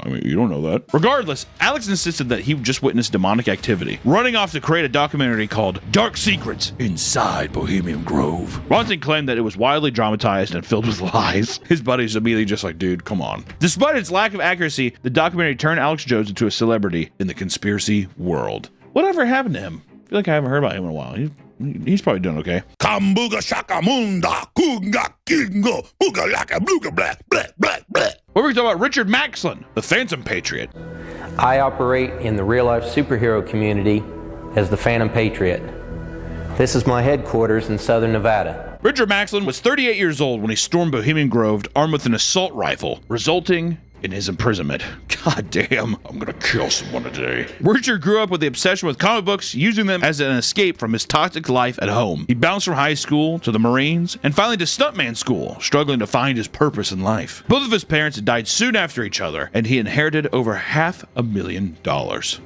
I mean, you don't know that. Regardless, Alex insisted that he just witnessed demonic activity, running off to create a documentary called Dark Secrets Inside Bohemian Grove. Ronson claimed that it was wildly dramatized and filled with lies. His buddies immediately just like, dude, come on. Despite its lack of accuracy, the documentary turned Alex Jones into a celebrity in the conspiracy world. Whatever happened to him? I feel like I haven't heard about him in a while. He's probably doing okay. Kambuga shaka munda kunga kingo buga laka bluga blah blah blah blah. What were we talking about? Richard Maxlin, the Phantom Patriot. I operate in the real-life superhero community as the Phantom Patriot. This is my headquarters in Southern Nevada. Richard Maxlin was 38 years old when he stormed Bohemian Grove armed with an assault rifle, resulting in his imprisonment. God damn, I'm gonna kill someone today. Richard grew up with the obsession with comic books, using them as an escape from his toxic life at home. He bounced from high school to the Marines and finally to stuntman school, struggling to find his purpose in life. Both of his parents had died soon after each other, and he inherited over $500,000.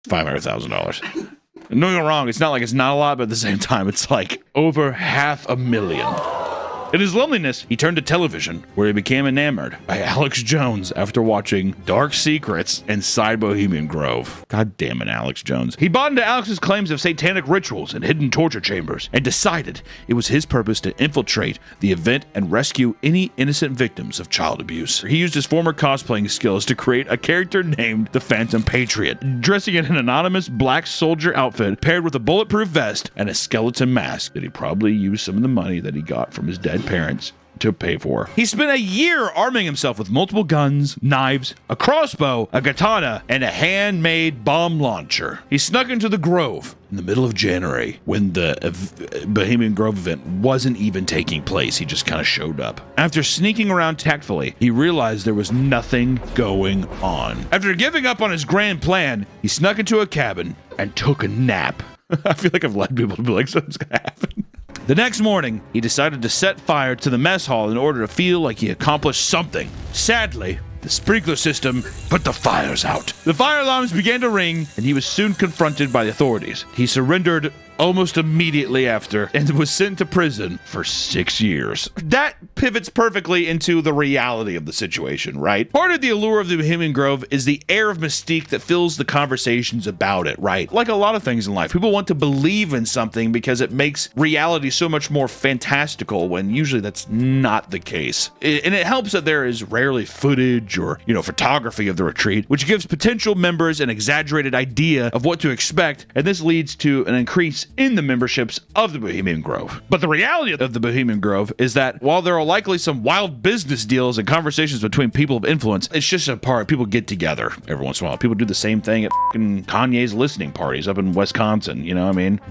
$500,000. No, you're wrong. It's not like it's not a lot, but at the same time, it's like over $500,000. In his loneliness, he turned to television, where he became enamored by Alex Jones after watching Dark Secrets inside Bohemian Grove. God damn it, Alex Jones. He bought into Alex's claims of satanic rituals and hidden torture chambers, and decided it was his purpose to infiltrate the event and rescue any innocent victims of child abuse. He used his former cosplaying skills to create a character named the Phantom Patriot, dressing in an anonymous black soldier outfit paired with a bulletproof vest and a skeleton mask that he probably used some of the money that he got from his dead parents to pay for. He spent a year arming himself with multiple guns, knives, a crossbow, a katana, and a handmade bomb launcher. He snuck into the Grove in the middle of January when the Bohemian Grove event wasn't even taking place. He just kind of showed up. After sneaking around tactfully, he realized there was nothing going on. After giving up on his grand plan, he snuck into a cabin and took a nap. I feel like I've led people to be like, something's gonna happen. The next morning, he decided to set fire to the mess hall in order to feel like he accomplished something. Sadly, the sprinkler system put the fires out. The fire alarms began to ring, and he was soon confronted by the authorities. He surrendered almost immediately after and was sent to prison for 6 years. That pivots perfectly into the reality of the situation, right? Part of the allure of the Bohemian Grove is the air of mystique that fills the conversations about it, right? Like a lot of things in life, people want to believe in something because it makes reality so much more fantastical when usually that's not the case. And it helps that there is rarely footage or, photography of the retreat, which gives potential members an exaggerated idea of what to expect, and this leads to an increase in the memberships of the Bohemian Grove. But the reality of the Bohemian Grove is that while there are likely some wild business deals and conversations between people of influence, it's just a part. People get together every once in a while. People do the same thing at Kanye's listening parties up in Wisconsin,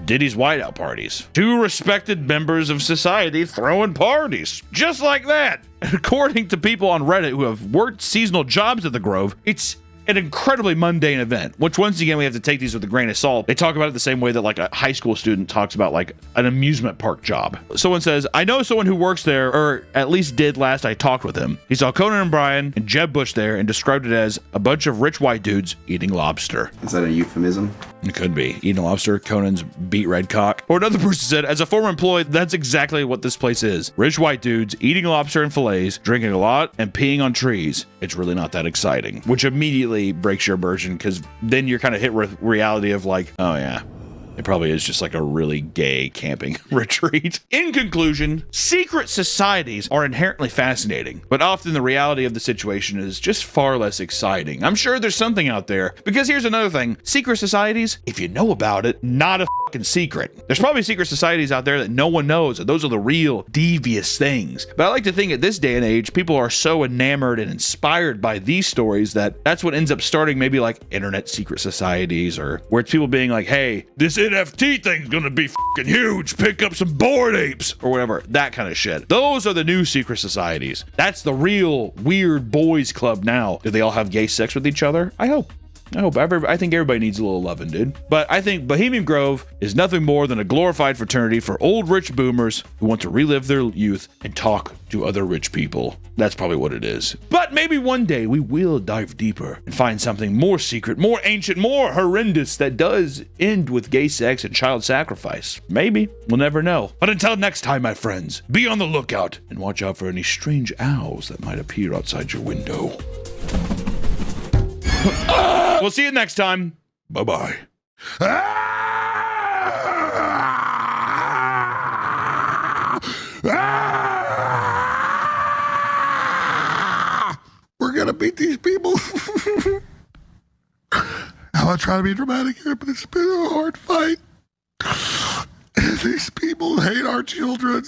Diddy's whiteout parties. Two respected members of society throwing parties. Just like that. According to people on Reddit who have worked seasonal jobs at the Grove, it's an incredibly mundane event, which once again we have to take these with a grain of salt. They talk about it the same way that like a high school student talks about like an amusement park job. Someone says, I know someone who works there, or at least did last I talked with him. He saw Conan O'Brien and Jeb Bush there and described it as a bunch of rich white dudes eating lobster. Is that a euphemism? It could be. Eating lobster, Conan's beat red cock. Or another person said, as a former employee, that's exactly what this place is. Rich white dudes eating lobster and fillets, drinking a lot, and peeing on trees. It's really not that exciting. Which immediately breaks your immersion, because then you're kind of hit with reality of like, oh yeah, it probably is just like a really gay camping retreat. In conclusion, secret societies are inherently fascinating, but often the reality of the situation is just far less exciting. I'm sure there's something out there, because here's another thing. Secret societies, if you know about it, not a fucking secret. There's probably secret societies out there that no one knows, and those are the real devious things. But I like to think at this day and age, people are so enamored and inspired by these stories that that's what ends up starting maybe like internet secret societies, or where it's people being like, hey, this NFT thing's gonna be fucking huge, pick up some Bored Apes, or whatever, that kind of shit. Those are the new secret societies. That's the real weird boys club now. Do they all have gay sex with each other? I hope. I think everybody needs a little loving, dude. But I think Bohemian Grove is nothing more than a glorified fraternity for old rich boomers who want to relive their youth and talk to other rich people. That's probably what it is. But maybe one day we will dive deeper and find something more secret, more ancient, more horrendous that does end with gay sex and child sacrifice. Maybe. We'll never know. But until next time, my friends, be on the lookout and watch out for any strange owls that might appear outside your window. We'll see you next time. Bye-bye. We're gonna beat these people. I'm not trying to be dramatic here, but it's been a hard fight. These people hate our children.